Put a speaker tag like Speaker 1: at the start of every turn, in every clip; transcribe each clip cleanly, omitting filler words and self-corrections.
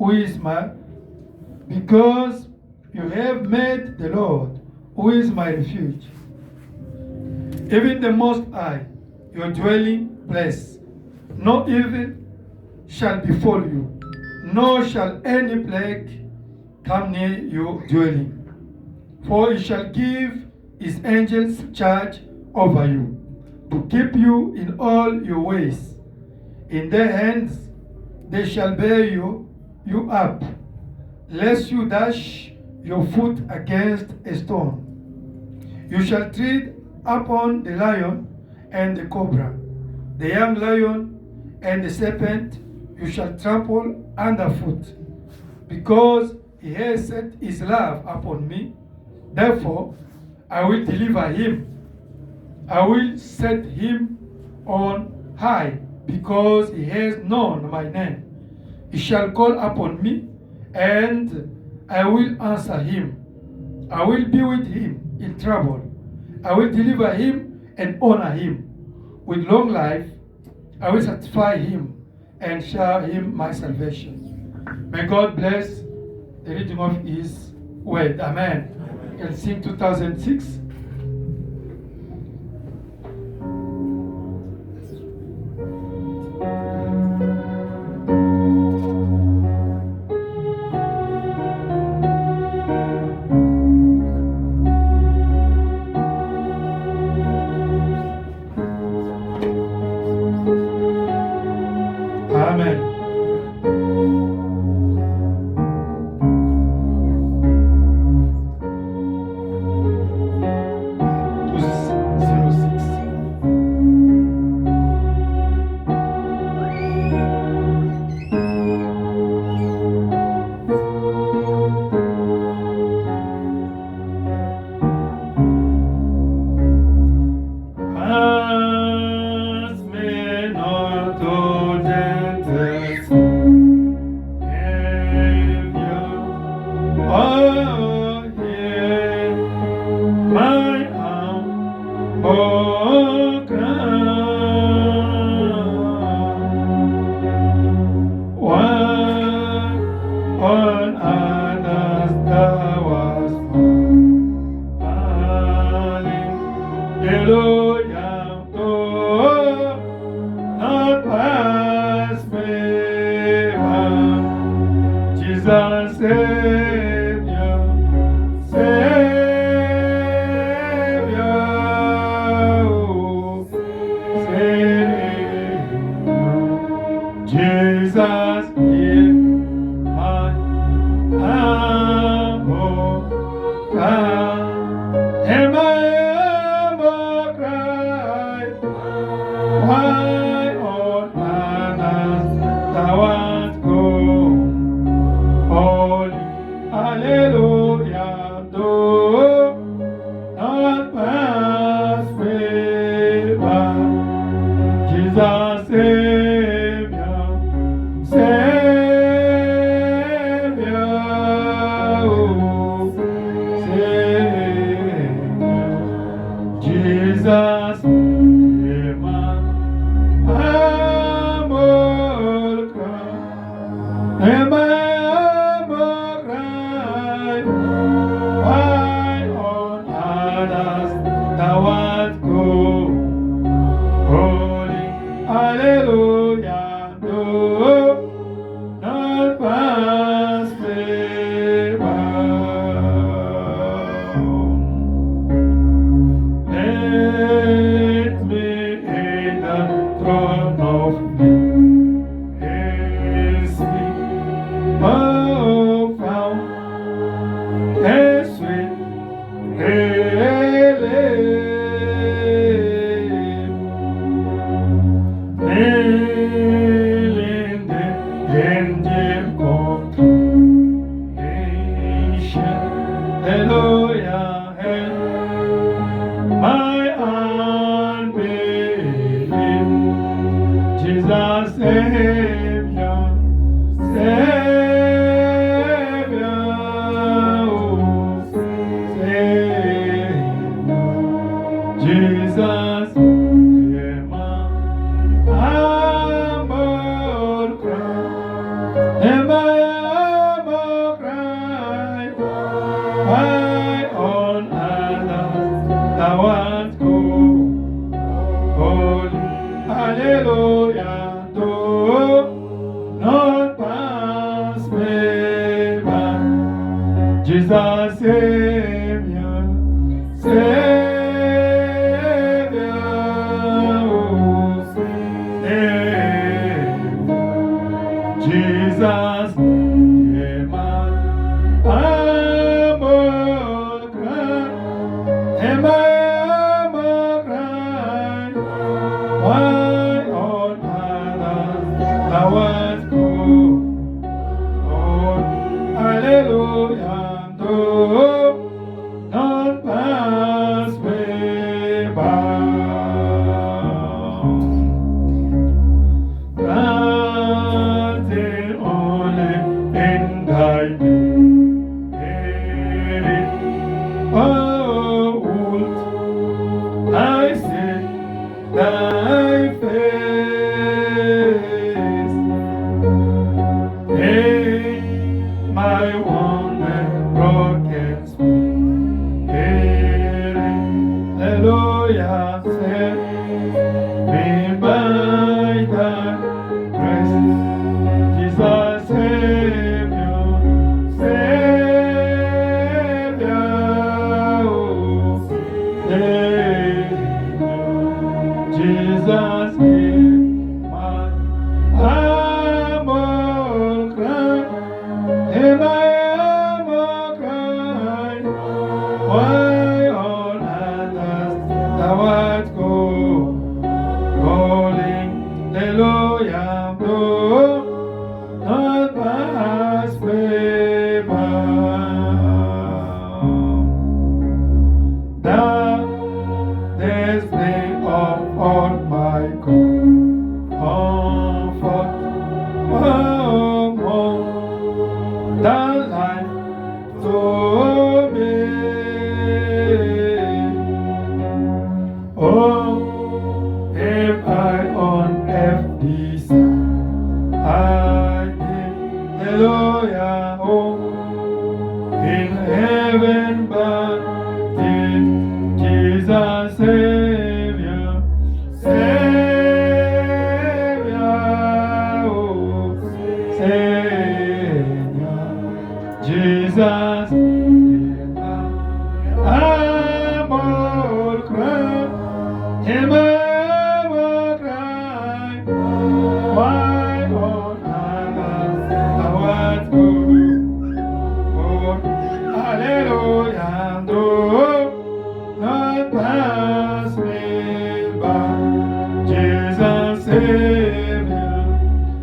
Speaker 1: who is my, because you have made the Lord, who is my refuge, even the Most High, your dwelling place. No evil shall befall you, nor shall any plague come near your dwelling. For he shall give his angels charge over you, to keep you in all your ways. In their hands they shall bear you up, lest you dash your foot against a stone. You shall tread upon the lion and the cobra, the young lion and the serpent you shall trample underfoot. Because he has set his love upon me, therefore I will deliver him. I will set him on high, because he has known my name. He shall call upon me, and I will answer him. I will be with him in trouble. I will deliver him and honor him. With long life I will satisfy him and show him my salvation. May God bless the reading of his word. Amen. You can sing 2006. Amen. Jesus, Savior, Savior, oh, Savior, Jesus, hear my humble cry, hear my humble cry. Why on others thou art good? Oh, hallelujah, do not pass me by. Granted only in thy name. Oh, would I see thy face, in my wounded broken spirit. Hallelujah, save me by thy grace, Jesus, Savior, Savior, oh, Savior, Jesus, hear my humble cry, hear my humble cry. Why on others thou art calling? Hallelujah, do not pass me by. Thou there's been of all my comfort, oh, thy life to me. Oh, if I on earth desire, I did, hallelujah, oh, in heaven but did Jesus Savior, Savior, oh, Savior, Jesus, I'm all cry, hear my humble cry. Why on others thou art good? Oh, hallelujah, do not pass me by. Jesus, Savior,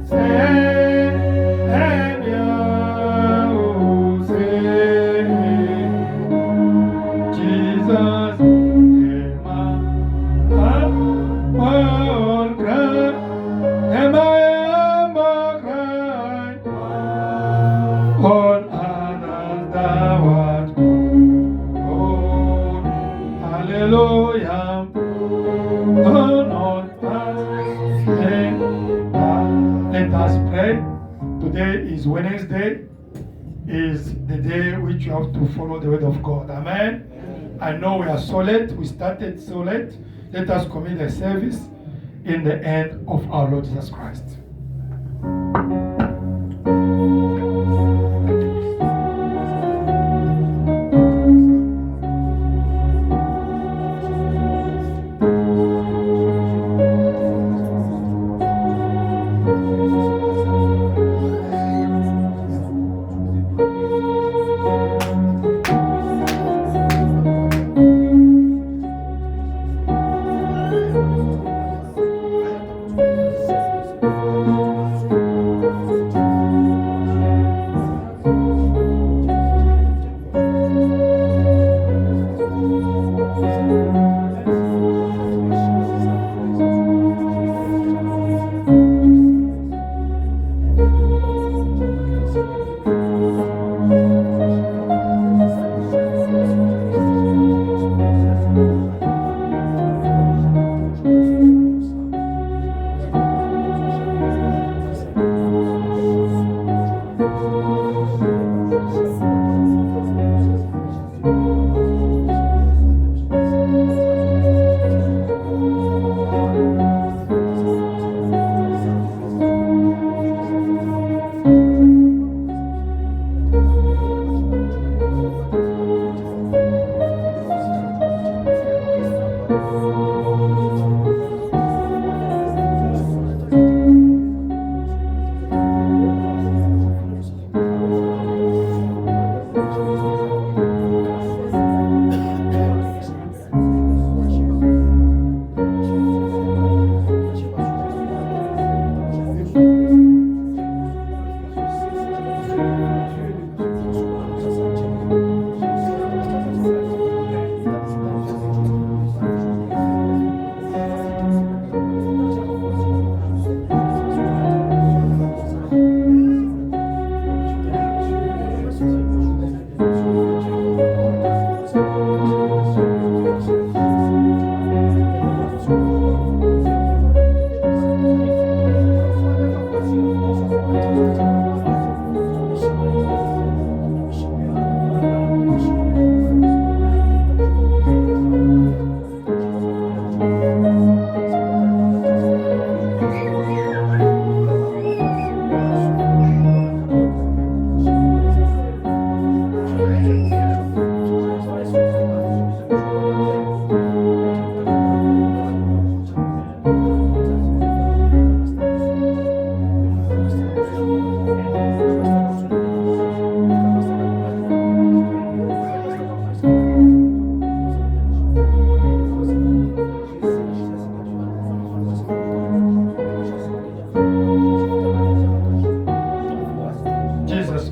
Speaker 1: Savior, oh, Savior, Jesus, hear my humble cry, hear my humble cry. On others thou art good. Hallelujah, do not pass me by. Let us pray. Today is Wednesday, is the day which you have to follow the word of God. Amen. I know we are so late. We started so late. Let us commit the service in the hand of our Lord Jesus Christ.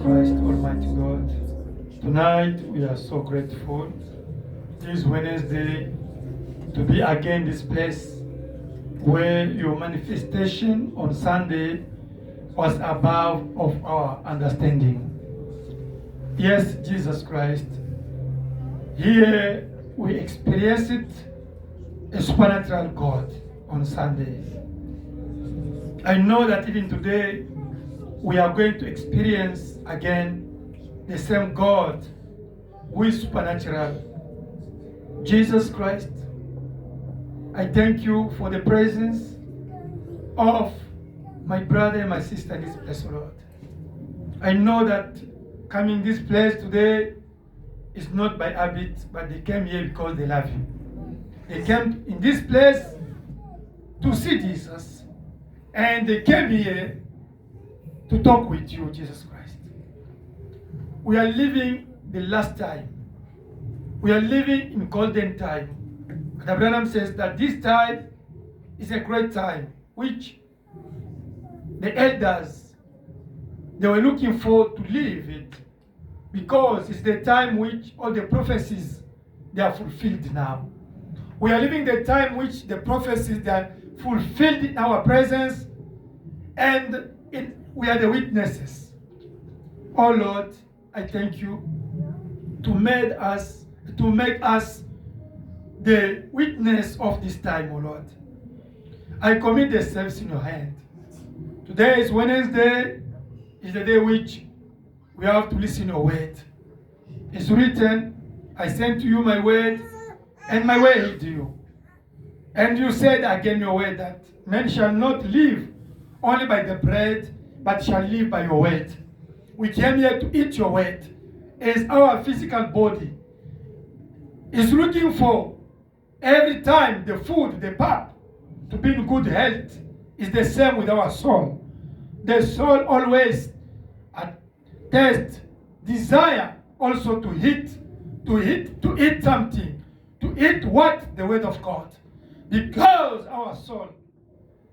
Speaker 1: Christ, Almighty God. Tonight we are so grateful this Wednesday to be again this place where your manifestation on Sunday was above of our understanding. Yes, Jesus Christ. Here we experienced a supernatural God on Sunday. I know that even today we are going to experience again the same God who is supernatural. Jesus Christ, I thank you for the presence of my brother and my sister in this place, Lord. I know that coming this place today is not by habit, but they came here because they love you. They came in this place to see Jesus, and they came here to talk with you, Jesus Christ. We are living the last time. We are living in golden time. Abraham says that this time is a great time, which the elders, they were looking for to live it, because it's the time which all the prophecies, they are fulfilled now. We are living the time which the prophecies, they are fulfilled in our presence, and we are the witnesses. Oh Lord, I thank you to make us the witness of this time, oh Lord. I commit the service in your hand. Today is Wednesday, is the day which we have to listen your word. It's written, I sent to you my word, and my word healed you. And you said again your word that men shall not live only by the bread, but shall live by your word. We came here to eat your word. As our physical body is looking for every time the food, the pap, to be in good health, is the same with our soul. The soul always taste, desire also to eat something, to eat what? The word of God. Because our soul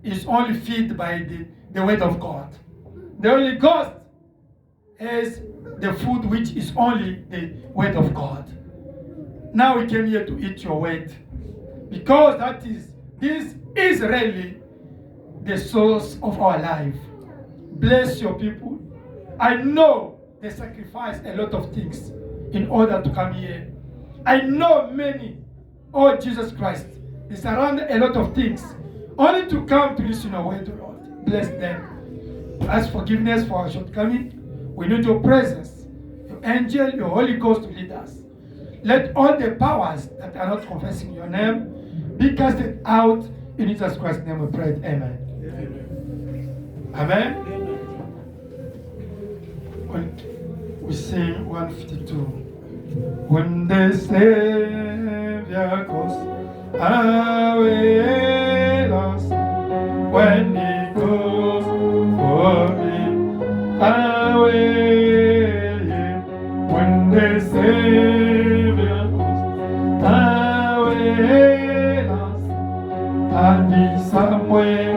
Speaker 1: is only fed by the word of God. The Holy Ghost is the food which is only the word of God. Now we came here to eat your word, because this is really the source of our life. Bless your people. I know they sacrifice a lot of things in order to come here. I know many, oh Jesus Christ, they surround a lot of things only to come to listen to your word, Lord. Bless them. Ask forgiveness for our shortcoming. We need your presence, your angel, your Holy Ghost to lead us. Let all the powers that are not confessing your name be casted out. In Jesus Christ's name we pray. Amen. Amen. Amen. When we sing 152. When the Savior goes away lost, when he goes for me away, when the Savior goes away lost, I'll be somewhere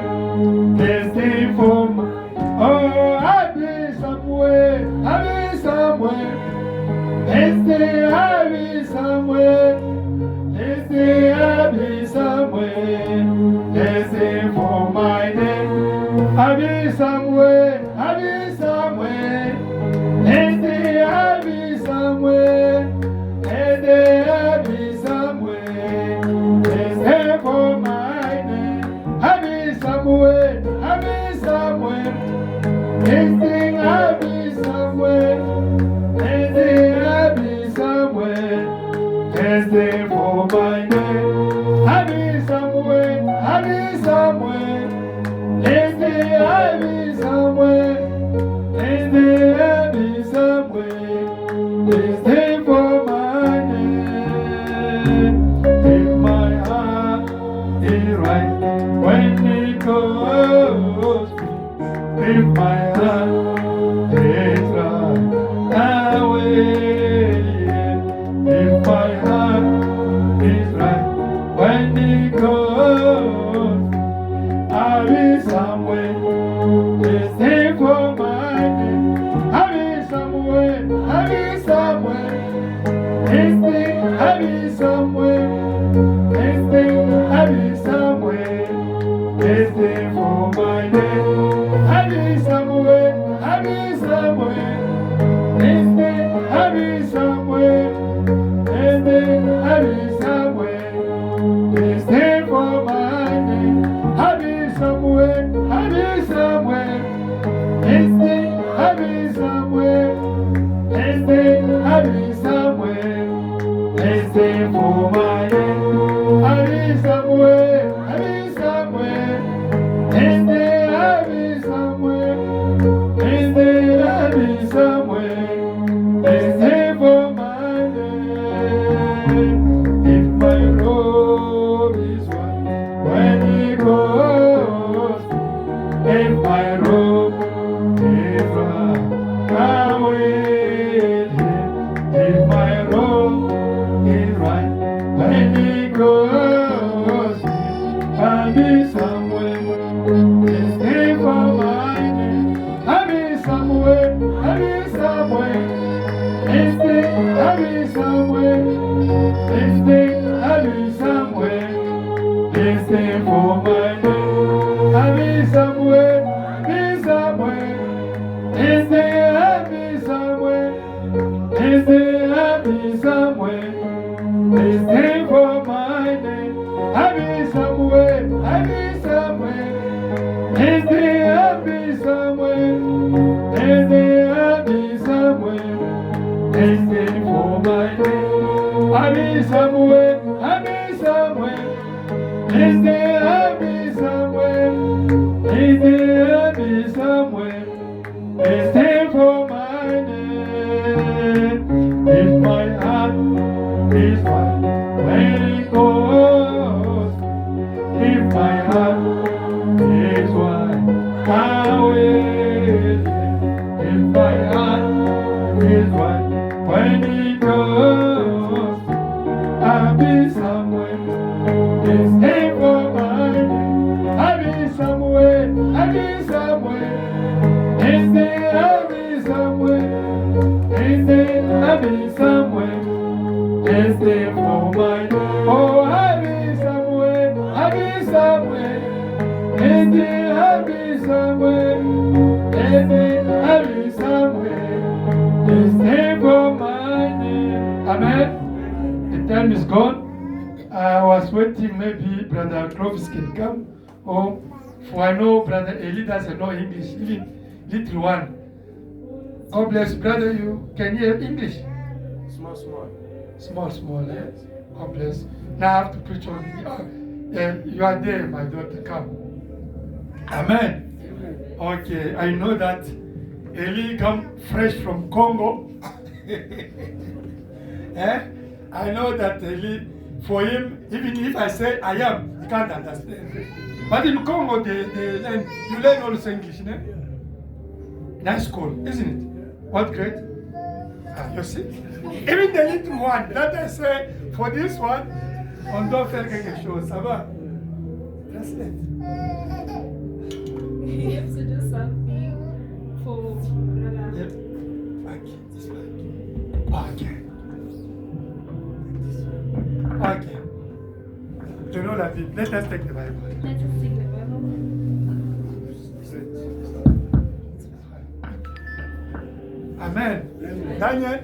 Speaker 1: destined for my, oh, I'll be somewhere destined, I'll be somewhere destined, I'll be somewhere destined for my name. I'll be somewhere destined, I'll be somewhere destined, I'll be somewhere destined for my name. I'll be somewhere destined, I'll be somewhere destined, I'll be somewhere destined for my name. be somewhere. And then I be somewhere. This day for my name. I be somewhere. I be somewhere. This day I be somewhere. This day I be somewhere. This day for my name. I be somewhere. I be somewhere. This day I be somewhere. This day I be somewhere. This day for my name. If my robe is white when he goes, if my robe is white, I'm with him. If my robe is right when he goes, I'll be somewhere. This day for my name. I'll be somewhere. I'll be somewhere. This day I'll be somewhere. This day I'll be somewhere. This day for my name. I'll be somewhere. Be somewhere. This day I'll be somewhere. This day I'll be somewhere. This day for my name. I'll be somewhere. I'll be somewhere. This day I'll be somewhere. This day I'll be somewhere. This day for my name. I'll be somewhere. I'll be somewhere. This day I'll be somewhere. This day I'll be somewhere. This day for my name. If my heart is white when it goes, if my heart is white, I will. If my heart is white when it goes, I'll be somewhere. This day for my name. I'll be somewhere. I'll be somewhere. This day I'll be somewhere. This day I'll be somewhere. This day for my name. Oh, I'll be somewhere. I'll be somewhere. This day I'll be somewhere. This day I'll be somewhere. This day for my name. Amen. The time is gone. I was waiting, maybe Brother Groves can come. Or for I know Brother Eli doesn't know English, even little one. God bless brother, you can hear English?
Speaker 2: Small, small.
Speaker 1: Small, eh? God bless. Now I have to preach on you are there, my daughter, come. Amen. Okay, I know that Eli come fresh from Congo. Eh? I know that Eli, for him, even if I say I am, he can't understand. But in Congo, they learn, you learn also English, ne? Nice school, isn't it? What grade? Ah, you see? Even the little one, that I say, for this one, on doit faire quelque chose, ça va? That's it.
Speaker 3: You have to do something for brother.
Speaker 1: Yep. Okay, this one. Okay. Okay. You know that Bible. Let us take the Bible.
Speaker 3: Let us take the Bible.
Speaker 1: Amen. Daniel,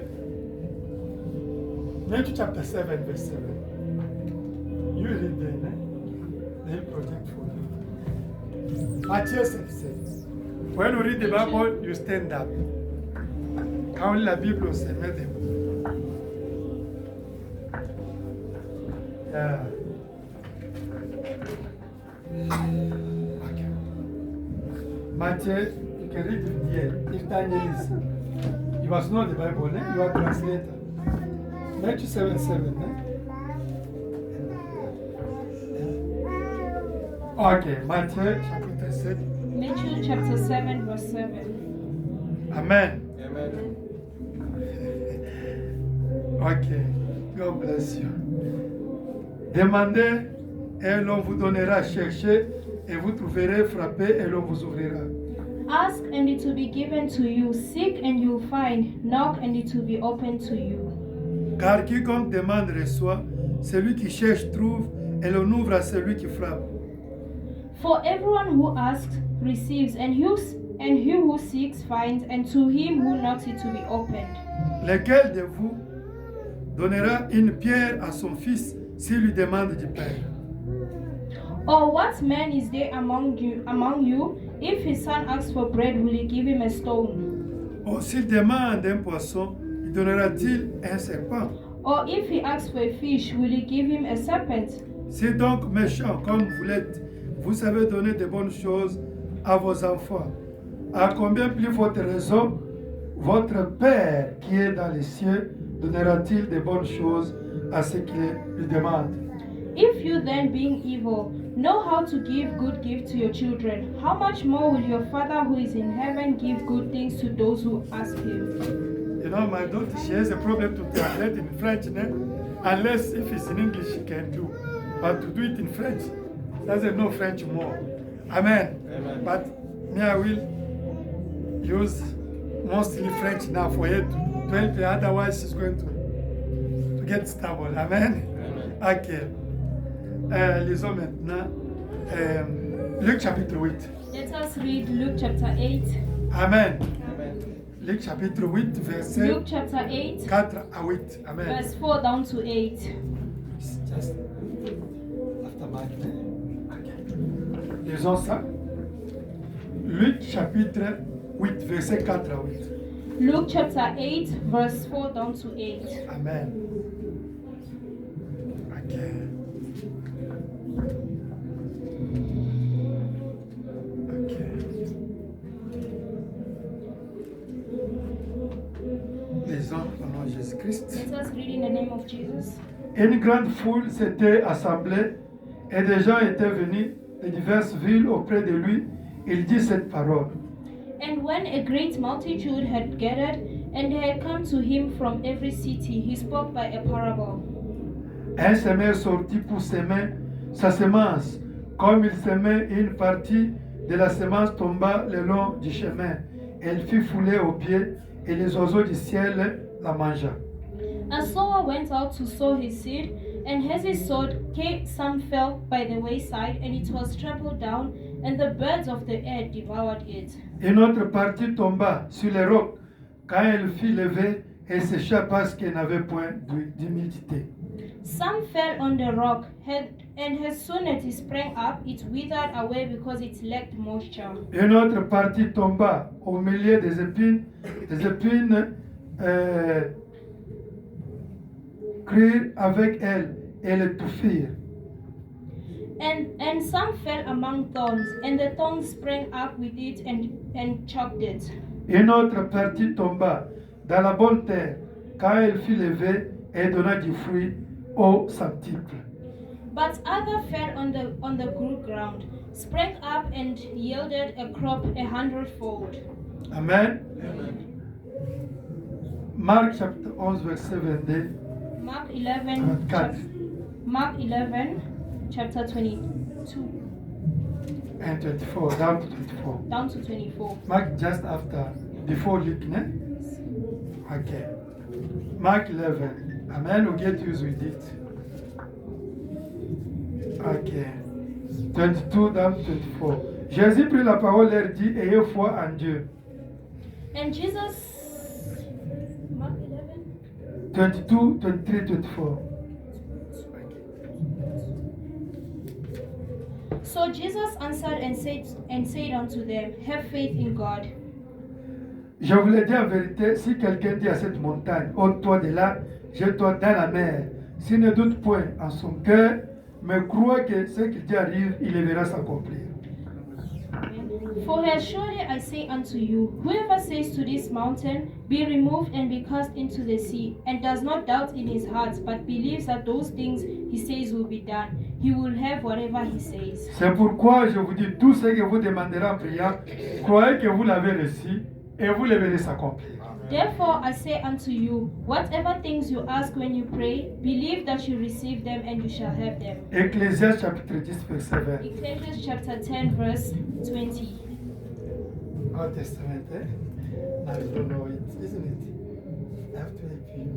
Speaker 1: Matthew chapter 7, verse 7. You read there, they'll project for you. Matthieu 7, 7. When you read the Bible, you stand up. Quand on lit la Bible, on se met debout. Yeah. Okay. Matthew, you can read it here. If Daniel is, you must know the Bible, eh? You are translator. Matthew 7, 7. Okay, Matthew chapter 7.
Speaker 3: Matthew chapter 7, verse 7.
Speaker 1: Amen.
Speaker 2: Amen.
Speaker 1: Okay, God bless you. Demandez et l'on vous donnera, cherchez et vous trouverez, frappez et l'on vous ouvrira.
Speaker 3: Ask and it will be given to you. Seek and you'll find. Knock and it will be opened to you.
Speaker 1: Car quiconque demande reçoit, celui qui cherche trouve et l'on ouvre à celui qui frappe.
Speaker 3: For everyone who asks receives, and And he who seeks finds, and to him who knocks it to be opened.
Speaker 1: Lequel de vous donnera une pierre à son fils s'il lui demande du pain?
Speaker 3: Or what man is there among you, if his son asks for bread, will he give him a stone?
Speaker 1: Ou s'il demande un poisson, lui donnera-t-il un serpent?
Speaker 3: Or if he asks for a fish, will he give him a serpent?
Speaker 1: Si donc méchant comme vous l'êtes, vous savez donner de bonnes choses à vos enfants, à combien plus votre raison, votre Père qui est dans les cieux, donnera-t-il de bonnes choses à ceux qui lui demandent?
Speaker 3: If you then, being evil, know how to give good gifts to your children, how much more will your Father who is in heaven give good things to those who ask him?
Speaker 1: You know, my daughter, she has a problem to translate in French, unless if it's in English she can do. But to do it in French, doesn't know French more. Amen.
Speaker 2: Amen.
Speaker 1: But me, I will use mostly French now for her to help her, otherwise she's going to get stable. Amen.
Speaker 2: Amen.
Speaker 1: Ok. Lisons maintenant Luc chapitre 8.
Speaker 3: Let us read Luke chapter 8.
Speaker 1: Amen.
Speaker 2: Amen.
Speaker 1: Luc chapitre 8, verset
Speaker 3: Luke chapter 8,
Speaker 1: 4 à 8. Amen.
Speaker 3: verse 4 down to 8.
Speaker 1: Just after Mark. Lisons ça. Luc chapitre 8, verset 4 à 8.
Speaker 3: Luke chapter 8, verse 4 down to 8.
Speaker 1: Amen. Ok. Ok. Lisons au nom de Jésus-Christ.
Speaker 3: Let us read in the name of Jesus.
Speaker 1: Une grande foule s'était assemblée et des gens étaient venus de diverses villes auprès de lui. Il dit cette parole.
Speaker 3: And when a great multitude had gathered, and they had come to him from every city, he spoke by a parable.
Speaker 1: Un semeur sortit pour semer sa semence. Comme il semait, une partie de la semence tomba le long du chemin. Elle fut foulée aux pieds et les oiseaux du ciel la mangea.
Speaker 3: A sower went out to sow his seed, and as he sowed, some fell by the wayside, and it was trampled down, and the birds of the air devoured it.
Speaker 1: Une autre partie tomba sur les rocs. Quand elle fut levée, elle sécha parce qu'elle n'avait point d'humidité.
Speaker 3: Some fell on the rock, and as soon as it sprang up, it withered away because it lacked moisture.
Speaker 1: Une autre partie tomba au milieu des épines crurent avec elle et l'étouffirent.
Speaker 3: And some fell among thorns, and the thorns sprang up with it and choked it.
Speaker 1: Une autre partie tomba dans la bonne terre. Quand elle fut levée, elle donna du fruit au centuple.
Speaker 3: But other fell on the good ground, sprang up and yielded a crop 100-fold.
Speaker 1: Amen.
Speaker 2: Amen.
Speaker 1: Marc chapitre 11, verset 22.
Speaker 3: Mark 11,
Speaker 1: 24.
Speaker 3: Mark 11, chapter 22
Speaker 1: And 24, down to 24.
Speaker 3: down to 24.
Speaker 1: Mark just after, before Luke, ne? Okay. Mark 11. Amen. We'll get used with it. Okay. 22 down to 24. Jésus prit la parole, leur dit, ayez foi en Dieu.
Speaker 3: And Jesus, Mark 11.
Speaker 1: 22, 23, 24.
Speaker 3: So Jesus answered and said unto them, have faith in God.
Speaker 1: Je vous le dis en vérité, si quelqu'un dit à cette montagne, ôte-toi de là, jette-toi dans la mer, s'il ne doute point en son cœur, mais croit que ce qu'il dit arrive, il le verra s'accomplir.
Speaker 3: For surely I say unto you, whoever says to this mountain, be removed and be cast into the sea, and does not doubt in his heart, but believes that those things he says will be done, he will have whatever he says.
Speaker 1: C'est pourquoi je vous dis, tout ce que vous demanderez en priant, croyez que vous l'avez reçu, et vous le verrez s'accomplir.
Speaker 3: Therefore I say unto you, whatever things you ask when you pray, believe that you receive them and you shall have them.
Speaker 1: Ecclésiaste chapitre 10, verset 20.
Speaker 3: Ecclesiastes chapter 10, verse 20.
Speaker 1: Old Testament, eh? Now you don't know it, isn't it? I have to help you.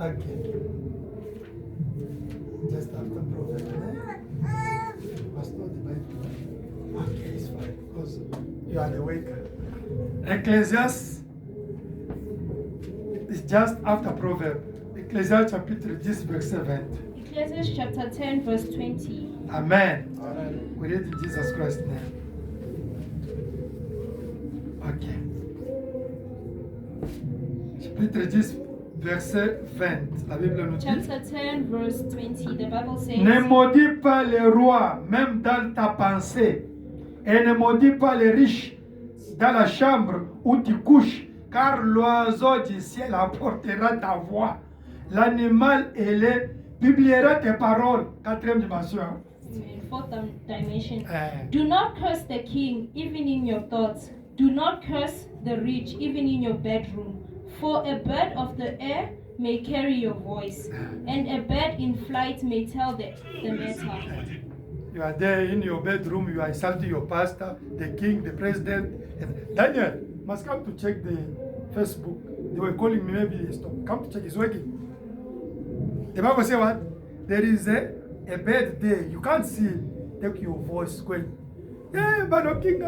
Speaker 1: Okay. Just after Proverbs, eh? Must know the Bible. Okay, it's fine. Because you are awake. Ecclésiaste is just after Proverbs. Ecclésiaste chapitre 10, verset 20.
Speaker 3: Ecclesiastes chapter 10, verse 20.
Speaker 1: Amen.
Speaker 2: Amen.
Speaker 1: We read in Jesus Christ's name. Ok. Chapitre 10, verset 20. La Bible nous dit:
Speaker 3: Chapter 10, verse 20. The Bible says,
Speaker 1: ne maudis pas les rois, même dans ta pensée, et ne maudis pas les riches dans la chambre où tu couches, car l'oiseau du ciel apportera ta voix. L'animal ailé publiera tes paroles. Quatrième dimension.
Speaker 3: in fourth dimension,
Speaker 1: Eh,
Speaker 3: do not curse the king even in your thoughts. Do not curse the rich even in your bedroom. For a bird of the air may carry your voice, and a bird in flight may tell the matter.
Speaker 1: You are there in your bedroom, you are insulting your pastor, the king, the president. Daniel must come to check the Facebook. They were calling me, maybe they stopped. Come to check, it's working. The Bible says what? There is a bed there. You can't see it. Take your voice going, yeah, Bando King,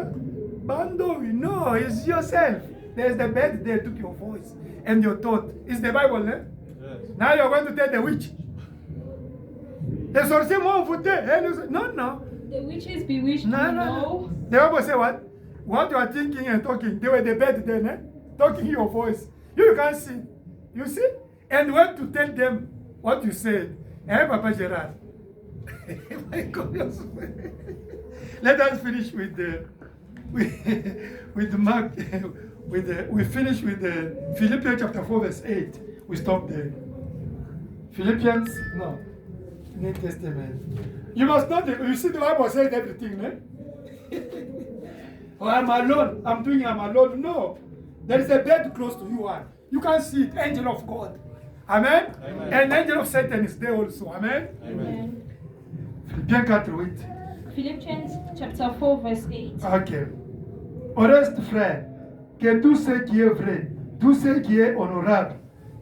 Speaker 1: Bando, no, it's yourself. There's the bed there, took your voice and your thought. It's the Bible, eh?
Speaker 2: Yes.
Speaker 1: Now you're going to tell the witch. Les sorciers m'ont envoûté. Non, non.
Speaker 3: The witches bewitched
Speaker 1: No,
Speaker 3: you,
Speaker 1: no,
Speaker 3: no.
Speaker 1: no. The Bible say what? What you are thinking and talking, they were the bed then, eh? Talking your voice. You can't see. You see? And when to tell them what you said. Eh, Papa Gerard? My God. Let us finish with the with Mark. We finish with the Philippians chapter 4 verse 8. We stop there. Philippians, no. New Testament. You must not, you see the Bible says everything, eh? Oh, I'm alone. I'm alone. No. There is a bed close to you. You can see it. Angel of God. Amen?
Speaker 2: Amen.
Speaker 1: And angel of Satan is there also. Amen?
Speaker 2: Amen.
Speaker 1: Philippiens 4, 8.
Speaker 3: Philippians chapter 4, verse 8.
Speaker 1: Ok. Au reste, frère, que tout ce qui est vrai, tout ce qui est honorable,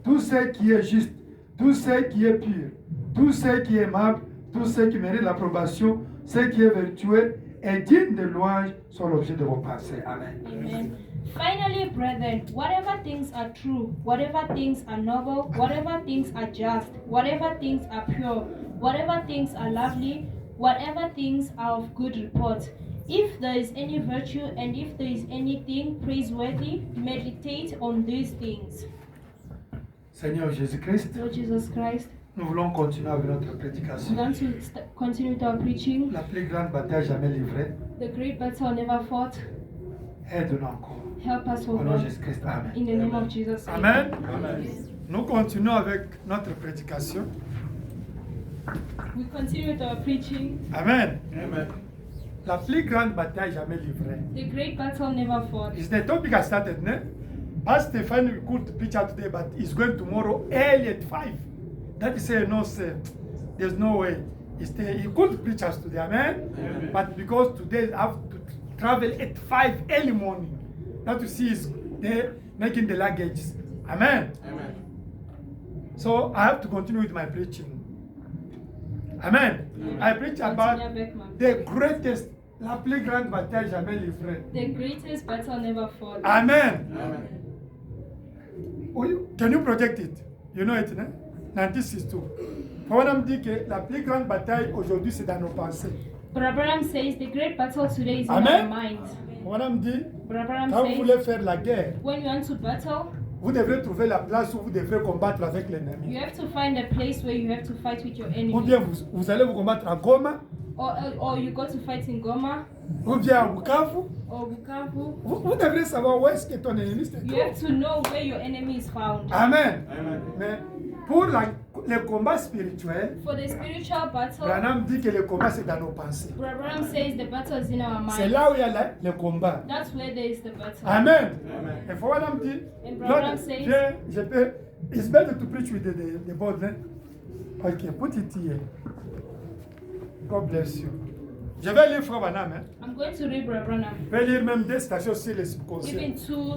Speaker 1: tout ce qui est juste, tout ce qui est pur, tout ce qui est aimable, tout ce qui mérite l'approbation, ce qui est vertueux et digne de louange sont l'objet de vos pensées. Amen.
Speaker 3: Amen. Finally, brethren, whatever things are true, whatever things are noble, whatever things are just, whatever things are pure, whatever things are lovely, whatever things are of good report, if there is any virtue and if there is anything praiseworthy, meditate on these things.
Speaker 1: Seigneur Jésus-Christ,
Speaker 3: Lord Jesus Christ,
Speaker 1: nous voulons continuer avec notre
Speaker 3: we
Speaker 1: prédication.
Speaker 3: want to continue with our preaching.
Speaker 1: La plus grande bataille jamais livrée.
Speaker 3: The great battle never fought.
Speaker 1: Aide-nous encore.
Speaker 3: Help us, O
Speaker 1: Au nom de
Speaker 3: God,
Speaker 1: Jésus-Christ. Amen.
Speaker 3: in the name of Jesus.
Speaker 1: Amen.
Speaker 2: Amen.
Speaker 1: Nous continuons avec notre prédication.
Speaker 3: We continue with our preaching.
Speaker 1: Amen.
Speaker 2: Amen.
Speaker 1: La plus grande bataille jamais livrée.
Speaker 3: The great battle never fought.
Speaker 1: It's the topic I started, ne? Pastor Stefan could preach out today, but he's going tomorrow early at 5. That is say no, sir. There's no way. He could preach us today, amen?
Speaker 2: Amen.
Speaker 1: But because today I have to travel at 5 early morning. That you see is there making the luggages. Amen.
Speaker 2: Amen.
Speaker 1: So I have to continue with my preaching. Amen. I preach about
Speaker 3: Continue avec ma-
Speaker 1: the greatest, la plus grande bataille jamais livrée.
Speaker 3: The greatest battle never fought.
Speaker 1: Amen.
Speaker 2: Amen.
Speaker 1: Can you project it? You know it, né? 1962. Fawonam dit que la plus grande bataille aujourd'hui, c'est dans nos pensées.
Speaker 3: Brother Branham says the great battle today is in
Speaker 1: Amen.
Speaker 3: our minds.
Speaker 1: Fawonam dit,
Speaker 3: Brother Branham
Speaker 1: quand vous
Speaker 3: says
Speaker 1: voulez faire la guerre,
Speaker 3: when you want to battle,
Speaker 1: vous devrez trouver la place où vous devrez combattre avec
Speaker 3: you
Speaker 1: l'ennemi.
Speaker 3: have to find a place where you have to fight with your
Speaker 1: Ou
Speaker 3: enemy.
Speaker 1: bien vous allez vous combattre à Goma,
Speaker 3: Or you go to fight in Goma
Speaker 1: ou bien à Bukavu.
Speaker 3: or Bukavu.
Speaker 1: Vous devrez savoir où est-ce que ton ennemi se
Speaker 3: You have
Speaker 1: trouve.
Speaker 3: to know where your enemy is found.
Speaker 1: Amen.
Speaker 2: Amen.
Speaker 1: Mais pour le combat spirituel,
Speaker 3: For the spiritual battle,
Speaker 1: Branham dit que le combat c'est dans nos pensées.
Speaker 3: Brother Branham says the battle is in our
Speaker 1: C'est
Speaker 3: minds.
Speaker 1: là où il y a le combat.
Speaker 3: That's where there is the battle.
Speaker 1: Amen.
Speaker 2: Amen.
Speaker 1: Et Fawonam dit,
Speaker 3: And
Speaker 1: Lord,
Speaker 3: Branham says,
Speaker 1: je peux, it's better to preach with the board, né? Okay, put it here. God bless you. Je vais lire Frère Branham, hein?
Speaker 3: I'm going to read Brother Branham.
Speaker 1: Je vais lire même des stations sur les subconscients.
Speaker 3: Giving two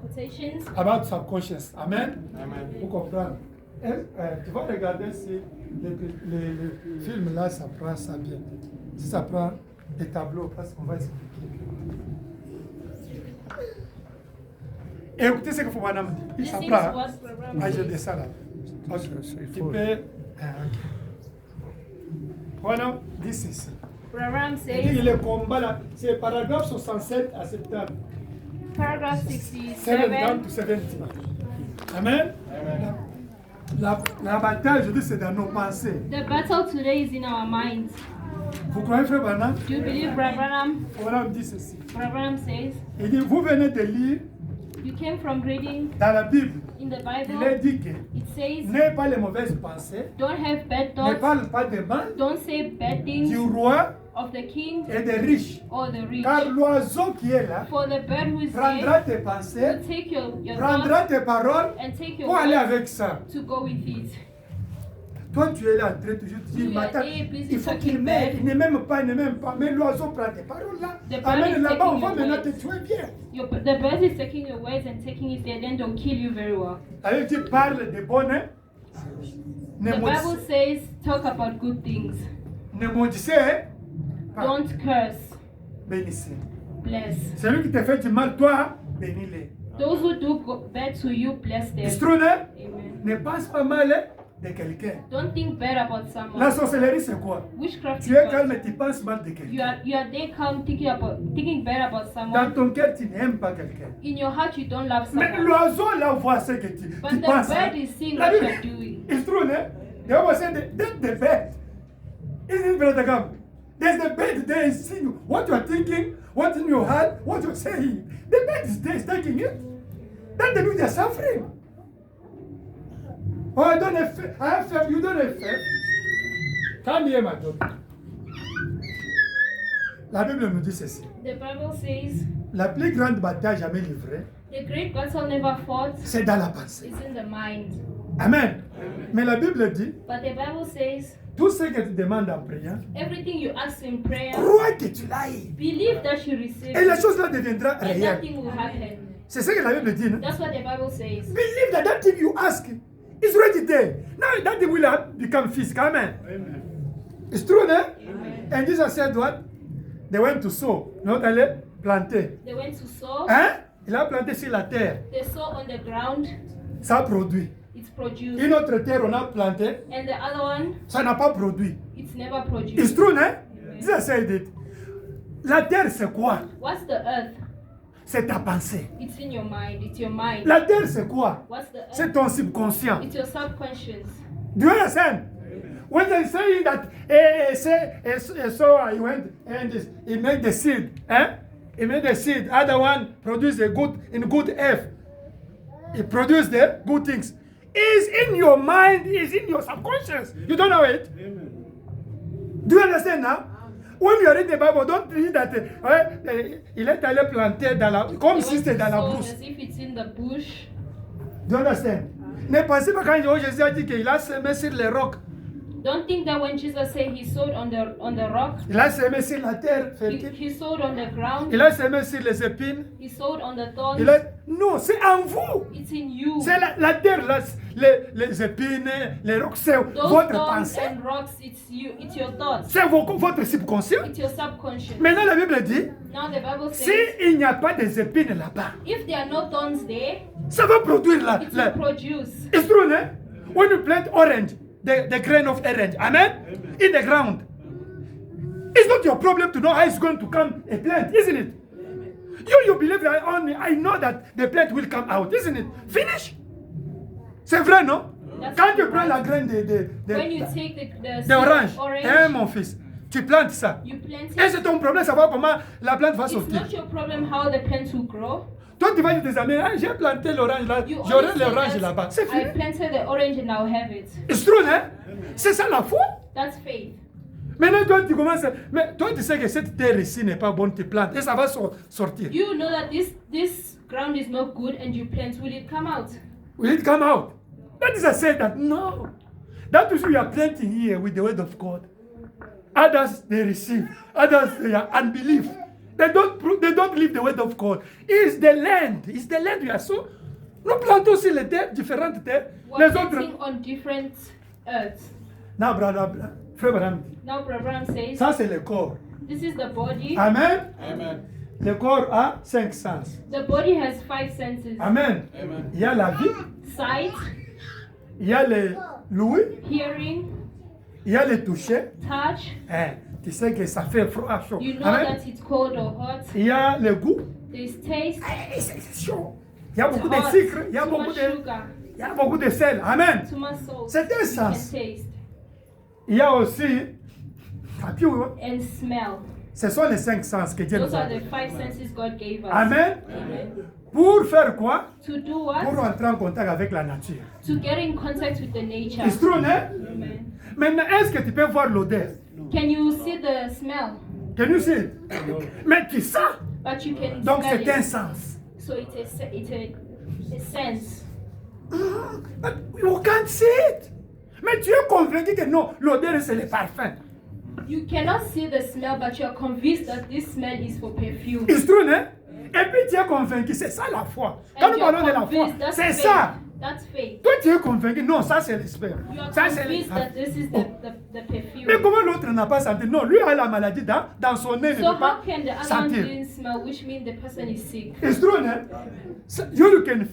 Speaker 3: quotations.
Speaker 1: About subconscious. Amen.
Speaker 2: Amen.
Speaker 1: Vous comprenez? Tu vas regarder si le film là, ça prend ça bien. Si ça prend des tableaux, parce qu'on va expliquer. Et écoutez ce que Fouanam dit. Il
Speaker 3: This
Speaker 1: s'en
Speaker 3: is
Speaker 1: prend.
Speaker 3: what Brother
Speaker 1: Ah, je
Speaker 3: says.
Speaker 1: descends là. Ok,
Speaker 2: c'est
Speaker 1: tu
Speaker 2: faux.
Speaker 1: peux. Ok. Fouanam dit ceci.
Speaker 3: Brother
Speaker 1: Il dit
Speaker 3: says,
Speaker 1: le combat là, c'est paragraphe 67 à 70.
Speaker 3: paragraph
Speaker 1: 7 down
Speaker 3: 67.
Speaker 1: to 70. Amen. La bataille, je dis, c'est dans nos pensées.
Speaker 3: The battle today is in our minds.
Speaker 1: Vous croyez, frère Branham?
Speaker 3: Do you believe Brother Branham?
Speaker 1: Branham dit ceci.
Speaker 3: Brother Branham says,
Speaker 1: Il dit, vous venez de lire
Speaker 3: you came from reading
Speaker 1: dans la Bible.
Speaker 3: in the
Speaker 1: Il est
Speaker 3: Bible.
Speaker 1: dit que
Speaker 3: It says,
Speaker 1: n'ayez pas les mauvaises pensées,
Speaker 3: don't have bad
Speaker 1: ne
Speaker 3: thoughts,
Speaker 1: parle pas des mal
Speaker 3: don't say bad
Speaker 1: du
Speaker 3: things
Speaker 1: roi
Speaker 3: of the king
Speaker 1: et des riches.
Speaker 3: or the rich.
Speaker 1: Car l'oiseau qui est là
Speaker 3: For the bird who is
Speaker 1: prendra
Speaker 3: there
Speaker 1: tes pensées,
Speaker 3: will take your
Speaker 1: prendra
Speaker 3: thoughts
Speaker 1: tes paroles
Speaker 3: and take your
Speaker 1: pour aller
Speaker 3: words
Speaker 1: avec ça.
Speaker 3: to go with it.
Speaker 1: Toi, tu es là en train de toujours te dire,
Speaker 3: You are
Speaker 1: Matin,
Speaker 3: there, busy
Speaker 1: il faut qu'il
Speaker 3: talking
Speaker 1: m'aime.
Speaker 3: bad.
Speaker 1: Il ne m'aime pas, il ne m'aime pas. Mais l'oiseau prend tes paroles là.
Speaker 3: The bird
Speaker 1: Amène
Speaker 3: is
Speaker 1: là-bas, on
Speaker 3: taking
Speaker 1: va
Speaker 3: your
Speaker 1: maintenant te
Speaker 3: words.
Speaker 1: tuer bien.
Speaker 3: The bird is taking your words and taking it there, then they'll kill you very well.
Speaker 1: Avec tu parles de bonheur. Ne
Speaker 3: The Bible
Speaker 1: maudissez-
Speaker 3: says, talk about good things.
Speaker 1: ne maudissez pas.
Speaker 3: Don't curse,
Speaker 1: Bénissez.
Speaker 3: bless.
Speaker 1: Celui qui te fait du mal, toi, bénis-les.
Speaker 3: Those who do bad to you, bless them.
Speaker 1: Strune,
Speaker 3: Amen.
Speaker 1: ne pense pas mal de quelqu'un.
Speaker 3: Don't think bad about
Speaker 1: La
Speaker 3: someone.
Speaker 1: sorcellerie, c'est quoi?
Speaker 3: Witchcraft is
Speaker 1: Tu es
Speaker 3: what?
Speaker 1: calme et tu penses mal de quelqu'un.
Speaker 3: You are there calm thinking bad about
Speaker 1: Dans
Speaker 3: someone.
Speaker 1: ton cœur, tu n'aimes pas quelqu'un.
Speaker 3: In your heart, you don't love
Speaker 1: Mais
Speaker 3: someone.
Speaker 1: l'oiseau là voit ce que tu
Speaker 3: But the
Speaker 1: penses.
Speaker 3: bird is seeing
Speaker 1: La
Speaker 3: what
Speaker 1: Bible-
Speaker 3: you're doing.
Speaker 1: It's true, né? The Bible said that the bird. Isn't it, Brother Gam? There's the bird there is seeing what you're thinking, what's in your heart, what you're saying. The bird is there, is taking it. That the people are suffering. Oh, I don't have faith. I have faith. You don't have faith. Come here, my daughter. La Bible nous dit ceci.
Speaker 3: The Bible says,
Speaker 1: La plus grande bataille jamais livrée,
Speaker 3: the great battle never fought
Speaker 1: c'est dans la pensée.
Speaker 3: is in the mind.
Speaker 1: Amen. Mais la Bible dit,
Speaker 3: But the Bible says,
Speaker 1: tout ce que tu demandes en priant,
Speaker 3: everything you ask in prayer,
Speaker 1: crois que tu l'as eu.
Speaker 3: believe that you receive
Speaker 1: Et la
Speaker 3: it,
Speaker 1: chose là deviendra
Speaker 3: and
Speaker 1: réelle.
Speaker 3: nothing will happen.
Speaker 1: C'est ce que la Bible dit. Non?
Speaker 3: That's what the Bible says.
Speaker 1: Believe that that thing you ask is already there. Now that thing will have become physical. Amen. It's true, no? And Jesus said what? They went to sow. Not aller planter.
Speaker 3: They went to sow,
Speaker 1: Hein? Il a planté sur la terre.
Speaker 3: they sow on the ground,
Speaker 1: Ça produit.
Speaker 3: it's produced.
Speaker 1: Une autre terre, on a planté.
Speaker 3: And the other one,
Speaker 1: Ça n'a pas produit.
Speaker 3: it's never
Speaker 1: It's
Speaker 3: produced.
Speaker 1: true, no? Jesus said it. La terre, c'est quoi?
Speaker 3: What's the earth?
Speaker 1: C'est ta pensée.
Speaker 3: It's in your mind. It's your mind.
Speaker 1: La terre, c'est quoi?
Speaker 3: What's the
Speaker 1: C'est
Speaker 3: earth?
Speaker 1: ton subconscient.
Speaker 3: It's your subconscious.
Speaker 1: Do you understand? When they say that, so he went and he made the seed, He made the seed. Other one produced a good in good earth. He produced the good things. It's in your mind. It's in your subconscious. You don't know it. Do you understand now? When you read the Bible, don't read that il est allé planter dans la, comme
Speaker 3: They
Speaker 1: si
Speaker 3: went
Speaker 1: c'était
Speaker 3: to
Speaker 1: dans la
Speaker 3: sow
Speaker 1: brousse.
Speaker 3: as if it's in the bush.
Speaker 1: Do you understand? Ne pensez pas quand Jésus a dit qu'il a semé sur les rocs.
Speaker 3: Don't think that when Jesus said he sowed on the rock,
Speaker 1: Il a semé sur la terre
Speaker 3: he,
Speaker 1: fertile.
Speaker 3: he sowed on the ground,
Speaker 1: Il a semé sur les épines.
Speaker 3: he sowed on the thorns.
Speaker 1: Il a... Non, c'est en vous.
Speaker 3: It's in you.
Speaker 1: C'est la terre, là, les épines, les rocs, c'est
Speaker 3: Those
Speaker 1: votre
Speaker 3: thorns
Speaker 1: pensée.
Speaker 3: and rocks, it's you. It's your thoughts.
Speaker 1: C'est votre subconscient.
Speaker 3: It's your subconscious.
Speaker 1: Maintenant, la Bible dit,
Speaker 3: Now the Bible
Speaker 1: si
Speaker 3: says,
Speaker 1: il n'y a pas des épines là-bas,
Speaker 3: if there are no thorns there,
Speaker 1: ça va produire la...
Speaker 3: it will produce.
Speaker 1: It's true, né? When you plant orange, the grain of orange, amen? In the ground. It's not your problem to know how it's going to come a plant, isn't it? You believe that only I know that the plant will come out, isn't it? Finish. C'est vrai, non?
Speaker 3: That's
Speaker 1: Quand tu
Speaker 3: right.
Speaker 1: prends la graine
Speaker 3: When you take the seed
Speaker 1: d'orange,
Speaker 3: of orange,
Speaker 1: hein, mon fils, tu plantes ça.
Speaker 3: you plant
Speaker 1: Et
Speaker 3: it.
Speaker 1: c'est ton problème, savoir comment la plante va
Speaker 3: It's
Speaker 1: sortir.
Speaker 3: not your problem how the plant will grow.
Speaker 1: Toi, tu vas dire à tes amis, ah, j'ai planté l'orange là,
Speaker 3: You
Speaker 1: j'aurai
Speaker 3: only say
Speaker 1: l'orange
Speaker 3: that
Speaker 1: là-bas. C'est
Speaker 3: I
Speaker 1: fini.
Speaker 3: planted the orange and I'll have it.
Speaker 1: C'est true, hein? C'est ça la foi.
Speaker 3: That's faith.
Speaker 1: Maintenant, toi, tu commences. Mais toi, tu sais que cette terre ici n'est pas bonne, tu plantes et ça va sortir.
Speaker 3: You know that this ground is not good and you plant. Will it come out?
Speaker 1: Will it come out? That is, I said that no. That is we are planting here with the word of God. Others they receive, others they are unbelief. They don't live the word of God. It's the land. It's the land we are so. Nous plantons sur les terres, différentes terres.
Speaker 3: We're
Speaker 1: Les autres.
Speaker 3: planting on different earths.
Speaker 1: Non, brother, frère Branham dit,
Speaker 3: Now Brother Branham says,
Speaker 1: ça c'est le corps.
Speaker 3: this is the body.
Speaker 1: Amen.
Speaker 2: Amen.
Speaker 1: le corps a 5 sens.
Speaker 3: The body has 5 senses.
Speaker 1: Amen.
Speaker 2: Amen.
Speaker 1: Il y a la vue,
Speaker 3: Sight,
Speaker 1: il y a l'ouïe,
Speaker 3: hearing,
Speaker 1: il y a le toucher.
Speaker 3: touch.
Speaker 1: Tu sais que ça fait froid, chaud.
Speaker 3: You know
Speaker 1: Amen.
Speaker 3: that it's cold or hot.
Speaker 1: Il y a le goût.
Speaker 3: There's taste.
Speaker 1: C'est chaud. Il y a
Speaker 3: It's
Speaker 1: beaucoup de
Speaker 3: hot.
Speaker 1: sucre, il y a
Speaker 3: Too
Speaker 1: beaucoup
Speaker 3: much
Speaker 1: de,
Speaker 3: sugar.
Speaker 1: il y a beaucoup de sel. Amen.
Speaker 3: Too much salt.
Speaker 1: C'est un
Speaker 3: You can
Speaker 1: sens.
Speaker 3: taste.
Speaker 1: Il y a aussi,
Speaker 3: And smell.
Speaker 1: ce sont les 5 sens que Dieu
Speaker 3: Those
Speaker 1: nous a
Speaker 3: are the
Speaker 1: donnés.
Speaker 3: 5 senses God gave us.
Speaker 1: Amen.
Speaker 3: Amen.
Speaker 1: Pour faire quoi?
Speaker 3: To do
Speaker 1: Pour
Speaker 3: what?
Speaker 1: entrer en contact avec la nature.
Speaker 3: To get in contact with the nature.
Speaker 1: C'est true, hein?
Speaker 3: Amen.
Speaker 1: Maintenant, est-ce que tu peux voir l'odeur?
Speaker 3: Can you see the smell?
Speaker 1: Can you see it? Mais tu sens.
Speaker 3: But you can
Speaker 1: Donc
Speaker 3: smell
Speaker 1: c'est un
Speaker 3: it.
Speaker 1: sens.
Speaker 3: So it's a sense.
Speaker 1: But you can't see it. Mais tu es convaincu que non, l'odeur c'est le parfum.
Speaker 3: You cannot see the smell, but you are convinced that this smell is for perfume.
Speaker 1: C'est true, hein? Et puis tu es convaincu, c'est ça la foi. Quand
Speaker 3: And
Speaker 1: nous
Speaker 3: you are
Speaker 1: parlons de la foi,
Speaker 3: convinced, that's
Speaker 1: c'est
Speaker 3: faith.
Speaker 1: ça.
Speaker 3: That's faith.
Speaker 1: Toi tu es convaincu, non, ça c'est l'esprit.
Speaker 3: You are
Speaker 1: Ça c'est
Speaker 3: convinced that this is
Speaker 1: Oh.
Speaker 3: the perfume.
Speaker 1: Mais comment l'autre n'a pas senti? Non, lui a la maladie dans son nez, il ne
Speaker 3: So
Speaker 1: peut pas
Speaker 3: how can the other one
Speaker 1: sentir.
Speaker 3: didn't smell, which means the person is sick?
Speaker 1: It's true, hein? So you can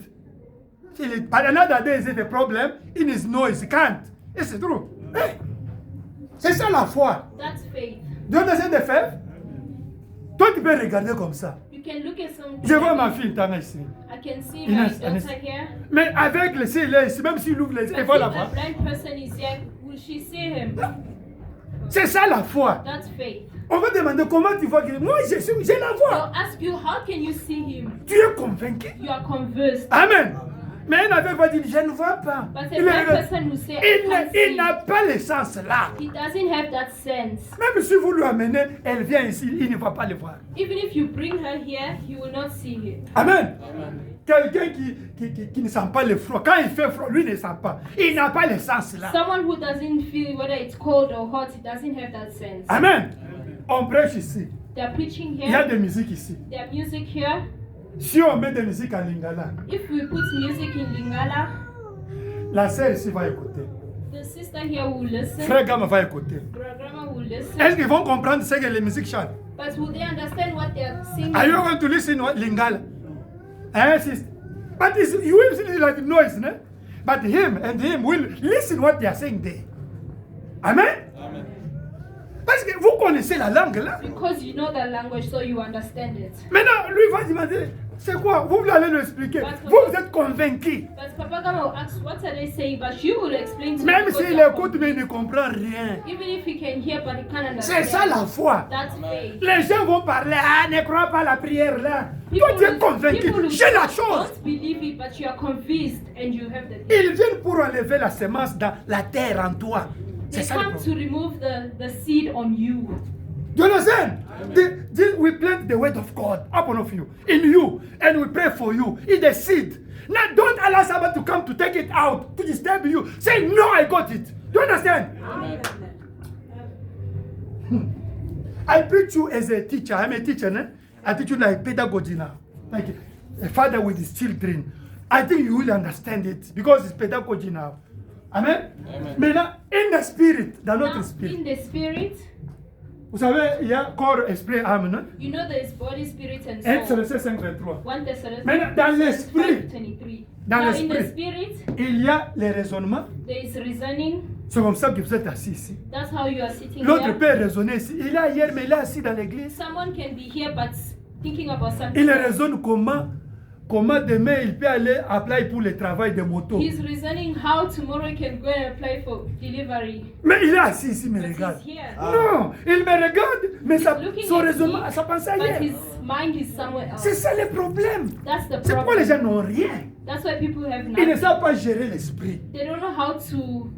Speaker 1: feel it. But another day is a problem in his nose, he can't. It's true. Hey. C'est ça la foi.
Speaker 3: That's faith.
Speaker 1: Dieu essaie de faire. Toi, tu peux regarder comme ça.
Speaker 3: You can look at some.
Speaker 1: Je vois ma fille Tana ici.
Speaker 3: I can see
Speaker 1: Ines,
Speaker 3: my
Speaker 1: Ines.
Speaker 3: daughter here.
Speaker 1: Mais avec le s'il est ici, même s'il ouvre les yeux,
Speaker 3: But
Speaker 1: il
Speaker 3: if
Speaker 1: va la
Speaker 3: a
Speaker 1: voir.
Speaker 3: blind person is here, will she see him?
Speaker 1: C'est ça la foi.
Speaker 3: That's faith.
Speaker 1: On va demander comment tu vois que moi j'ai la
Speaker 3: They'll
Speaker 1: foi.
Speaker 3: ask you, how can you see him?
Speaker 1: Tu es convaincu.
Speaker 3: You are convinced.
Speaker 1: Amen. Mais un aveugle va dire je ne vois pas.
Speaker 3: But a
Speaker 1: Il,
Speaker 3: blind
Speaker 1: regarde.
Speaker 3: person will say, I can't
Speaker 1: Il
Speaker 3: see.
Speaker 1: n'a pas le sens là.
Speaker 3: He doesn't have that sense.
Speaker 1: Même si vous lui amenez, elle vient ici, il ne va pas le voir.
Speaker 3: Even if you bring her here, he will not see it.
Speaker 1: Amen. Quelqu'un qui ne sent pas le froid. Quand il fait froid, lui ne sent pas. Il n'a pas le sens là.
Speaker 3: Someone who doesn't feel whether it's cold or hot, he doesn't have that sense.
Speaker 1: Amen. On prêche ici.
Speaker 3: They're preaching
Speaker 1: Il y a
Speaker 3: here.
Speaker 1: des musiques ici.
Speaker 3: There's music here.
Speaker 1: Si on met des musiques en lingala,
Speaker 3: If we put music in Lingala,
Speaker 1: la sœur ici va écouter.
Speaker 3: the sister here will listen.
Speaker 1: Frère Gama va écouter.
Speaker 3: Grandma will listen.
Speaker 1: Est-ce qu'ils vont comprendre ce que les musiques chantent?
Speaker 3: But will they understand what they're singing?
Speaker 1: Are you going to listen to lingala? Sister? But you will listen like noise, no? But him will listen what they are saying there. Amen?
Speaker 2: Amen.
Speaker 1: Parce que vous connaissez la langue là.
Speaker 3: Because you know the language, so you understand it.
Speaker 1: Maintenant, lui va demander, c'est quoi? Vous allez lui expliquer. Vous êtes convaincu.
Speaker 3: But Papa Gama will ask, what are they saying? But you will explain to
Speaker 1: Même
Speaker 3: him. because
Speaker 1: s'il
Speaker 3: you're
Speaker 1: écoute, mais il ne comprend rien.
Speaker 3: Even if he can hear, but he can't
Speaker 1: C'est
Speaker 3: understand.
Speaker 1: ça la foi.
Speaker 3: That's faith.
Speaker 1: Les gens vont parler, ne crois pas à la prière là. Toi, tu es convaincu.
Speaker 3: will
Speaker 1: J'ai la chose.
Speaker 3: don't believe it, but you are convinced and you have the thing.
Speaker 1: Ils viennent pour enlever la semence dans la terre en toi. C'est
Speaker 3: They
Speaker 1: ça le
Speaker 3: come
Speaker 1: problème.
Speaker 3: to remove the seed on you.
Speaker 1: Do you understand? We plant the word of God upon of you, in you, and we pray for you. It's the seed. Now don't allow somebody to come to take it out, to disturb you. Say, no, I got it. Do you understand? I preach you as a teacher. I'm a teacher, né? I teach you like pedagogy now. Like a father with his children. I think you will understand it because it's pedagogy now. Amen?
Speaker 2: Amen.
Speaker 1: Maintenant, in the spirit, dans notre
Speaker 3: Now,
Speaker 1: spirit.
Speaker 3: in the spirit,
Speaker 1: Vous savez, il y a corps, esprit, âme, non?
Speaker 3: you know there is body, spirit, and
Speaker 1: 1
Speaker 3: soul.
Speaker 1: Thessaloniciens 5:23.
Speaker 3: 1 Thessalonians
Speaker 1: Mais dans l'esprit,
Speaker 3: 5:23.
Speaker 1: dans
Speaker 3: Now, in the
Speaker 1: l'esprit,
Speaker 3: spirit,
Speaker 1: il y a les raisonnements.
Speaker 3: there is reasoning.
Speaker 1: C'est comme ça que vous êtes assis ici.
Speaker 3: That's how you are sitting
Speaker 1: L'autre
Speaker 3: here.
Speaker 1: peut raisonner ici. Il est hier, mais il est assis dans l'église.
Speaker 3: Someone can be here but thinking about something.
Speaker 1: Il
Speaker 3: else.
Speaker 1: raisonne comment demain il peut aller appeler pour le travail de moto.
Speaker 3: He's reasoning how tomorrow he can go and apply for delivery.
Speaker 1: Mais il est assis ici, me
Speaker 3: But
Speaker 1: regarde.
Speaker 3: he's here.
Speaker 1: Non, il me regarde, mais
Speaker 3: He's
Speaker 1: ça,
Speaker 3: looking
Speaker 1: son
Speaker 3: at
Speaker 1: raisonnement,
Speaker 3: me,
Speaker 1: ça pense
Speaker 3: but
Speaker 1: ailleurs.
Speaker 3: his mind is somewhere else.
Speaker 1: C'est ça le problème.
Speaker 3: That's the
Speaker 1: C'est pourquoi les gens
Speaker 3: problem.
Speaker 1: n'ont rien.
Speaker 3: That's why people have
Speaker 1: Ils ne
Speaker 3: nothing.
Speaker 1: savent pas gérer l'esprit.
Speaker 3: They don't know how to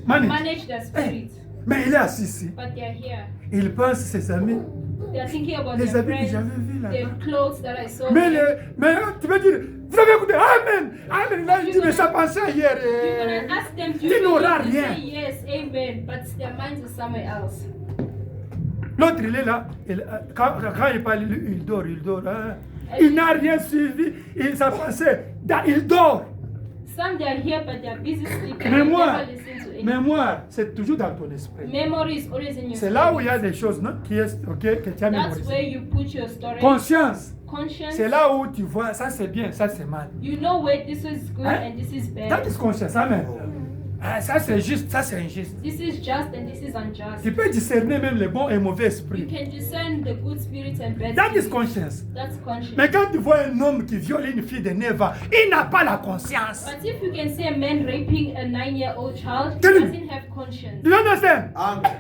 Speaker 1: Manage.
Speaker 3: manage their
Speaker 1: Eh,
Speaker 3: spirit.
Speaker 1: mais il est assis ici.
Speaker 3: But they're here.
Speaker 1: Il pense ses amis.
Speaker 3: They're thinking about
Speaker 1: Les
Speaker 3: their
Speaker 1: habits que
Speaker 3: friends,
Speaker 1: j'avais vus là.
Speaker 3: their clothes that I saw.
Speaker 1: Mais,
Speaker 3: here.
Speaker 1: mais tu vas dire, vous avez écouté, Amen, Amen. Là, il dit, mais ça pensait hier.
Speaker 3: You're gonna ask them, do
Speaker 1: Il
Speaker 3: you
Speaker 1: n'aura
Speaker 3: believe? They
Speaker 1: rien.
Speaker 3: say yes, amen, but their minds are somewhere else.
Speaker 1: L'autre, il est là. Quand il parle, il dort. Hein. Il n'a rien suivi. Ça pensait, il dort.
Speaker 3: Some they are here but they are busy sleeping.
Speaker 1: Mémoire.
Speaker 3: They never listen to anything.
Speaker 1: Mémoire, c'est toujours dans ton esprit.
Speaker 3: Memory is always in your
Speaker 1: C'est là où il y a
Speaker 3: spirit.
Speaker 1: des choses non, que tu as
Speaker 3: That's where
Speaker 1: mémorisées.
Speaker 3: you put your storage.
Speaker 1: Conscience,
Speaker 3: Conscience.
Speaker 1: c'est là où tu vois ça c'est bien, ça c'est mal.
Speaker 3: You know where this is good
Speaker 1: Hein?
Speaker 3: and this is
Speaker 1: That
Speaker 3: bad.
Speaker 1: is conscience, amen. Ah, ça c'est juste, ça c'est injuste.
Speaker 3: This is just and this is unjust.
Speaker 1: Tu peux discerner même le bon et mauvais
Speaker 3: You
Speaker 1: esprit.
Speaker 3: can discern the good spirits and bad
Speaker 1: That is
Speaker 3: spirits.
Speaker 1: conscience.
Speaker 3: That's conscience.
Speaker 1: Mais quand tu vois un homme qui viole une fille de 9 ans, il n'a pas la conscience.
Speaker 3: But if you can see a man raping a 9-year-old child, he
Speaker 1: Tell him.
Speaker 3: doesn't have conscience.
Speaker 1: Do you understand?
Speaker 2: Amen.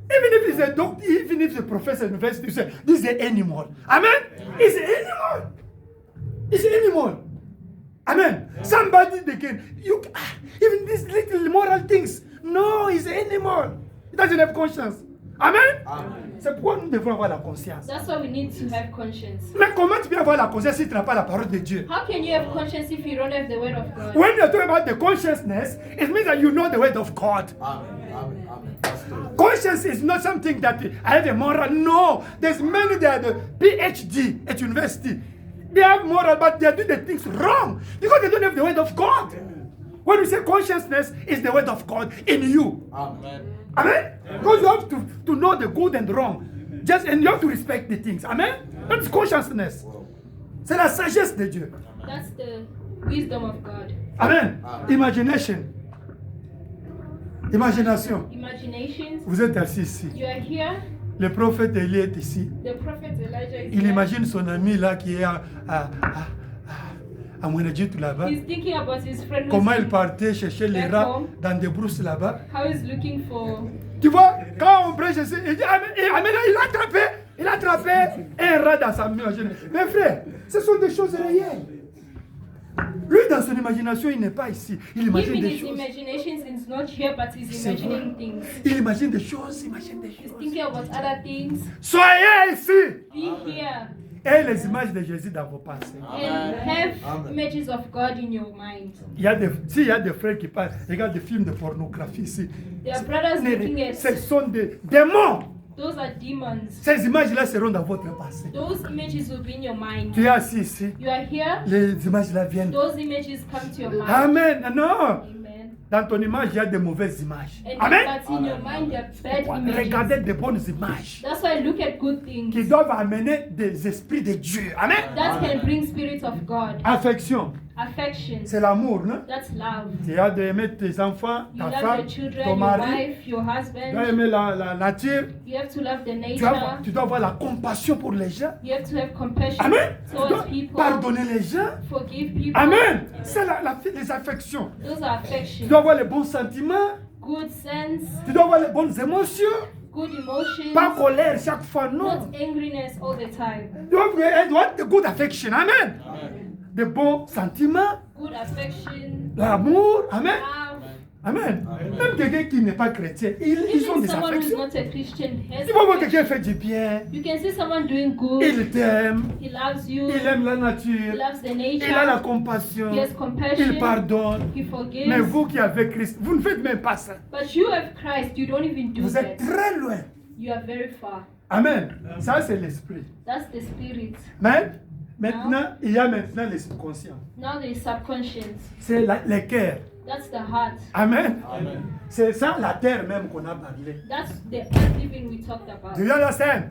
Speaker 1: Even if he's a doctor, even if he's a professor at university, you say, this is an animal. Amen? It's an animal. It's an animal. Amen. Somebody they can even these little moral things. No, he's an animal. He doesn't have conscience. Amen.
Speaker 2: Amen.
Speaker 1: C'est pourquoi nous devons avoir la conscience.
Speaker 3: That's why we need to have conscience.
Speaker 1: Mais comment tu peux avoir la conscience si tu n'as pas la parole de Dieu?
Speaker 3: How can you have conscience if you don't have the word of God?
Speaker 1: When you're talking about the consciousness, it means that you know the word of God.
Speaker 2: Amen. Amen. Amen. That's good.
Speaker 1: Conscience is not something that I have a moral. No, there's many that are the PhD at university. They have moral, but they are doing the things wrong because they don't have the word of God. When we say consciousness, is the word of God in you.
Speaker 2: Amen.
Speaker 1: Amen. Because you have to know the good and wrong. And you have to respect the things. Amen. That's consciousness. C'est la sagesse de Dieu.
Speaker 3: That's the wisdom of God.
Speaker 1: Amen.
Speaker 2: Amen.
Speaker 1: Imagination. Imagination.
Speaker 3: Imaginations.
Speaker 1: Vous êtes assis ici.
Speaker 3: You are here.
Speaker 1: Le prophète Élie est ici.
Speaker 3: The prophet Elijah is
Speaker 1: Il
Speaker 3: here.
Speaker 1: imagine son ami là qui est à Mwenedjit là-bas.
Speaker 3: He's thinking about his friend.
Speaker 1: Comment
Speaker 3: who's
Speaker 1: il partait chercher les
Speaker 3: Back
Speaker 1: rats
Speaker 3: home.
Speaker 1: dans des brousses là-bas.
Speaker 3: How he's looking for.
Speaker 1: Tu vois, quand on prêche ici, il dit, il a attrapé un rat dans sa main. Mes frères, ce sont des choses réelles. Lui, dans son imagination, il n'est pas ici. Il imagine
Speaker 3: Even
Speaker 1: des
Speaker 3: his
Speaker 1: choses.
Speaker 3: imaginations is not here, but he's
Speaker 1: C'est vrai.
Speaker 3: imagining things.
Speaker 1: Il imagine des choses, imagine des
Speaker 3: He's
Speaker 1: choses.
Speaker 3: thinking about other things.
Speaker 1: Soyez ici.
Speaker 3: Be here
Speaker 1: Et les images de Jésus dans vos pensées.
Speaker 3: and have
Speaker 2: Amen.
Speaker 3: images of God in your mind.
Speaker 1: S'il y a des frères qui parlent, regarde des films de pornographie ici.
Speaker 3: There are brothers looking at.
Speaker 1: Ce sont des démons.
Speaker 3: Those are demons.
Speaker 1: Ces images-là seront dans votre passé.
Speaker 3: Those images will be in your mind.
Speaker 1: Tu es assis ici.
Speaker 3: You are here.
Speaker 1: Les images-là viennent.
Speaker 3: Those images come to your mind.
Speaker 1: Amen. Non.
Speaker 3: Amen.
Speaker 1: Dans ton image, il y a de mauvaises images.
Speaker 3: And
Speaker 1: Amen.
Speaker 3: but in your mind, there are bad images.
Speaker 1: Regardez de bonnes images
Speaker 3: That's why I look at good
Speaker 1: qui
Speaker 3: things.
Speaker 1: doivent amener des esprits de Dieu. Amen.
Speaker 3: That can bring spirits of God.
Speaker 1: Affection,
Speaker 3: Affection.
Speaker 1: c'est l'amour, non?
Speaker 3: That's love.
Speaker 1: Tu as d'aimer tes enfants,
Speaker 3: You
Speaker 1: ta
Speaker 3: love
Speaker 1: femme,
Speaker 3: your children,
Speaker 1: ton
Speaker 3: your
Speaker 1: mari.
Speaker 3: wife, your
Speaker 1: Tu dois
Speaker 3: husband.
Speaker 1: aimer la nature.
Speaker 3: You have to love the
Speaker 1: Tu dois
Speaker 3: nature.
Speaker 1: avoir la compassion pour les gens.
Speaker 3: You have to have compassion
Speaker 1: Amen. Tu
Speaker 3: towards
Speaker 1: dois
Speaker 3: people.
Speaker 1: pardonner les gens.
Speaker 3: Forgive people.
Speaker 1: Amen. C'est les affections.
Speaker 3: Those are
Speaker 1: Tu
Speaker 3: affections.
Speaker 1: dois avoir les bons sentiments.
Speaker 3: Good sense,
Speaker 1: Tu dois avoir les bonnes émotions.
Speaker 3: good emotions.
Speaker 1: Pas colère chaque fois, non.
Speaker 3: Not angriness all the time.
Speaker 1: Tu dois avoir de good affection. Amen. De bons sentiments.
Speaker 3: Good affection,
Speaker 1: L'amour. Amen.
Speaker 3: love.
Speaker 1: Amen. Même quelqu'un qui n'est pas chrétien, ils ont
Speaker 3: Even
Speaker 1: des
Speaker 3: someone who's
Speaker 1: affections.
Speaker 3: not a Christian has
Speaker 1: Tu vas voir quelqu'un
Speaker 3: affection.
Speaker 1: fait du bien.
Speaker 3: You can see someone doing good.
Speaker 1: Il t'aime.
Speaker 3: He loves you.
Speaker 1: Il aime la
Speaker 3: He
Speaker 1: nature.
Speaker 3: loves the
Speaker 1: Il a la
Speaker 3: nature.
Speaker 1: compassion.
Speaker 3: He has
Speaker 1: Il
Speaker 3: compassion.
Speaker 1: pardonne.
Speaker 3: He forgives.
Speaker 1: Mais vous qui avez Christ, vous ne faites même pas ça.
Speaker 3: But you have Christ. You don't even do
Speaker 1: Vous êtes
Speaker 3: that.
Speaker 1: très loin.
Speaker 3: You are very far.
Speaker 1: Amen. Ça, c'est l'esprit.
Speaker 3: That's the spirit.
Speaker 1: Mais maintenant, il y a maintenant le subconscient.
Speaker 3: Now there is subconscious.
Speaker 1: C'est le cœur.
Speaker 3: That's the heart.
Speaker 1: Amen.
Speaker 2: Amen.
Speaker 1: C'est ça la terre même qu'on a parlé.
Speaker 3: That's the earth living we talked about.
Speaker 1: Do you understand?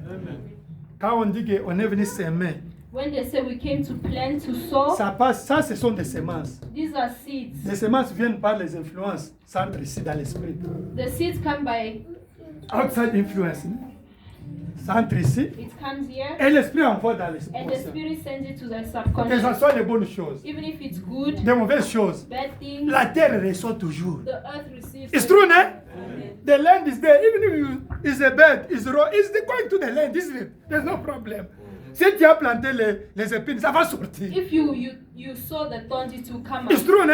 Speaker 1: Quand on dit qu'on est venu s'aimer,
Speaker 3: When they say we came to plant, to sow,
Speaker 1: ça passe, ça ce sont des semences.
Speaker 3: these are seeds.
Speaker 1: Les semences viennent par les influences centres ici dans l'esprit.
Speaker 3: The seeds come by,
Speaker 1: Outside influence. Centre ici.
Speaker 3: it comes here,
Speaker 1: Et l'esprit envoie dans
Speaker 3: and the
Speaker 1: l'esprit.
Speaker 3: spirit sends it to the
Speaker 1: Que ce
Speaker 3: subconscious.
Speaker 1: soit les bonnes choses,
Speaker 3: Even if it's good,
Speaker 1: des mauvaises choses,
Speaker 3: bad things,
Speaker 1: la terre reçoit toujours.
Speaker 3: the earth receives
Speaker 1: It's
Speaker 3: it.
Speaker 1: true, no?
Speaker 3: Amen.
Speaker 1: The land is there. Even if you, it's a bed, it's raw, it's going to the land, isn't it? There's no problem. Si tu as planté les épines, ça va sortir.
Speaker 3: If you sow the thorns, it will come
Speaker 1: It's
Speaker 3: out.
Speaker 1: true, no?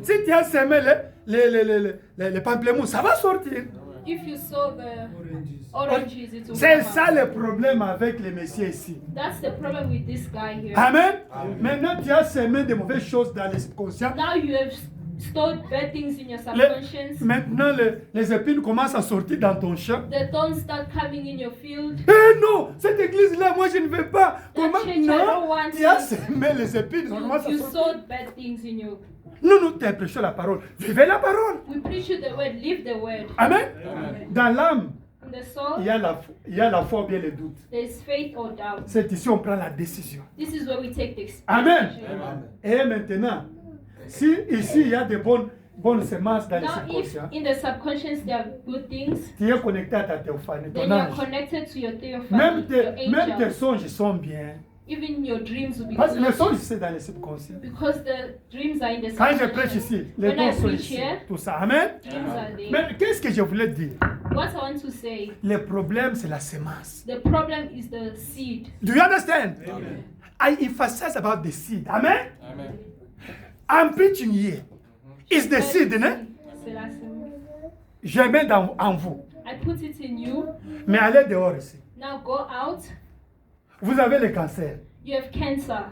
Speaker 1: Si tu as semé les pamplemousses, ça va sortir.
Speaker 3: If you sow the oranges, it will
Speaker 1: C'est
Speaker 3: come
Speaker 1: ça
Speaker 3: out.
Speaker 1: le problème avec les messieurs ici.
Speaker 3: That's the problem with this guy here.
Speaker 1: Amen. Maintenant, tu as semé de mauvaises choses dans l'esconscient.
Speaker 3: Now you have stored bad things in your subconscious.
Speaker 1: Maintenant, les épines commencent à sortir dans ton champ.
Speaker 3: The thorns start coming in your field.
Speaker 1: Eh non, cette église-là, moi je ne veux pas. Comment?
Speaker 3: church, I don't
Speaker 1: Non,
Speaker 3: want
Speaker 1: tu as
Speaker 3: it.
Speaker 1: semé les épines, ça commence à
Speaker 3: You
Speaker 1: sortir.
Speaker 3: sowed bad things in your.
Speaker 4: nous te prêchons la parole. Vivez la parole.
Speaker 3: We preach you the word, live the word.
Speaker 4: Amen. Dans l'âme,
Speaker 3: In the soul,
Speaker 4: il y a la foi ou bien le doute.
Speaker 3: there's faith or doubt.
Speaker 4: C'est ici on prend la décision.
Speaker 3: This is where we take the
Speaker 4: Amen.
Speaker 2: Amen.
Speaker 4: Et maintenant, si ici il y a de bonnes semences dans le
Speaker 3: Now, if
Speaker 4: subconscient,
Speaker 3: in the subconscious there are good things,
Speaker 4: tu es connecté à ta théophanie,
Speaker 3: then
Speaker 4: ton
Speaker 3: you are
Speaker 4: ange.
Speaker 3: connected to your theophany,
Speaker 4: Même
Speaker 3: your
Speaker 4: tes
Speaker 3: angels.
Speaker 4: songes sont bien.
Speaker 3: Even your dreams will be
Speaker 4: Parce que les
Speaker 3: good.
Speaker 4: songes, c'est dans le subconscient.
Speaker 3: Because the dreams are in the
Speaker 4: Quand je
Speaker 3: subconscious.
Speaker 4: prêche ici, les
Speaker 3: When I
Speaker 4: dons sont
Speaker 3: preach
Speaker 4: ici.
Speaker 3: here,
Speaker 4: Tout ça. Amen.
Speaker 3: dreams are there.
Speaker 4: Mais qu'est-ce que je voulais dire?
Speaker 3: What I want to say,
Speaker 4: Le problème, c'est la semence.
Speaker 3: the problem is the seed.
Speaker 4: Do you understand? I emphasize about the seed. Amen.
Speaker 2: Amen.
Speaker 4: I'm preaching here. It's the seed, né?
Speaker 3: C'est la semence.
Speaker 4: Je mets en vous.
Speaker 3: I put it in you.
Speaker 4: Mais allez dehors ici.
Speaker 3: Now go out.
Speaker 4: Vous avez le cancer.
Speaker 3: You have cancer.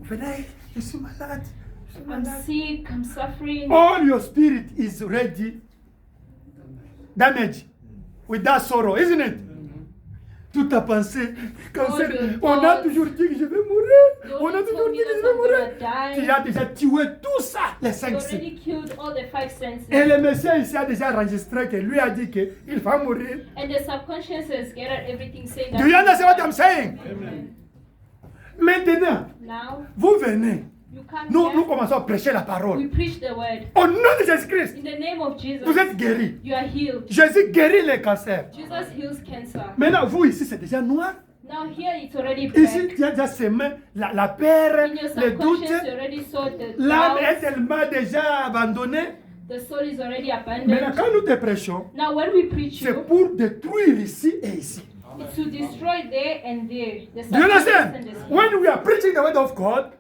Speaker 4: Venez, je suis malade. Je suis
Speaker 3: I'm
Speaker 4: malade.
Speaker 3: sick. I'm suffering.
Speaker 4: All your spirit is already damaged with that sorrow, isn't it? Tout a pensé, cancer.
Speaker 3: your
Speaker 4: On a
Speaker 3: thoughts.
Speaker 4: toujours dit que je vais mourir.
Speaker 3: You
Speaker 4: On a
Speaker 3: already
Speaker 4: toujours
Speaker 3: told
Speaker 4: dit
Speaker 3: me
Speaker 4: que je
Speaker 3: that
Speaker 4: vais
Speaker 3: I'm
Speaker 4: mourir.
Speaker 3: gonna die.
Speaker 4: Tu as déjà tué tout ça, les
Speaker 3: You
Speaker 4: 5 signes.
Speaker 3: already killed all the 5 senses.
Speaker 4: Et le monsieur ici a déjà enregistré que lui a dit qu'il va mourir.
Speaker 3: And the subconscious has gathered everything saying that.
Speaker 4: Do you understand what I'm saying? Maintenant,
Speaker 3: Now
Speaker 4: vous venez.
Speaker 3: you come
Speaker 4: Nous
Speaker 3: here.
Speaker 4: commençons à prêcher la
Speaker 3: We
Speaker 4: parole.
Speaker 3: preach the word.
Speaker 4: Au nom de Jésus-Christ,
Speaker 3: In the name of Jesus,
Speaker 4: vous êtes guéris.
Speaker 3: you are healed.
Speaker 4: Jésus guérit les cancers.
Speaker 3: Jesus heals cancer.
Speaker 4: Maintenant, vous ici, c'est déjà noir.
Speaker 3: Now here it's already
Speaker 4: Ici,
Speaker 3: black.
Speaker 4: tu as déjà semé la peur,
Speaker 3: In your
Speaker 4: le doute.
Speaker 3: subconscious, you already saw the
Speaker 4: L'âme
Speaker 3: doubt.
Speaker 4: est tellement déjà abandonnée.
Speaker 3: The soul is already
Speaker 4: Maintenant,
Speaker 3: abandoned.
Speaker 4: quand nous te prêchons,
Speaker 3: Now when we preach
Speaker 4: c'est
Speaker 3: you,
Speaker 4: pour détruire ici et ici.
Speaker 3: it's to destroy there and there. The
Speaker 4: Do you
Speaker 3: subconscious
Speaker 4: understand?
Speaker 3: and the spirit.
Speaker 4: When we are preaching the word of God,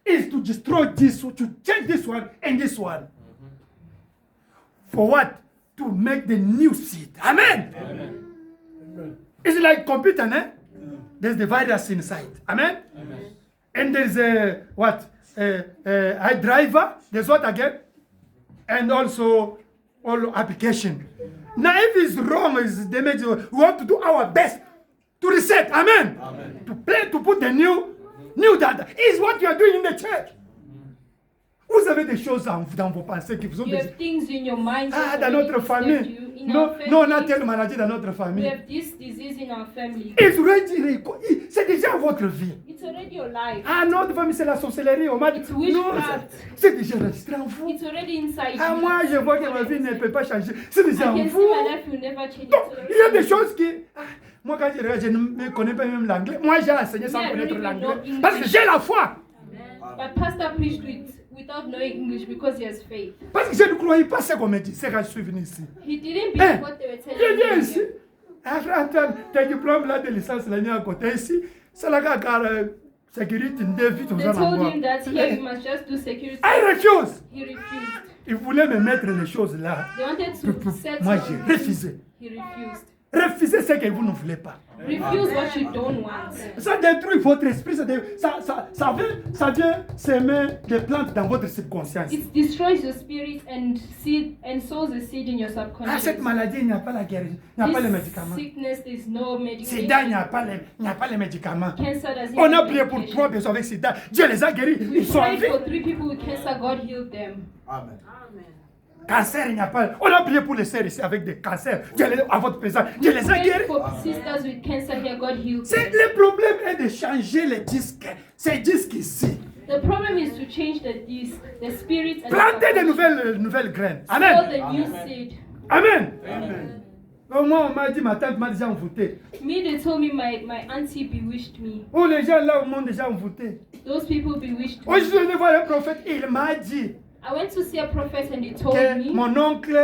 Speaker 4: is to destroy this, to change this one and this one. For what? To make the new seed. Amen. It's like computer, né? There's the virus inside. Amen. And there's a what? A driver. There's what again? And also all application. Now, if it's wrong, it's damaged, we want to do our best to reset. Amen. To put the new data. Is what you are doing in the church. Vous avez des choses dans vos pensées qui vous ont
Speaker 3: You have things in your mind.
Speaker 4: Ah,
Speaker 3: that
Speaker 4: dans
Speaker 3: already
Speaker 4: notre
Speaker 3: disturbed
Speaker 4: famille.
Speaker 3: you. In
Speaker 4: Non,
Speaker 3: our family,
Speaker 4: non, on a telle maladie dans notre
Speaker 3: we
Speaker 4: famille.
Speaker 3: have this disease in our family.
Speaker 4: It's already, c'est déjà votre vie.
Speaker 3: It's already your life.
Speaker 4: Ah, notre famille, c'est la sorcellerie. On m'a dit,
Speaker 3: It's witchcraft.
Speaker 4: non, c'est déjà enregistré en vous.
Speaker 3: It's already inside
Speaker 4: Ah,
Speaker 3: you.
Speaker 4: moi, je vois que ma vie ne peut pas changer. C'est
Speaker 3: I
Speaker 4: déjà en
Speaker 3: can see
Speaker 4: vous.
Speaker 3: my life will never change.
Speaker 4: Donc,
Speaker 3: It's
Speaker 4: il y a
Speaker 3: already
Speaker 4: des choses qui... Ah, moi, quand je regarde, je ne connais pas même l'anglais. Moi, j'ai enseigné sans
Speaker 3: Yeah, I don't
Speaker 4: connaître
Speaker 3: even
Speaker 4: l'anglais.
Speaker 3: know English.
Speaker 4: Parce que j'ai la foi.
Speaker 3: But Pastor preached without knowing English because he has faith.
Speaker 4: Parce que je ne croyais pas ce qu'on me dit. C'est quand je suis venu ici.
Speaker 3: He didn't
Speaker 4: Eh,
Speaker 3: believe what they were
Speaker 4: je
Speaker 3: telling
Speaker 4: viens
Speaker 3: him.
Speaker 4: ici. Antoine, tes diplômes là de licence, là, mis à côté ici. C'est la gare, sécurité, une vie, tout
Speaker 3: They
Speaker 4: ça.
Speaker 3: told him that here you must just do security.
Speaker 4: I refuse.
Speaker 3: He refused.
Speaker 4: Ils voulaient me mettre les choses là.
Speaker 3: They wanted to set
Speaker 4: Moi,
Speaker 3: him.
Speaker 4: j'ai refusé.
Speaker 3: He refused.
Speaker 4: Refusez ce que vous ne voulez pas.
Speaker 3: Refuse what you don't want.
Speaker 4: Ça détruit votre esprit, ça vient semer des plantes dans votre subconscience.
Speaker 3: It destroys your spirit and sows a seed in your
Speaker 4: Ah,
Speaker 3: subconscious.
Speaker 4: cette maladie, il n'y a pas la guérison, il n'y a pas les médicaments.
Speaker 3: This sickness, there's no medication.
Speaker 4: Sida, il n'y a pas les médicaments.
Speaker 3: Cancer doesn't
Speaker 4: On a
Speaker 3: have
Speaker 4: prié pour
Speaker 3: medication.
Speaker 4: 3 personnes avec Sida. Dieu les a guéris.
Speaker 3: We
Speaker 4: Ils sont en
Speaker 3: prayed
Speaker 4: vie.
Speaker 3: for 3 people with cancer. God healed them.
Speaker 2: Amen.
Speaker 4: Cancer, il n'y a pas. On a prié pour les sœurs ici avec des cancers. Dieu les, à votre présence. Dieu les a
Speaker 3: Prayed
Speaker 4: guéris.
Speaker 3: for sisters with cancer here. God healed them.
Speaker 4: Le problème est de changer les disques. Ces disques ici.
Speaker 3: The problem is to change the disc, the spirit, and
Speaker 4: Planter de
Speaker 3: the
Speaker 4: nouvelles graines.
Speaker 3: sow
Speaker 4: Amen.
Speaker 3: the new seed.
Speaker 4: Amen. Moi, on m'a dit, ma tante m'a déjà envoûté.
Speaker 3: Me, they told me my auntie bewitched me.
Speaker 4: Oh, les gens là au monde déjà envoûté.
Speaker 3: Those people bewitched me.
Speaker 4: Aujourd'hui, je vois un prophète, il m'a dit
Speaker 3: I went to see a prophet and he told
Speaker 4: que
Speaker 3: me.
Speaker 4: mon oncle,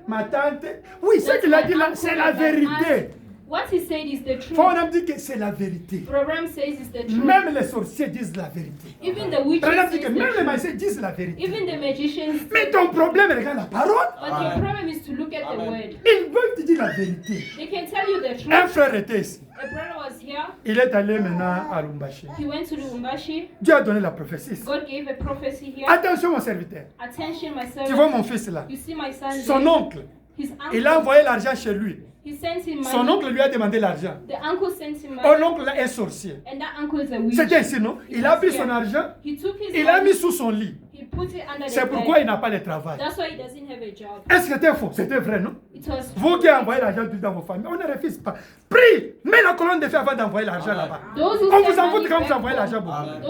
Speaker 4: ma tante. Oui, ce
Speaker 3: that
Speaker 4: qu'il a
Speaker 3: my
Speaker 4: dit là,
Speaker 3: uncle
Speaker 4: c'est la
Speaker 3: and my
Speaker 4: vérité.
Speaker 3: aunt- What he said is the truth.
Speaker 4: On a dit que c'est la vérité.
Speaker 3: Program says it's the truth.
Speaker 4: Même les sorciers disent la vérité.
Speaker 3: Even the witches
Speaker 4: On a
Speaker 3: say
Speaker 4: dit
Speaker 3: it's
Speaker 4: que
Speaker 3: the
Speaker 4: même les
Speaker 3: truth.
Speaker 4: magiciens disent la vérité.
Speaker 3: Even the magicians.
Speaker 4: Mais ton problème, regarde la parole.
Speaker 3: But your problem is to look at the word.
Speaker 4: Ils veulent te dire la vérité.
Speaker 3: They can tell you the
Speaker 4: Un
Speaker 3: truth.
Speaker 4: frère était ici.
Speaker 3: A brother was here.
Speaker 4: Il est allé maintenant à Lumbashi.
Speaker 3: He went to the Umbashi.
Speaker 4: Dieu a donné la prophétie.
Speaker 3: God gave a prophecy here.
Speaker 4: Attention, mon serviteur.
Speaker 3: Attention, my
Speaker 4: Tu vois
Speaker 3: servant.
Speaker 4: mon fils là.
Speaker 3: You see my son
Speaker 4: Son
Speaker 3: there?
Speaker 4: oncle,
Speaker 3: His
Speaker 4: Il a
Speaker 3: uncle,
Speaker 4: envoyé l'argent chez lui.
Speaker 3: he sent him
Speaker 4: Son
Speaker 3: money.
Speaker 4: oncle lui a demandé l'argent.
Speaker 3: The uncle sent him
Speaker 4: Oh,
Speaker 3: money.
Speaker 4: l'oncle là est sorcier.
Speaker 3: And that uncle is a witch.
Speaker 4: C'était ici, non? Il a pris son argent,
Speaker 3: He took his
Speaker 4: il l'a
Speaker 3: money,
Speaker 4: mis sous son lit.
Speaker 3: he put it under
Speaker 4: C'est
Speaker 3: the
Speaker 4: pourquoi il
Speaker 3: bed.
Speaker 4: n'a pas de travail.
Speaker 3: That's why he doesn't have a job.
Speaker 4: Est-ce que c'était faux? C'était vrai, non?
Speaker 3: It was
Speaker 4: Vous qui envoyez l'argent dans vos familles, on ne refuse pas. Prie, mets la colonne de feu avant d'envoyer l'argent là-bas.
Speaker 3: those who
Speaker 4: On vous
Speaker 3: send
Speaker 4: en fout
Speaker 3: money
Speaker 4: quand vous
Speaker 3: back
Speaker 4: envoyez l'argent.
Speaker 3: home.
Speaker 4: Beaucoup.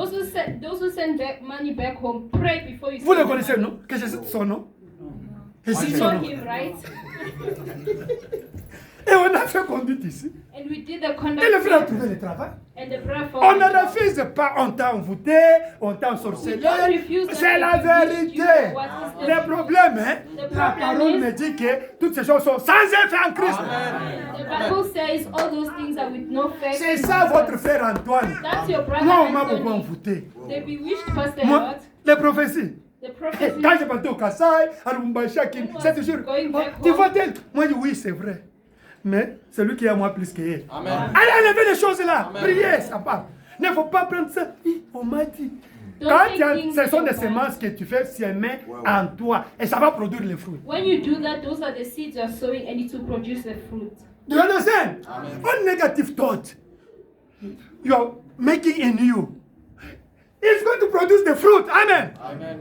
Speaker 3: Those who send back money back home, pray before you
Speaker 4: Vous le
Speaker 3: send the
Speaker 4: connaissez,
Speaker 3: money.
Speaker 4: non? Que je cite son nom? Je
Speaker 3: You
Speaker 4: cite son
Speaker 3: know
Speaker 4: nom.
Speaker 3: him, right?
Speaker 4: Et on a fait conduite ici.
Speaker 3: And we did the conduct.
Speaker 4: Et le frère a trouvé le travail.
Speaker 3: And the brother
Speaker 4: On ne
Speaker 3: found it.
Speaker 4: refuse pas, on t'a envoûté, on t'a ensorcelé.
Speaker 3: We don't refuse that
Speaker 4: C'est la
Speaker 3: we refuse
Speaker 4: vérité.
Speaker 3: you. What is the
Speaker 4: Le
Speaker 3: truth?
Speaker 4: problème, hein,
Speaker 3: The
Speaker 4: la
Speaker 3: problem
Speaker 4: parole
Speaker 3: is-
Speaker 4: me dit que toutes ces choses sont sans effet en Christ.
Speaker 3: The Bible says all those things are with no faith.
Speaker 4: C'est ça votre frère Antoine.
Speaker 3: That's your brother
Speaker 4: Moi, on m'a beaucoup
Speaker 3: Anthony.
Speaker 4: envoûté.
Speaker 3: They bewitched Pastor
Speaker 4: Moi,
Speaker 3: Lot.
Speaker 4: les prophéties.
Speaker 3: The prophet.
Speaker 4: Quand je partais au Kassai, à Lubumbashi, c'est toujours.
Speaker 3: Going back
Speaker 4: Tu
Speaker 3: home.
Speaker 4: vois tel? Moi, je dis oui, c'est vrai. Mais celui qui a moi plus qu'elle.
Speaker 2: Amen.
Speaker 4: Allez enlever les choses là.
Speaker 2: Amen.
Speaker 4: Priez, ça part. Il ne faut pas prendre ça. Hi, on m'a dit.
Speaker 3: Don't
Speaker 4: Quand
Speaker 3: take things
Speaker 4: ce sont
Speaker 3: in
Speaker 4: des
Speaker 3: your
Speaker 4: semences que tu fais semer en toi et ça va produire les fruits.
Speaker 3: When you do that, those are the seeds you're sowing and it will produce the fruit.
Speaker 4: Do you understand? All negative thought you are making in you is going to produce the fruit. Amen.
Speaker 2: Amen.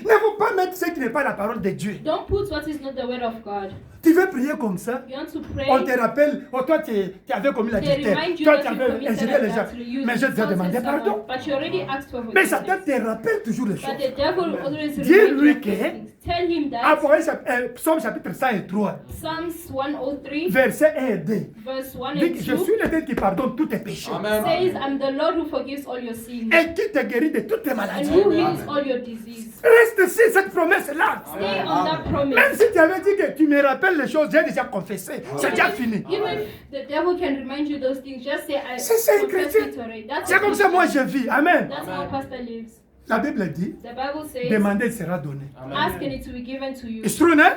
Speaker 4: Ne faut pas mettre ce qui n'est pas la parole de Dieu.
Speaker 3: Don't put what is not the word of God.
Speaker 4: Tu veux prier comme ça?
Speaker 3: You want to pray.
Speaker 4: On te rappelle, oh, toi tu avais commis la
Speaker 3: They
Speaker 4: dictature,
Speaker 3: remind you
Speaker 4: toi tu
Speaker 3: that you
Speaker 4: avais
Speaker 3: committed
Speaker 4: injurié les gens.
Speaker 3: adultery. You
Speaker 4: Mais je te
Speaker 3: insulted
Speaker 4: demandais
Speaker 3: someone,
Speaker 4: pardon.
Speaker 3: But you already asked for
Speaker 4: Mais Satan
Speaker 3: forgiveness.
Speaker 4: te rappelle toujours les
Speaker 3: But
Speaker 4: choses.
Speaker 3: the devil always
Speaker 4: Dis-lui
Speaker 3: reminds you of
Speaker 4: que-
Speaker 3: these things. Tell him that
Speaker 4: Psaume chapitre 103,
Speaker 3: Psalms 103,
Speaker 4: verset 1 et 2.
Speaker 3: verse 1
Speaker 4: Dit
Speaker 3: and
Speaker 4: que
Speaker 3: 2
Speaker 4: je suis le Dieu qui pardonne tous tes péchés
Speaker 2: Amen.
Speaker 3: says, I'm the Lord who forgives all your sins
Speaker 4: et qui te guérit de toutes tes
Speaker 3: and
Speaker 4: maladies.
Speaker 3: who heals all your disease.
Speaker 4: Reste sur cette promesse-là.
Speaker 3: Stay on that
Speaker 4: Même
Speaker 3: promise.
Speaker 4: si tu avais dit que tu me rappelles les choses, j'ai déjà confessé. C'est déjà fini.
Speaker 3: Even if the devil can remind you those things, just say, I
Speaker 4: C'est un
Speaker 3: confess
Speaker 4: chrétien.
Speaker 3: it already. That's
Speaker 4: C'est
Speaker 3: a
Speaker 4: comme ça moi
Speaker 3: Christian.
Speaker 4: je vis. Amen.
Speaker 3: That's how pastor lives.
Speaker 4: La Bible dit,
Speaker 3: The Bible says,
Speaker 4: demandez, il sera donné.
Speaker 3: ask and it will be given to you.
Speaker 4: It's true, hein?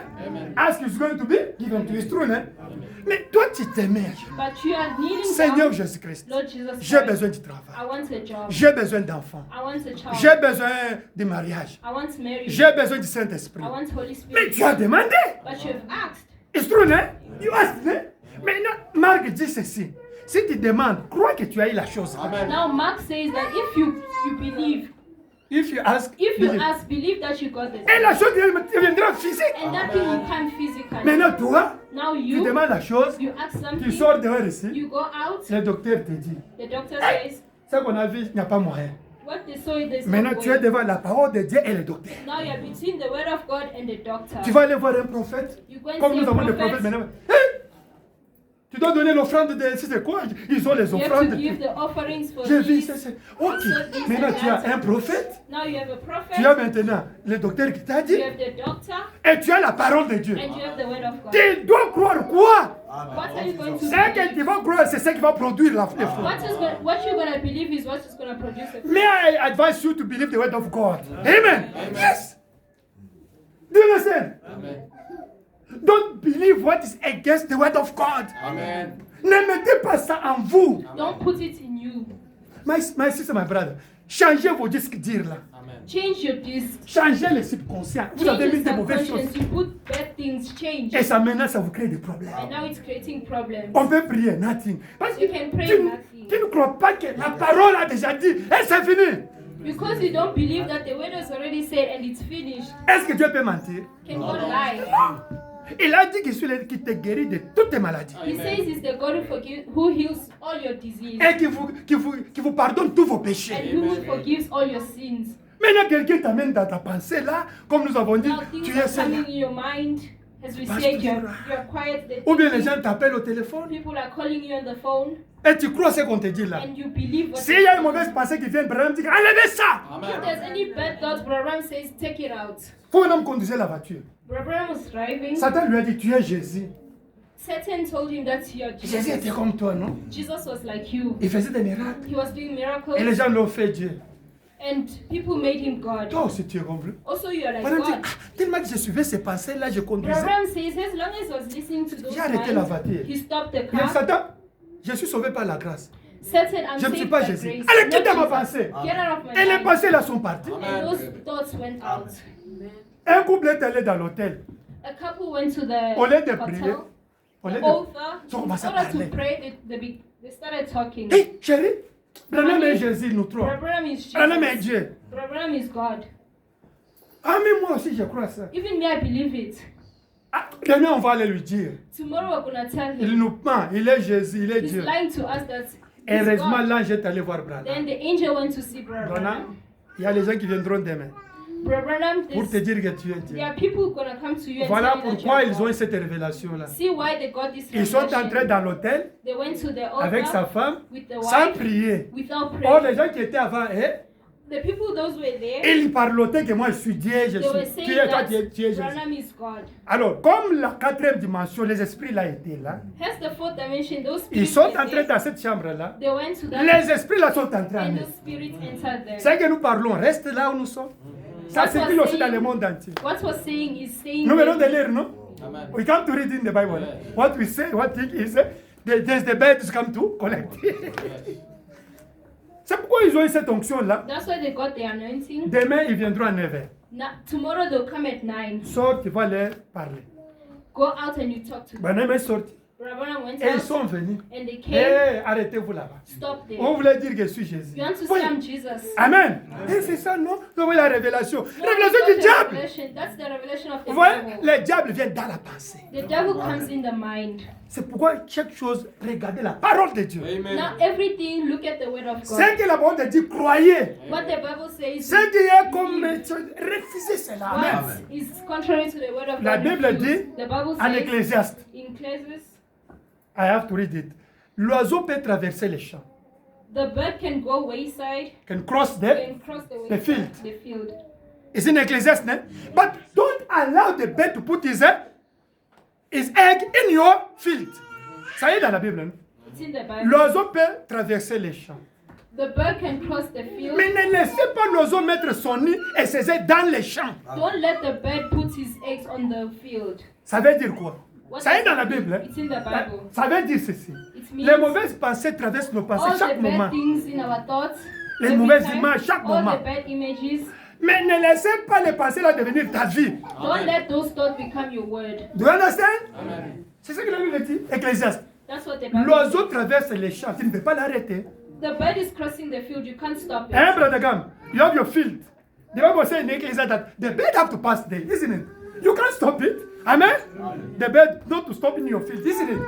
Speaker 4: Ask is going to be given to you. It's true, hein? Mais toi, tu t'aimes.
Speaker 3: But you are kneeling
Speaker 4: Seigneur
Speaker 3: down.
Speaker 4: Jésus-Christ,
Speaker 3: Lord Jesus
Speaker 4: j'ai
Speaker 3: Christ,
Speaker 4: besoin du travail.
Speaker 3: I want a job.
Speaker 4: J'ai besoin d'enfants.
Speaker 3: I want a child.
Speaker 4: J'ai besoin de mariage.
Speaker 3: I want marriage.
Speaker 4: J'ai besoin du Saint-Esprit.
Speaker 3: I want Holy
Speaker 4: Mais
Speaker 3: Spirit.
Speaker 4: tu as demandé.
Speaker 3: But you have asked.
Speaker 4: It's true, hein? You asked, hein? Maintenant, Marc dit ceci. Si tu demandes, crois que tu as eu la chose.
Speaker 2: Amen.
Speaker 3: Now Mark says that if you believe,
Speaker 4: If you ask,
Speaker 3: if you
Speaker 4: believe.
Speaker 3: ask, believe that you got it.
Speaker 4: Et la chose deviendra physique.
Speaker 3: And that thing will come physically.
Speaker 4: Maintenant, toi,
Speaker 3: Now
Speaker 4: tu
Speaker 3: you
Speaker 4: demandes la chose,
Speaker 3: you ask
Speaker 4: tu
Speaker 3: something,
Speaker 4: sors dehors ici,
Speaker 3: you go out,
Speaker 4: le docteur te dit,
Speaker 3: the doctor says,
Speaker 4: ce qu'on a vu, il n'y a pas moyen.
Speaker 3: what they saw is
Speaker 4: Maintenant, tu es devant la parole de Dieu et le docteur.
Speaker 3: Now you're between the word of God and the doctor.
Speaker 4: Tu vas aller voir un prophète,
Speaker 3: You go and
Speaker 4: comme
Speaker 3: see
Speaker 4: nous
Speaker 3: a
Speaker 4: avons des
Speaker 3: prophet.
Speaker 4: prophètes maintenant. Hey! Tu dois donner l'offrande de... C'est quoi? Ils ont les
Speaker 3: You have to
Speaker 4: offrandes.
Speaker 3: give the offerings for
Speaker 4: J'ai vu
Speaker 3: this.
Speaker 4: ça. Ok. Maintenant, tu as un prophète.
Speaker 3: Now you have a prophet.
Speaker 4: Tu as maintenant le docteur qui t'a dit.
Speaker 3: You have the doctor.
Speaker 4: Et tu as la parole de Dieu.
Speaker 3: And you have the word of God.
Speaker 4: Tu dois croire quoi?
Speaker 3: What are you going to
Speaker 4: Ce que
Speaker 3: believe?
Speaker 4: tu vas croire, c'est ce qui va produire les fruits.
Speaker 3: What you're going to believe is what is going to produce the fruit.
Speaker 4: May I advise you to believe the word of God? Amen. Yes. Do you understand?
Speaker 2: Amen.
Speaker 4: Don't believe what is against the word of God.
Speaker 2: Amen.
Speaker 4: Ne mettez pas ça en vous.
Speaker 3: Don't put it in you.
Speaker 4: My sister, my brother, changez vos disques durs là.
Speaker 2: Amen.
Speaker 3: Change your disc.
Speaker 4: Changez le subconscient. Vous
Speaker 3: Change
Speaker 4: avez mis
Speaker 3: the
Speaker 4: des mauvaises choses.
Speaker 3: subconscious. You put bad things, change.
Speaker 4: Et ça maintenant, ça vous crée des problèmes.
Speaker 3: And now it's creating problems.
Speaker 4: On peut prier, nothing. Parce que
Speaker 3: You can pray
Speaker 4: tu
Speaker 3: nothing.
Speaker 4: ne crois pas que la parole a déjà dit, et c'est fini.
Speaker 3: Because you don't believe that the word is already said and it's finished.
Speaker 4: Est-ce que Dieu peut mentir?
Speaker 3: Can God lie?
Speaker 4: Il a dit qu'il est celui qui te guérit de toutes tes maladies.
Speaker 3: He says he's the God who heals all your disease.
Speaker 4: Et qui vous pardonne tous vos péchés.
Speaker 3: And who forgives all your sins.
Speaker 4: Maintenant, quelqu'un t'amène dans ta pensée là, comme nous avons dit,
Speaker 3: Now things
Speaker 4: tu es
Speaker 3: are
Speaker 4: seul.
Speaker 3: coming in your mind. As we
Speaker 4: Parce
Speaker 3: said,
Speaker 4: que-
Speaker 3: you're quiet. The
Speaker 4: Ou bien les
Speaker 3: thinking,
Speaker 4: gens t'appellent au téléphone
Speaker 3: people are calling you on the phone
Speaker 4: et tu crois ce qu'on te dit là.
Speaker 3: and you believe what
Speaker 4: S'il y a une mauvaise pensée qui vient, Braham dit enlevez ça.
Speaker 3: If there's any bad thoughts, Brother says, take it out.
Speaker 4: Faut un homme conduisait la voiture.
Speaker 3: Brother was driving.
Speaker 4: Satan lui a dit tu es Jésus.
Speaker 3: Satan told him that you're
Speaker 4: Jésus était
Speaker 3: Jesus.
Speaker 4: comme toi, non?
Speaker 3: Jesus was like you.
Speaker 4: Il faisait des miracles.
Speaker 3: He was doing
Speaker 4: Et les
Speaker 3: miracles
Speaker 4: gens l'ont fait Dieu.
Speaker 3: and people made him God.
Speaker 4: Toi aussi tu es comme lui.
Speaker 3: Also, you are like
Speaker 4: Madame dit,
Speaker 3: God.
Speaker 4: tellement que je suivais ces pensées-là, je conduisais.
Speaker 3: Brother says, as long as he was listening to those
Speaker 4: J'ai arrêté la
Speaker 3: minds,
Speaker 4: voiture.
Speaker 3: he stopped the
Speaker 4: Mais
Speaker 3: car.
Speaker 4: Satan, je suis sauvé par la grâce.
Speaker 3: Satan, I'm
Speaker 4: Je ne suis
Speaker 3: saved
Speaker 4: pas
Speaker 3: by
Speaker 4: Jésus.
Speaker 3: grace.
Speaker 4: Allez,
Speaker 3: Not
Speaker 4: quitte ma
Speaker 3: Jesus.
Speaker 4: pensée.
Speaker 3: Get out of my
Speaker 4: Et les
Speaker 3: life.
Speaker 4: pensées là sont parties.
Speaker 3: And those thoughts went out.
Speaker 4: Un couple est allé dans l'hôtel.
Speaker 3: A couple went to the
Speaker 4: Au lieu de prier,
Speaker 3: hotel.
Speaker 4: au lieu
Speaker 3: The
Speaker 4: de...
Speaker 3: author,
Speaker 4: Ils ont
Speaker 3: in
Speaker 4: commencé à
Speaker 3: order to
Speaker 4: parler.
Speaker 3: pray, they started talking.
Speaker 4: Hé, chérie, Branham est Jésus, nous trois.
Speaker 3: Branham is
Speaker 4: Branham est
Speaker 3: Jesus.
Speaker 4: Dieu.
Speaker 3: Branham is God.
Speaker 4: Ah, mais moi aussi, je crois ça.
Speaker 3: Even me, I believe it.
Speaker 4: Ah, demain, on va aller lui dire.
Speaker 3: Tomorrow we're gonna tell
Speaker 4: Il
Speaker 3: him.
Speaker 4: nous ment, il est Jésus, il est
Speaker 3: He's
Speaker 4: Dieu.
Speaker 3: lying to us that
Speaker 4: Et
Speaker 3: he's
Speaker 4: heureusement,
Speaker 3: God.
Speaker 4: l'ange est allé voir
Speaker 3: Then
Speaker 4: Branham.
Speaker 3: the angel went to see Brother
Speaker 4: Branham,
Speaker 3: Branham.
Speaker 4: il y a les gens qui viendront demain
Speaker 3: Brother Branham,
Speaker 4: pour te dire que tu es Dieu.
Speaker 3: there are people who gonna come to you and
Speaker 4: Voilà
Speaker 3: tell you that
Speaker 4: pourquoi
Speaker 3: you are
Speaker 4: ils ont eu
Speaker 3: God.
Speaker 4: cette révélation-là.
Speaker 3: See why they got this
Speaker 4: Ils sont
Speaker 3: revelation.
Speaker 4: entrés dans l'hôtel
Speaker 3: They went to the
Speaker 4: avec sa
Speaker 3: altar
Speaker 4: femme
Speaker 3: with the
Speaker 4: sans
Speaker 3: wife
Speaker 4: prier.
Speaker 3: without
Speaker 4: Or,
Speaker 3: praying.
Speaker 4: les gens qui étaient avant eux,
Speaker 3: The people, those who were there,
Speaker 4: ils parlotaient que moi je suis Dieu, je
Speaker 3: they were
Speaker 4: suis.
Speaker 3: saying
Speaker 4: Tu es toi,
Speaker 3: that
Speaker 4: tu es Jésus.
Speaker 3: Branham is God.
Speaker 4: Alors, comme la quatrième dimension, les esprits là étaient là,
Speaker 3: Hence the fourth dimension, those
Speaker 4: ils
Speaker 3: spirits
Speaker 4: sont
Speaker 3: were
Speaker 4: entrés
Speaker 3: there.
Speaker 4: dans cette chambre-là.
Speaker 3: They went to that
Speaker 4: Les esprits là sont entrés en
Speaker 3: and
Speaker 4: eux.
Speaker 3: those spirits entered there.
Speaker 4: C'est que nous parlons, reste là où nous sommes. Ça
Speaker 3: What was
Speaker 4: circule aussi
Speaker 3: saying-
Speaker 4: dans le monde entier.
Speaker 3: What was saying is saying
Speaker 4: Nous venons de
Speaker 3: that
Speaker 4: lire, non?
Speaker 2: Amen.
Speaker 4: We come to read in the Bible. What we say, what thing is, there's the birds come to collect. C'est pourquoi ils ont eu cette onction-là.
Speaker 3: that's why they got the anointing.
Speaker 4: Demain, ils viendront à 9h.
Speaker 3: Tomorrow they'll come at 9.
Speaker 4: Sors, tu vas leur parler.
Speaker 3: Go out and you talk to them.
Speaker 4: Branham est sorti.
Speaker 3: Brother Branham went
Speaker 4: Et ils
Speaker 3: out
Speaker 4: sont venus.
Speaker 3: and they
Speaker 4: Eh,
Speaker 3: came.
Speaker 4: arrêtez-vous là-bas.
Speaker 3: Stop there.
Speaker 4: On voulait dire que je suis Jésus.
Speaker 3: You want to
Speaker 4: Oui.
Speaker 3: say I'm Jesus?
Speaker 4: Amen. Et c'est ça, non? Vous voyez la révélation.
Speaker 3: No,
Speaker 4: Révélation
Speaker 3: that's
Speaker 4: du
Speaker 3: the
Speaker 4: diable.
Speaker 3: revelation. That's the revelation of the
Speaker 4: Vous voyez,
Speaker 3: devil.
Speaker 4: le diable vient dans la pensée.
Speaker 3: The devil comes in the mind.
Speaker 4: C'est pourquoi chaque chose, regardez la parole de Dieu.
Speaker 2: Amen.
Speaker 3: Now everything, look at the word of
Speaker 4: C'est
Speaker 3: God.
Speaker 4: que la parole de Dieu, croyez.
Speaker 3: What the Bible says
Speaker 4: Ce qui est comme refusez cela. Amen.
Speaker 3: what is contrary to the word of
Speaker 4: La
Speaker 3: God.
Speaker 4: Bible
Speaker 3: refuse.
Speaker 4: dit
Speaker 3: The Bible
Speaker 4: en
Speaker 3: says
Speaker 4: Ecclésiaste,
Speaker 3: in Ecclesiastes,
Speaker 4: I have to read it. L'oiseau peut traverser les champs.
Speaker 3: the bird can go wayside,
Speaker 4: Can cross the.
Speaker 3: can cross the
Speaker 4: The field.
Speaker 3: The field.
Speaker 4: It's in Ecclesiastes, no? But don't allow the bird to put his egg in your field. Ça y est dans la Bible. Non?
Speaker 3: It's in the Bible.
Speaker 4: L'oiseau peut traverser les champs.
Speaker 3: The bird can cross the field.
Speaker 4: Mais ne laissez pas l'oiseau mettre son nid et ses œufs dans les champs.
Speaker 3: Don't let the bird put his eggs on the field.
Speaker 4: Ça veut dire quoi?
Speaker 3: What
Speaker 4: Ça y est
Speaker 3: does
Speaker 4: dans la
Speaker 3: it mean?
Speaker 4: Bible.
Speaker 3: It's in the Bible.
Speaker 4: Ça veut dire ceci.
Speaker 3: It means
Speaker 4: Les mauvaises pensées traversent nos pensées
Speaker 3: all
Speaker 4: chaque
Speaker 3: the bad
Speaker 4: moment.
Speaker 3: things in our thoughts.
Speaker 4: Les
Speaker 3: every
Speaker 4: mauvaises
Speaker 3: time,
Speaker 4: images chaque
Speaker 3: all
Speaker 4: moment.
Speaker 3: the bad images.
Speaker 4: Mais ne laissez pas les pensées là devenir ta vie.
Speaker 3: Don't let those thoughts become your word.
Speaker 4: Do you understand?
Speaker 2: Amen.
Speaker 4: C'est ce que la Bible dit. Ecclésiaste.
Speaker 3: That's what the Bible
Speaker 4: L'oiseau traverse les champs. Tu ne peux pas l'arrêter.
Speaker 3: The bird is crossing the field. You can't stop it.
Speaker 4: Hein, Brother Gam? You have your field. The Bible says in Ecclesiastes that the bird have to pass there, isn't it? You can't stop it. Amen? The bird not to stop in your field, isn't it?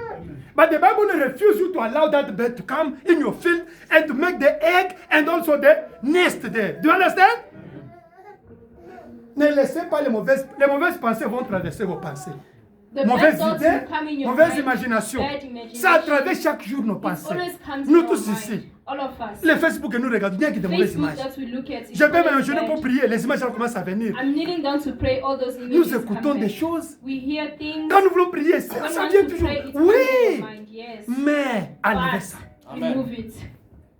Speaker 4: But the Bible refuses you to allow that bird to come in your field and to make the egg and also the nest there. Do you understand? Ne laissez pas les mauvaises pensées vont traverser vos pensées.
Speaker 3: The
Speaker 4: Mauvaise
Speaker 3: bad thoughts
Speaker 4: idée,
Speaker 3: will come in your
Speaker 4: mauvaise
Speaker 3: mind.
Speaker 4: imagination.
Speaker 3: Bad imagination.
Speaker 4: Ça traverse chaque jour nos
Speaker 3: It
Speaker 4: pensées.
Speaker 3: always comes
Speaker 4: Nous
Speaker 3: in our
Speaker 4: tous
Speaker 3: mind.
Speaker 4: ici.
Speaker 3: All of us.
Speaker 4: Les Facebook que nous regardons, il n'y a que des mauvaises
Speaker 3: Facebook
Speaker 4: images.
Speaker 3: that we look at.
Speaker 4: Je peux
Speaker 3: always
Speaker 4: m'imaginer pour
Speaker 3: bad.
Speaker 4: prier, les images elles commencent à venir.
Speaker 3: I'm kneeling down to pray. All those images
Speaker 4: Nous écoutons
Speaker 3: come
Speaker 4: des
Speaker 3: back.
Speaker 4: choses.
Speaker 3: We hear things.
Speaker 4: Quand nous voulons prier,
Speaker 3: When
Speaker 4: ça
Speaker 3: we
Speaker 4: vient
Speaker 3: want to
Speaker 4: toujours.
Speaker 3: pray, it comes in
Speaker 4: Oui,
Speaker 3: your mind. Yes.
Speaker 4: mais enlevez
Speaker 3: But
Speaker 4: ça.
Speaker 2: Amen.
Speaker 3: remove it.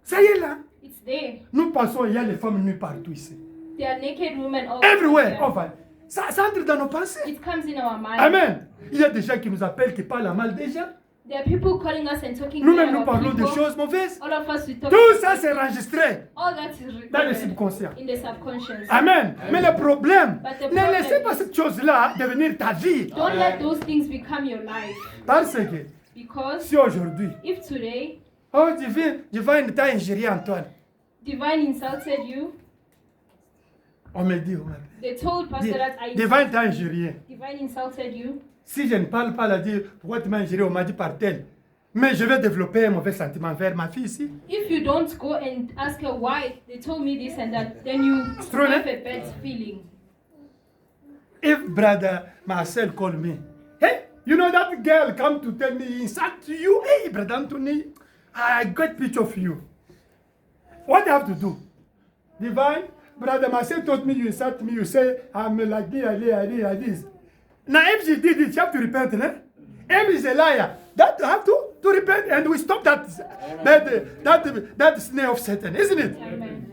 Speaker 4: Ça y est là.
Speaker 3: It's there.
Speaker 4: Nous passons, il y a les femmes nues partout ici.
Speaker 3: There are naked women all
Speaker 4: Everywhere.
Speaker 3: over.
Speaker 4: Enfin, ça entre dans nos pensées.
Speaker 3: It comes in our mind.
Speaker 4: Amen. Il y a des gens qui nous appellent, qui parlent à mal des gens.
Speaker 3: There are people calling us and talking
Speaker 4: Nous-mêmes,
Speaker 3: bad
Speaker 4: nous
Speaker 3: about
Speaker 4: parlons des
Speaker 3: people.
Speaker 4: choses mauvaises.
Speaker 3: All of us we talk.
Speaker 4: Tout ça, c'est enregistré
Speaker 3: All that is
Speaker 4: dans le
Speaker 3: recorded
Speaker 4: subconscient.
Speaker 3: in the subconscious.
Speaker 4: Amen. Mais le problème,
Speaker 3: But the
Speaker 4: ne
Speaker 3: problem
Speaker 4: laissez pas
Speaker 3: is-
Speaker 4: cette chose-là devenir ta vie.
Speaker 3: Don't let those things become your life.
Speaker 4: Parce que
Speaker 3: Because
Speaker 4: si aujourd'hui,
Speaker 3: if today
Speaker 4: oh, divine t'a injurié, Antoine.
Speaker 3: Divine insulted you,
Speaker 4: On me dit,
Speaker 3: they told Pastor that I
Speaker 4: divine t'a injurié.
Speaker 3: Divine insulted you.
Speaker 4: Si je ne parle pas, elle a dit, pourquoi tu m'as injurié? On m'a dit par tel. Mais je vais développer un mauvais sentiment vers ma fille ici.
Speaker 3: If you don't go and ask her why they told me this and that, then you
Speaker 4: true,
Speaker 3: have
Speaker 4: eh?
Speaker 3: a bad feeling.
Speaker 4: If brother Marcel call me, hey, you know that girl come to tell me insult to you. Hey, brother Anthony, I got picture of you. What do I have to do? Divine, brother Marcel told me you insult me. You say I'm like this. Now if she did it, she have to repent, né? If she's a liar, that you have to repent and we stop that snare of Satan, isn't it?
Speaker 3: Amen.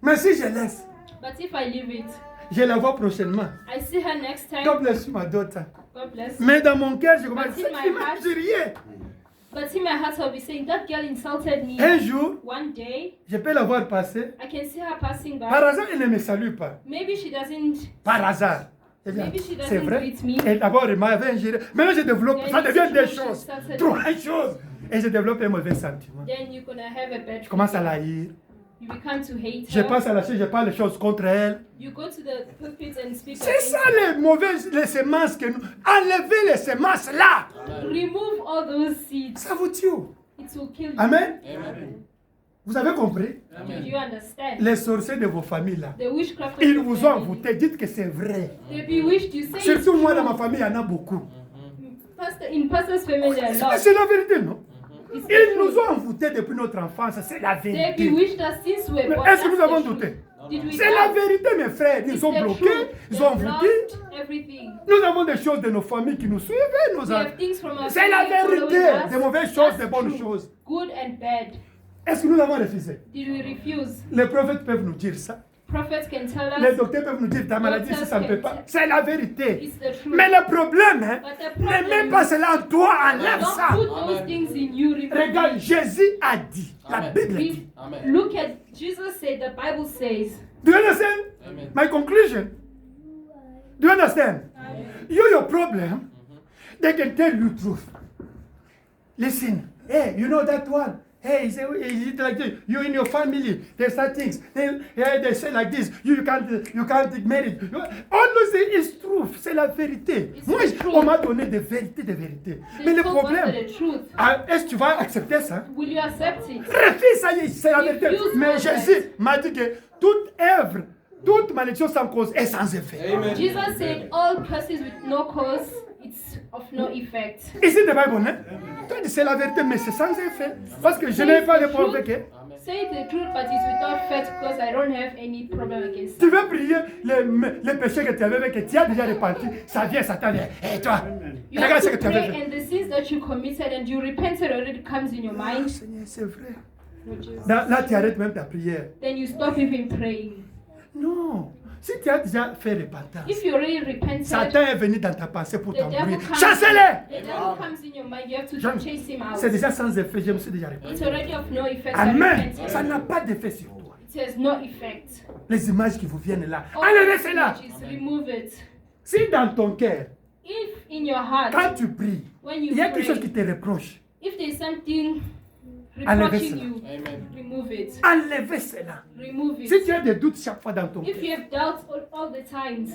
Speaker 4: Mais si je laisse,
Speaker 3: But if I leave it,
Speaker 4: je la vois prochainement.
Speaker 3: I see her next time.
Speaker 4: God bless you, my daughter.
Speaker 3: God bless.
Speaker 4: Mais dans mon cœur, je commence à
Speaker 3: But
Speaker 4: dire,
Speaker 3: in my
Speaker 4: il m'a
Speaker 3: heart-
Speaker 4: injurié.
Speaker 3: But in my heart, I'll be saying that girl insulted me.
Speaker 4: Un jour,
Speaker 3: One day,
Speaker 4: je peux la voir passer.
Speaker 3: I can see her passing
Speaker 4: Par
Speaker 3: by.
Speaker 4: hasard, elle ne me salue pas.
Speaker 3: Maybe she doesn't.
Speaker 4: Par hasard. Je dis,
Speaker 3: Maybe she
Speaker 4: c'est
Speaker 3: doesn't
Speaker 4: vrai.
Speaker 3: greet me.
Speaker 4: Et d'abord, il m'avait ingéré. Maintenant, je développe,
Speaker 3: Then
Speaker 4: ça devient des
Speaker 3: she
Speaker 4: choses.
Speaker 3: started-
Speaker 4: Trois choses. Et je développe un mauvais sentiment.
Speaker 3: Then you're gonna have a bad
Speaker 4: Je commence à
Speaker 3: feeling.
Speaker 4: la haïr.
Speaker 3: You become to hate
Speaker 4: Je
Speaker 3: her.
Speaker 4: passe à la chaise, je parle des choses contre elle.
Speaker 3: You go to the pulpit and speak
Speaker 4: C'est
Speaker 3: against
Speaker 4: ça
Speaker 3: her.
Speaker 4: les mauvaises, les semences que nous. Enlevez les semences là.
Speaker 3: Remove all those seeds.
Speaker 4: Ça vous tue.
Speaker 3: It will kill you.
Speaker 4: Amen.
Speaker 2: Amen.
Speaker 4: Vous avez compris?
Speaker 3: Did you understand?
Speaker 4: Les sorciers de vos familles là.
Speaker 3: The witchcraft of
Speaker 4: Ils
Speaker 3: your
Speaker 4: vous ont
Speaker 3: family.
Speaker 4: envoûté. Dites que c'est vrai.
Speaker 3: They bewitched you. Say it's
Speaker 4: Surtout moi dans
Speaker 3: true.
Speaker 4: ma famille, il y en a beaucoup.
Speaker 3: In pastor's family, a lot.
Speaker 4: C'est la vérité, non?
Speaker 3: It's the
Speaker 4: Ils nous
Speaker 3: truth.
Speaker 4: ont envoûtés depuis notre enfance. C'est la
Speaker 3: They
Speaker 4: vérité.
Speaker 3: bewitched us since we were
Speaker 4: Mais
Speaker 3: born.
Speaker 4: est-ce que
Speaker 3: That's
Speaker 4: nous avons
Speaker 3: the truth.
Speaker 4: douté?
Speaker 3: Did we
Speaker 4: C'est la
Speaker 3: doubt?
Speaker 4: vérité, mes frères. Ils
Speaker 3: It's
Speaker 4: ont
Speaker 3: the
Speaker 4: bloqué,
Speaker 3: truth.
Speaker 4: ils
Speaker 3: They
Speaker 4: ont envoûté.
Speaker 3: blocked everything.
Speaker 4: Nous avons des choses de nos familles qui nous suivent.
Speaker 3: We have things from our
Speaker 4: C'est la
Speaker 3: family following
Speaker 4: vérité.
Speaker 3: us.
Speaker 4: Des mauvaises choses,
Speaker 3: That's
Speaker 4: des bonnes
Speaker 3: true.
Speaker 4: choses.
Speaker 3: Good and bad.
Speaker 4: Est-ce que nous l'avons refusé?
Speaker 3: Did we refuse?
Speaker 4: Les prophètes peuvent nous dire ça.
Speaker 3: Prophets can tell
Speaker 4: Les
Speaker 3: us.
Speaker 4: docteurs peuvent nous dire ta maladie, si ça ne peut pas. C'est la vérité.
Speaker 3: It's the truth.
Speaker 4: Mais le problème, hein,
Speaker 3: But the
Speaker 4: ne
Speaker 3: problem
Speaker 4: mets pas cela en toi, enlève
Speaker 3: Don't
Speaker 4: ça.
Speaker 3: put those things in you. Remove
Speaker 4: Regarde,
Speaker 3: it.
Speaker 4: Jésus a dit, la
Speaker 2: Amen.
Speaker 4: Bible dit.
Speaker 2: Amen.
Speaker 3: Look at Jesus said. The Bible says.
Speaker 4: Do you understand?
Speaker 2: Amen.
Speaker 4: My conclusion. Do you understand? Your problem, they can tell you truth. Listen, hey, you know that one. Hey, is it like this? You in your family, there's such things. They say like this. You can't get married. All those things is truth. C'est la vérité.
Speaker 3: It's
Speaker 4: Moi,
Speaker 3: the truth.
Speaker 4: on m'a donné des vérités, des vérités.
Speaker 3: They
Speaker 4: Mais le
Speaker 3: told us
Speaker 4: problème,
Speaker 3: the truth.
Speaker 4: est-ce que tu vas accepter ça?
Speaker 3: Will you accept it?
Speaker 4: Refuse, ça y est, c'est la vérité.
Speaker 3: Refuse
Speaker 4: Mais
Speaker 3: all
Speaker 4: Jésus m'a dit que toute œuvre, toute malédiction sans cause est sans effet.
Speaker 2: Amen.
Speaker 3: Jesus said, "All curses with no cause, it's of no effect."
Speaker 4: Ici, le Bible, hein? Tu dis c'est la vérité, mais c'est sans effet. Parce que je n'ai pas de problème avec elle.
Speaker 3: Say the truth, but it's without faith, because I don't have any problem against
Speaker 4: Tu
Speaker 3: it.
Speaker 4: veux prier les péchés que tu avais fait, que tu as déjà repenti, ça vient, ça t'en vient. Et toi,
Speaker 3: You have
Speaker 4: regarde ce
Speaker 3: to
Speaker 4: que tu avais
Speaker 3: pray,
Speaker 4: fait.
Speaker 3: and the sins that you committed and you repented already comes in your mind.
Speaker 4: Seigneur, c'est vrai.
Speaker 3: Lord Jesus.
Speaker 4: Là, tu arrêtes même ta prière.
Speaker 3: Then you stop even praying.
Speaker 4: Non. Si tu as déjà fait repentance,
Speaker 3: If you already repented,
Speaker 4: Satan est venu dans ta pensée pour
Speaker 3: the
Speaker 4: t'embrouiller.
Speaker 3: devil comes.
Speaker 4: Chassez-les!
Speaker 3: The devil comes in your mind. You have to
Speaker 4: Jean-
Speaker 3: chase him out.
Speaker 4: C'est déjà sans effet, je me suis déjà repenti.
Speaker 3: It's already of no effect. I
Speaker 4: Amen.
Speaker 3: repented.
Speaker 4: Ça n'a pas d'effet sur toi.
Speaker 3: It has no effect.
Speaker 4: Les images qui vous viennent là,
Speaker 3: All
Speaker 4: enlevez
Speaker 3: those
Speaker 4: cela.
Speaker 3: images, remove it.
Speaker 4: Si dans ton cœur,
Speaker 3: If in your heart,
Speaker 4: quand tu pries,
Speaker 3: when you
Speaker 4: il y a quelque chose
Speaker 3: pray,
Speaker 4: qui te reproche,
Speaker 3: if there's something
Speaker 4: Enlevez
Speaker 3: reproaching
Speaker 4: cela.
Speaker 3: you,
Speaker 2: Amen.
Speaker 3: remove it.
Speaker 4: enlevez cela.
Speaker 3: Remove
Speaker 4: Si
Speaker 3: it.
Speaker 4: tu as des doutes chaque fois dans ton
Speaker 3: If
Speaker 4: cœur,
Speaker 3: you have doubts all the times,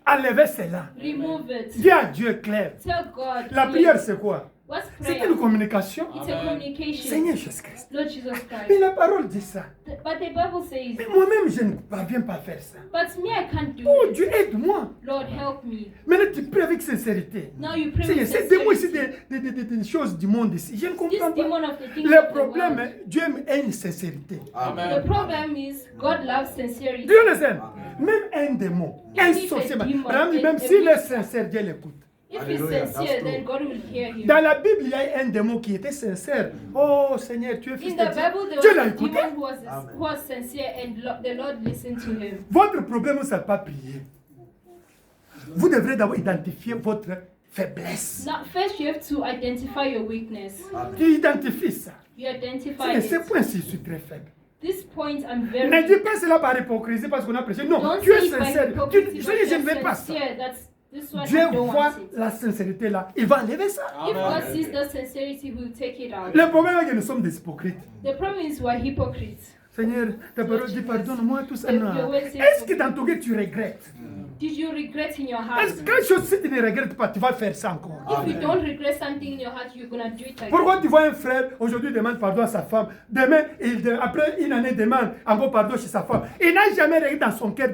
Speaker 4: enlevez cela.
Speaker 3: remove it.
Speaker 4: Dis à Dieu clair.
Speaker 3: Tell God.
Speaker 4: La prière, c'est quoi?
Speaker 3: What's
Speaker 4: C'est
Speaker 3: prayer?
Speaker 4: une communication.
Speaker 3: It's a communication.
Speaker 4: Seigneur Jésus-Christ.
Speaker 3: Lord Jesus
Speaker 4: Mais
Speaker 3: Christ.
Speaker 4: la parole dit ça.
Speaker 3: But the Bible says,
Speaker 4: Mais moi-même, je ne parviens pas à faire ça.
Speaker 3: but me, I can't do
Speaker 4: Oh
Speaker 3: it.
Speaker 4: Dieu, aide-moi.
Speaker 3: Lord, help me.
Speaker 4: Maintenant, tu pries avec sincérité.
Speaker 3: Now you pray
Speaker 4: Seigneur,
Speaker 3: with
Speaker 4: c'est dis-moi ici
Speaker 3: sincerity.
Speaker 4: des choses du monde ici. Je ne
Speaker 3: This
Speaker 4: comprends pas.
Speaker 3: demon of the things
Speaker 4: Le
Speaker 3: of the
Speaker 4: problème,
Speaker 3: world.
Speaker 4: Dieu a une sincérité.
Speaker 3: The
Speaker 2: Amen.
Speaker 3: problem is God loves sincerity.
Speaker 4: Dieu le sait. Même un démon, un
Speaker 3: If
Speaker 4: sorcier,
Speaker 3: a demon,
Speaker 4: même
Speaker 3: a
Speaker 4: s'il est
Speaker 3: beast-
Speaker 4: sincère, Dieu l'écoute.
Speaker 3: If
Speaker 2: Hallelujah,
Speaker 3: he's sincere,
Speaker 2: that's
Speaker 3: then
Speaker 2: true.
Speaker 3: God will hear him.
Speaker 4: Dans la Bible, il y a un démon qui était sincère. Oh Seigneur, tu es fils
Speaker 3: In
Speaker 4: de
Speaker 3: the
Speaker 4: Dieu.
Speaker 3: Bible, there
Speaker 4: Dieu
Speaker 3: was
Speaker 4: l'a
Speaker 3: a
Speaker 4: écouté.
Speaker 3: demon who was sincere, and the Lord listened to him.
Speaker 4: Votre problème, ce n'est pas prier. Vous devrez d'abord identifier votre faiblesse.
Speaker 3: Now, first you have to identify your weakness.
Speaker 4: Tu identifies ça.
Speaker 3: You identify
Speaker 4: Seigneur, ce
Speaker 3: it.
Speaker 4: point-ci, je suis très faible.
Speaker 3: This point, I'm
Speaker 4: Ne
Speaker 3: very.
Speaker 4: dis pas cela par hypocrisie parce qu'on a prêché. Non,
Speaker 3: Don't
Speaker 4: tu es
Speaker 3: say it by
Speaker 4: sincère.
Speaker 3: hypocrisy,
Speaker 4: Je
Speaker 3: but
Speaker 4: dis, je ne
Speaker 3: you're
Speaker 4: veux pas ça.
Speaker 3: sincere. This one
Speaker 4: Dieu
Speaker 3: I don't
Speaker 4: voit
Speaker 3: want it.
Speaker 4: la sincérité là. Il va enlever ça.
Speaker 3: If God
Speaker 2: Amen.
Speaker 3: sees the sincerity, He will take it out.
Speaker 4: Le problème est que nous sommes des hypocrites.
Speaker 3: The problem is we're hypocrites.
Speaker 4: Seigneur, ta parole dit pardonne-moi tout ça.
Speaker 3: Your
Speaker 4: Non.
Speaker 3: word says-
Speaker 4: Est-ce que dans ton cœur tu regrettes?
Speaker 3: Did you regret in your
Speaker 4: Est-ce
Speaker 3: heart?
Speaker 4: que quelque chose, si tu ne regrettes pas, tu vas faire ça encore?
Speaker 3: If you don't regret something in your heart, you're gonna do it again.
Speaker 4: Pourquoi tu vois un frère aujourd'hui demande pardon à sa femme, demain, après une année, demande encore pardon chez sa femme. Il n'a jamais regretté dans son cœur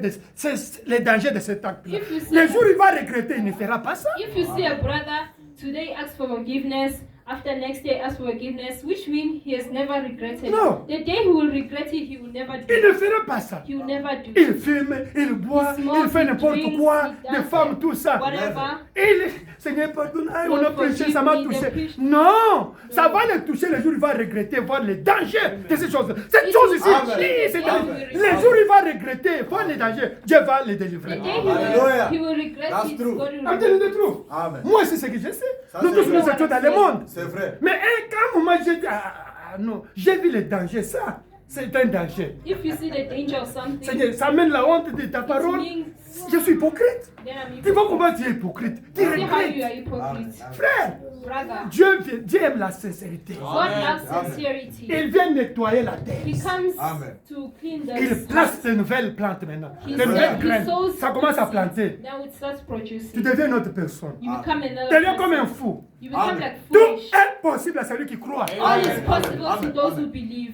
Speaker 4: les dangers de cet acte-là.
Speaker 3: If you see-
Speaker 4: Le jour où il va regretter, il ne fera pas ça.
Speaker 3: If you see a brother today ask for forgiveness, after next day ask for forgiveness, which means he has never regretted.
Speaker 4: No.
Speaker 3: The day he will regret it, he will never do
Speaker 4: Il ne
Speaker 3: it.
Speaker 4: fera pas ça.
Speaker 3: He will never do it.
Speaker 4: Il fume, il boit,
Speaker 3: He smokes,
Speaker 4: il fait
Speaker 3: he
Speaker 4: n'importe
Speaker 3: drinks,
Speaker 4: quoi,
Speaker 3: he
Speaker 4: des
Speaker 3: does
Speaker 4: femmes,
Speaker 3: it.
Speaker 4: tout ça.
Speaker 3: Whatever.
Speaker 4: Il, Seigneur, pardonne, ah, on a
Speaker 3: Lord,
Speaker 4: prêché,
Speaker 3: forgive
Speaker 4: ça m'a
Speaker 3: me,
Speaker 4: touché.
Speaker 3: the preach-
Speaker 4: Non, ça va le toucher le jour où il va regretter, voir les dangers de ces choses. Cette
Speaker 3: If
Speaker 4: chose
Speaker 3: you-
Speaker 4: ici,
Speaker 2: Amen.
Speaker 4: oui, c'est
Speaker 3: Amen.
Speaker 4: dangereux. Le jour où il va regretter, voir les dangers, Dieu va les
Speaker 3: The
Speaker 4: délivrer.
Speaker 3: day
Speaker 2: Hallelujah.
Speaker 3: he will regret
Speaker 2: That's
Speaker 3: it,
Speaker 2: true.
Speaker 3: God will
Speaker 4: I'm telling
Speaker 3: regret
Speaker 4: the truth.
Speaker 2: Amen.
Speaker 4: Moi, c'est ce que je sais.
Speaker 2: Ça,
Speaker 4: Nous
Speaker 2: c'est
Speaker 4: tous,
Speaker 2: vrai.
Speaker 4: nous étions dans le monde.
Speaker 2: C'est vrai.
Speaker 4: Mais quand moi, j'ai dit, ah non, j'ai vu les dangers, ça. c'est un danger.
Speaker 3: If you see the danger of something,
Speaker 4: Seigneur, ça amène la honte de ta
Speaker 3: it
Speaker 4: parole.
Speaker 3: means
Speaker 4: Je suis hypocrite.
Speaker 3: then I'm
Speaker 4: Tu vois
Speaker 3: hypocrite.
Speaker 4: comment tu es hypocrite. Tu
Speaker 3: See how you are
Speaker 4: regrettes.
Speaker 3: hypocrite.
Speaker 4: Frère,
Speaker 3: Brother,
Speaker 4: Dieu aime la sincérité.
Speaker 3: God loves
Speaker 2: Amen.
Speaker 3: sincerity.
Speaker 4: Il vient nettoyer la terre.
Speaker 3: He comes
Speaker 2: Amen.
Speaker 3: to clean the
Speaker 4: Il place de nouvelles plantes maintenant.
Speaker 3: He
Speaker 4: De nouvelles
Speaker 3: sows-
Speaker 4: graines.
Speaker 3: he sows
Speaker 4: Ça commence à
Speaker 3: seeds.
Speaker 4: planter.
Speaker 3: Now it starts
Speaker 4: Tu
Speaker 3: producing.
Speaker 4: deviens une autre personne.
Speaker 3: You become
Speaker 4: Tu
Speaker 3: another
Speaker 4: deviens comme un
Speaker 3: person.
Speaker 4: fou.
Speaker 3: You become
Speaker 2: Amen.
Speaker 3: like
Speaker 4: Tout
Speaker 3: foolish.
Speaker 4: est possible à celui qui croit.
Speaker 3: All is
Speaker 2: Amen.
Speaker 3: possible to
Speaker 2: Amen.
Speaker 3: those who
Speaker 2: Amen.
Speaker 3: believe.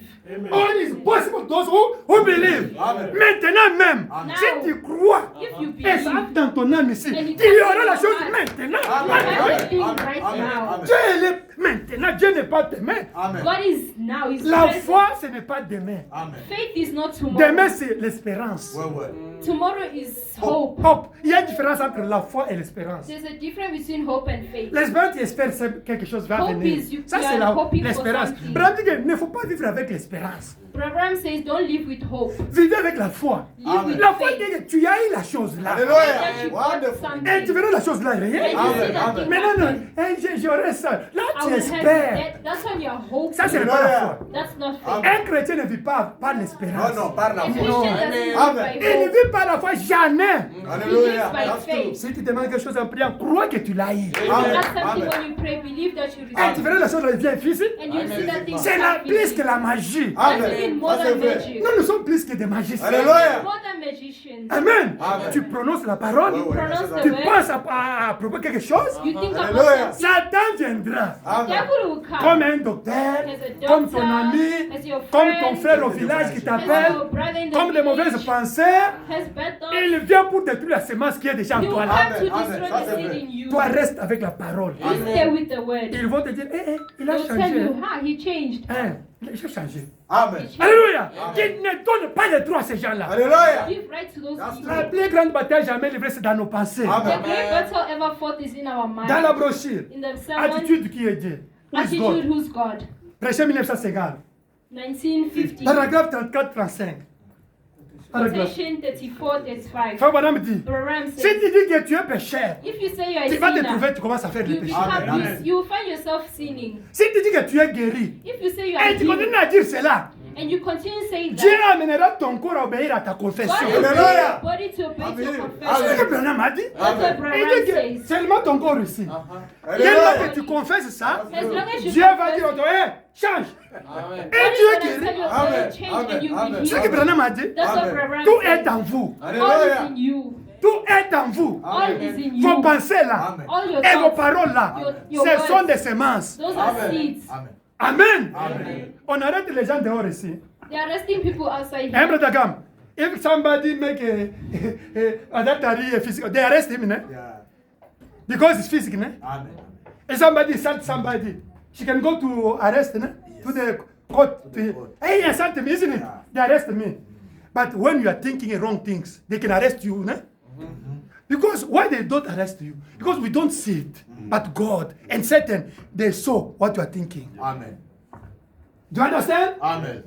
Speaker 4: All is possible to those who believe.
Speaker 2: Amen.
Speaker 4: Maintenant même,
Speaker 2: Amen.
Speaker 4: si tu crois,
Speaker 3: If you
Speaker 4: et ça
Speaker 3: believe,
Speaker 4: entre dans ton âme ici,
Speaker 3: And it
Speaker 4: tu y
Speaker 3: comes
Speaker 4: auras
Speaker 3: in
Speaker 4: la
Speaker 3: your
Speaker 4: chose
Speaker 3: heart.
Speaker 4: maintenant.
Speaker 2: Amen.
Speaker 3: Amen.
Speaker 2: Amen.
Speaker 3: Right
Speaker 2: Amen.
Speaker 3: now.
Speaker 2: Amen.
Speaker 4: Dieu, il est maintenant. Dieu n'est pas demain.
Speaker 2: Amen.
Speaker 3: God is now. He's
Speaker 4: La
Speaker 3: present.
Speaker 4: foi, ce n'est pas demain.
Speaker 2: Amen.
Speaker 3: Faith is not tomorrow.
Speaker 4: Demain, c'est l'espérance.
Speaker 2: Ouais, ouais.
Speaker 3: Tomorrow is hope.
Speaker 4: Hope. Il y a une différence entre la foi et l'espérance.
Speaker 3: There's a difference between hope and faith.
Speaker 4: L'espérance, tu espères que quelque chose va
Speaker 3: Hope
Speaker 4: venir.
Speaker 3: is you-
Speaker 4: Ça,
Speaker 3: you
Speaker 4: c'est
Speaker 3: are hoping for
Speaker 4: l'espérance.
Speaker 3: something.
Speaker 4: Braham dit qu'il ne faut pas vivre avec l'espérance.
Speaker 3: Abraham says, don't live with hope.
Speaker 4: Vivez avec la foi.
Speaker 3: Live
Speaker 2: Amen.
Speaker 3: with
Speaker 4: La foi
Speaker 3: faith.
Speaker 4: dit que tu as eu la chose là.
Speaker 3: That
Speaker 2: Alléluia.
Speaker 3: you got
Speaker 2: Wonderful.
Speaker 3: something.
Speaker 4: Et tu verras la chose là, rien.
Speaker 3: And you see
Speaker 2: Amen.
Speaker 3: that
Speaker 2: Amen.
Speaker 3: thing
Speaker 4: Mais non, non,
Speaker 3: happen.
Speaker 4: j'aurai ça. Là,
Speaker 3: I
Speaker 4: tu
Speaker 3: will have
Speaker 4: espères.
Speaker 3: that. That's when you're hoping.
Speaker 4: Ça, c'est pas la
Speaker 2: Alléluia.
Speaker 4: foi.
Speaker 3: That's not
Speaker 2: Amen.
Speaker 3: faith.
Speaker 4: Un chrétien ne vit pas par l'espérance.
Speaker 2: Non, non, par la
Speaker 3: A
Speaker 2: foi.
Speaker 3: Christian doesn't live
Speaker 2: Amen.
Speaker 3: by
Speaker 4: Il ne
Speaker 3: hope.
Speaker 4: vit pas la foi jamais.
Speaker 2: Alléluia.
Speaker 3: by
Speaker 2: That's
Speaker 3: faith.
Speaker 2: true.
Speaker 4: Si tu demandes quelque chose en priant, crois que tu l'as eu.
Speaker 2: Amen.
Speaker 3: That's something
Speaker 2: Amen.
Speaker 3: when you pray, believe that you
Speaker 4: Et tu
Speaker 3: receive.
Speaker 4: verras la chose là, devient physique.
Speaker 3: And you see that thing
Speaker 4: C'est la
Speaker 3: start
Speaker 4: plus que
Speaker 3: physique.
Speaker 4: la magie.
Speaker 2: Amen.
Speaker 3: That's even more
Speaker 2: Ça, c'est
Speaker 3: than
Speaker 2: vrai.
Speaker 3: magic.
Speaker 4: Nous, nous sommes plus que des magiciens.
Speaker 2: Alléluia.
Speaker 3: More than magicians.
Speaker 4: Amen.
Speaker 2: Amen.
Speaker 4: Tu prononces la parole.
Speaker 2: Ouais, ouais.
Speaker 3: Pronounce the
Speaker 4: Tu
Speaker 3: word.
Speaker 4: penses à propos de quelque chose.
Speaker 3: You think about
Speaker 2: Alléluia.
Speaker 3: something.
Speaker 4: Satan viendra.
Speaker 2: Amen.
Speaker 3: Devil will come.
Speaker 4: Comme un docteur,
Speaker 3: As a
Speaker 4: comme
Speaker 3: doctor,
Speaker 4: ton ami,
Speaker 3: as your
Speaker 4: comme
Speaker 3: friend,
Speaker 4: ton frère au village qui
Speaker 3: as
Speaker 4: t'appelle,
Speaker 3: your brother in the
Speaker 4: comme des mauvaises
Speaker 3: village,
Speaker 4: pensées.
Speaker 3: has bad thoughts.
Speaker 4: Il vient pour détruire la semence qui est déjà en
Speaker 3: He will
Speaker 4: toi
Speaker 3: come
Speaker 4: là.
Speaker 3: to
Speaker 2: Amen.
Speaker 3: destroy
Speaker 2: Amen.
Speaker 3: the
Speaker 2: Ça, c'est
Speaker 3: seed
Speaker 2: vrai.
Speaker 3: in you.
Speaker 4: Toi, reste avec la parole.
Speaker 3: You stay with the word.
Speaker 4: Ils vont te dire, il a
Speaker 3: They'll tell
Speaker 4: changé.
Speaker 3: you, he changed.
Speaker 4: Hein, il a changé.
Speaker 2: Amen.
Speaker 4: Alléluia. Qu'il ne donne pas les droits à ces gens-là.
Speaker 2: Alléluia.
Speaker 3: Give right to those
Speaker 2: That's
Speaker 3: people.
Speaker 4: La plus grande bataille jamais livrée, c'est dans nos pensées.
Speaker 3: The
Speaker 2: Amen.
Speaker 3: great battle ever fought is in our mind.
Speaker 4: Dans la brochure.
Speaker 3: In the sermon,
Speaker 4: Attitude qui est Dieu. Who is
Speaker 3: attitude,
Speaker 4: God?
Speaker 3: who's God?
Speaker 4: Prêché 1950.
Speaker 3: 1950.
Speaker 4: Paragraphe 34-35. Paragraphe.
Speaker 3: Quotation 34-35.
Speaker 4: Frère Branham dit,
Speaker 3: Abraham
Speaker 4: si
Speaker 3: says,
Speaker 4: tu dis que tu es pécheur,
Speaker 3: if you say you're a
Speaker 4: tu vas te
Speaker 3: sinner,
Speaker 4: trouver, tu commences à faire le
Speaker 3: you
Speaker 4: péché.
Speaker 3: become
Speaker 2: Amen.
Speaker 3: you will find yourself sinning.
Speaker 4: Si tu dis que tu es guéri,
Speaker 3: If you say you are
Speaker 4: et tu
Speaker 3: healed,
Speaker 4: continues à dire cela,
Speaker 3: and you continue saying
Speaker 4: Dieu
Speaker 3: that,
Speaker 4: amènera ton corps à obéir à ta
Speaker 3: God
Speaker 4: confession.
Speaker 3: will bring
Speaker 2: Alléluia.
Speaker 3: your body to obey
Speaker 2: Amen.
Speaker 3: your
Speaker 4: C'est ce
Speaker 3: confession.
Speaker 4: que Branham a dit.
Speaker 3: That's what
Speaker 2: Amen.
Speaker 3: Abraham
Speaker 4: Il dit que
Speaker 3: says.
Speaker 4: seulement ton corps ici.
Speaker 2: Alléluia.
Speaker 4: Tellement que tu confesses ça,
Speaker 3: As long as you
Speaker 4: Dieu va
Speaker 3: confess,
Speaker 4: dire au hey, change.
Speaker 2: Amen.
Speaker 4: Et
Speaker 3: God is
Speaker 4: tu es
Speaker 3: gonna tell
Speaker 4: guéri.
Speaker 3: your
Speaker 2: Amen.
Speaker 3: body change and you will
Speaker 2: Amen.
Speaker 3: be
Speaker 4: C'est ce que
Speaker 3: healed.
Speaker 4: Branham a dit.
Speaker 3: That's what
Speaker 2: Amen.
Speaker 3: Abraham
Speaker 4: Tout
Speaker 3: says.
Speaker 4: est en vous.
Speaker 3: All is
Speaker 2: Alléluia.
Speaker 3: in you.
Speaker 4: Tout est en vous.
Speaker 3: All is in
Speaker 4: Vos
Speaker 3: you.
Speaker 4: pensées là.
Speaker 2: Amen.
Speaker 3: All your
Speaker 4: Et vos
Speaker 3: thoughts,
Speaker 4: paroles là.
Speaker 3: Your
Speaker 4: Ce sont
Speaker 3: words.
Speaker 4: des semences.
Speaker 3: those are
Speaker 2: Amen.
Speaker 3: seeds.
Speaker 2: Amen.
Speaker 4: Amen.
Speaker 2: Amen.
Speaker 4: On arrête les gens dehors ici.
Speaker 3: They are arresting people outside
Speaker 4: Hein,
Speaker 3: here.
Speaker 4: Brother Gam? If somebody make a physical, they arrest him, né?
Speaker 2: Yeah.
Speaker 4: Because it's physical, né?
Speaker 2: Amen.
Speaker 4: If somebody insult somebody, she can go to arrest, né? To the court. Hey, you insult me, isn't it?
Speaker 2: Yeah.
Speaker 4: They arrest me. But when you are thinking wrong things, they can arrest you, né? Because why they don't arrest you? Because we don't see it. But God and Satan, they saw what you are thinking.
Speaker 2: Amen.
Speaker 4: Do you understand?
Speaker 2: Amen.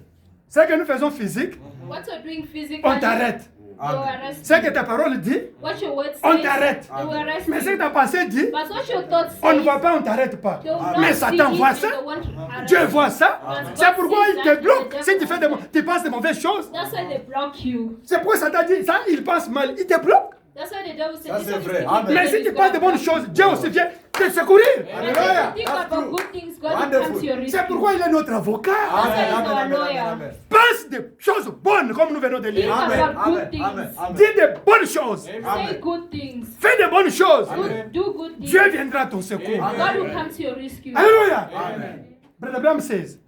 Speaker 4: Ce que nous faisons physique,
Speaker 3: What you're doing physically,
Speaker 4: on t'arrête.
Speaker 3: they will arrest
Speaker 4: Ce
Speaker 3: you.
Speaker 4: que ta parole dit,
Speaker 3: What your words
Speaker 4: on
Speaker 3: say,
Speaker 4: t'arrête.
Speaker 3: they will arrest
Speaker 4: Mais ce que
Speaker 3: you.
Speaker 4: ta pensée dit,
Speaker 3: But what your thoughts
Speaker 4: on ne
Speaker 3: say,
Speaker 4: voit pas, on ne t'arrête pas.
Speaker 3: they will not
Speaker 4: Mais
Speaker 3: see
Speaker 4: Satan
Speaker 3: it
Speaker 4: voit
Speaker 3: and
Speaker 4: ça.
Speaker 3: they want to arrest
Speaker 4: Dieu
Speaker 3: you.
Speaker 4: voit ça.
Speaker 3: But
Speaker 4: C'est
Speaker 3: God
Speaker 4: pourquoi
Speaker 3: sees
Speaker 4: il
Speaker 3: that
Speaker 4: te bloque.
Speaker 3: and the
Speaker 4: Si tu
Speaker 3: devil
Speaker 4: fais
Speaker 3: knows that.
Speaker 4: tu penses de mauvaises choses,
Speaker 3: That's why they block you.
Speaker 4: c'est pourquoi Satan dit ça, il pense mal, il te bloque.
Speaker 3: That's why the devil says
Speaker 2: Ça,
Speaker 3: this
Speaker 2: c'est
Speaker 3: one is
Speaker 2: vrai.
Speaker 3: thinking
Speaker 2: Amen.
Speaker 4: Mais
Speaker 3: good
Speaker 4: si
Speaker 3: and
Speaker 4: tu
Speaker 3: it's
Speaker 4: penses de
Speaker 3: gonna
Speaker 4: bonnes
Speaker 3: block
Speaker 4: choses,
Speaker 3: you.
Speaker 4: Dieu aussi vient te secourir.
Speaker 3: And if
Speaker 2: Alléluia.
Speaker 3: you think
Speaker 2: That's
Speaker 3: about
Speaker 2: true.
Speaker 3: good things, God will
Speaker 2: Wonderful.
Speaker 3: come to your
Speaker 4: C'est
Speaker 3: rescue.
Speaker 4: pourquoi il est notre avocat.
Speaker 3: That's why
Speaker 2: Amen.
Speaker 3: he's
Speaker 2: Amen.
Speaker 3: our
Speaker 2: Amen.
Speaker 3: lawyer.
Speaker 2: Amen.
Speaker 4: Pense des choses bonnes comme nous venons de
Speaker 3: Think
Speaker 4: lire.
Speaker 2: Amen.
Speaker 3: about good
Speaker 2: Amen.
Speaker 3: things.
Speaker 2: Amen. Amen.
Speaker 4: Dis des bonnes choses.
Speaker 3: Say
Speaker 2: Amen.
Speaker 3: good things.
Speaker 4: Fais des bonnes choses.
Speaker 2: Amen.
Speaker 3: Do good things.
Speaker 4: Dieu viendra à ton secours.
Speaker 3: God will come to your rescue.
Speaker 4: Alléluia.
Speaker 2: Amen.
Speaker 4: Brother Abraham says,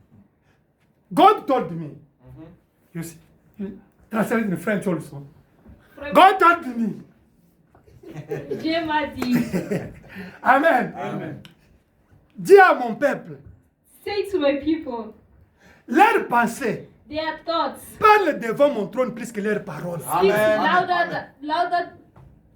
Speaker 4: God told me. You see, you translate in French also. God told me.
Speaker 3: Dieu m'a dit,
Speaker 4: Amen.
Speaker 2: Amen.
Speaker 4: Dis à mon peuple,
Speaker 3: say to my people,
Speaker 4: leurs pensées
Speaker 3: their thoughts
Speaker 4: parlent devant mon trône plus que leurs paroles.
Speaker 3: speak
Speaker 2: Amen.
Speaker 3: louder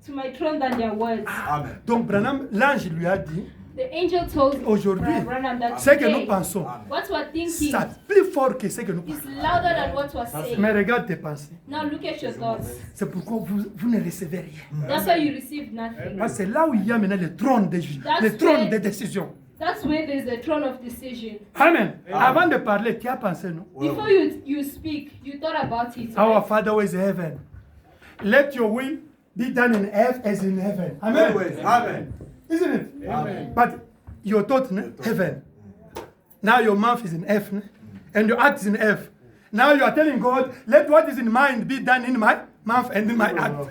Speaker 3: to my throne than their words.
Speaker 2: Amen.
Speaker 4: Donc Branham, l'ange lui a dit,
Speaker 3: The angel told
Speaker 4: aujourd'hui,
Speaker 3: Branham that
Speaker 4: ce que nous
Speaker 3: today,
Speaker 4: pensons,
Speaker 3: what we're thinking
Speaker 4: c'est plus fort que ce que nous
Speaker 3: is
Speaker 4: pensons.
Speaker 3: louder than what we're saying.
Speaker 4: Mais regarde tes pensées.
Speaker 3: Now look at your thoughts.
Speaker 4: C'est pourquoi vous ne recevez rien.
Speaker 3: That's why you receive nothing.
Speaker 4: Parce que c'est là où il y a maintenant le trône des juges,
Speaker 3: That's
Speaker 4: le trône
Speaker 3: where-
Speaker 4: des décisions.
Speaker 3: That's where there's a throne of decision.
Speaker 4: Amen. Avant de parler, tu as pensé, non?
Speaker 3: Before you speak, you thought about it.
Speaker 4: Our
Speaker 3: Right?
Speaker 4: Father who is in heaven, let your will be done in earth as in heaven. Amen.
Speaker 2: Always. Amen.
Speaker 4: Isn't it?
Speaker 2: Amen.
Speaker 4: But your thought in heaven. Now your mouth is in earth, ne? And your act is in earth. Now you are telling God, let what is in mind be done in my mouth and in my act.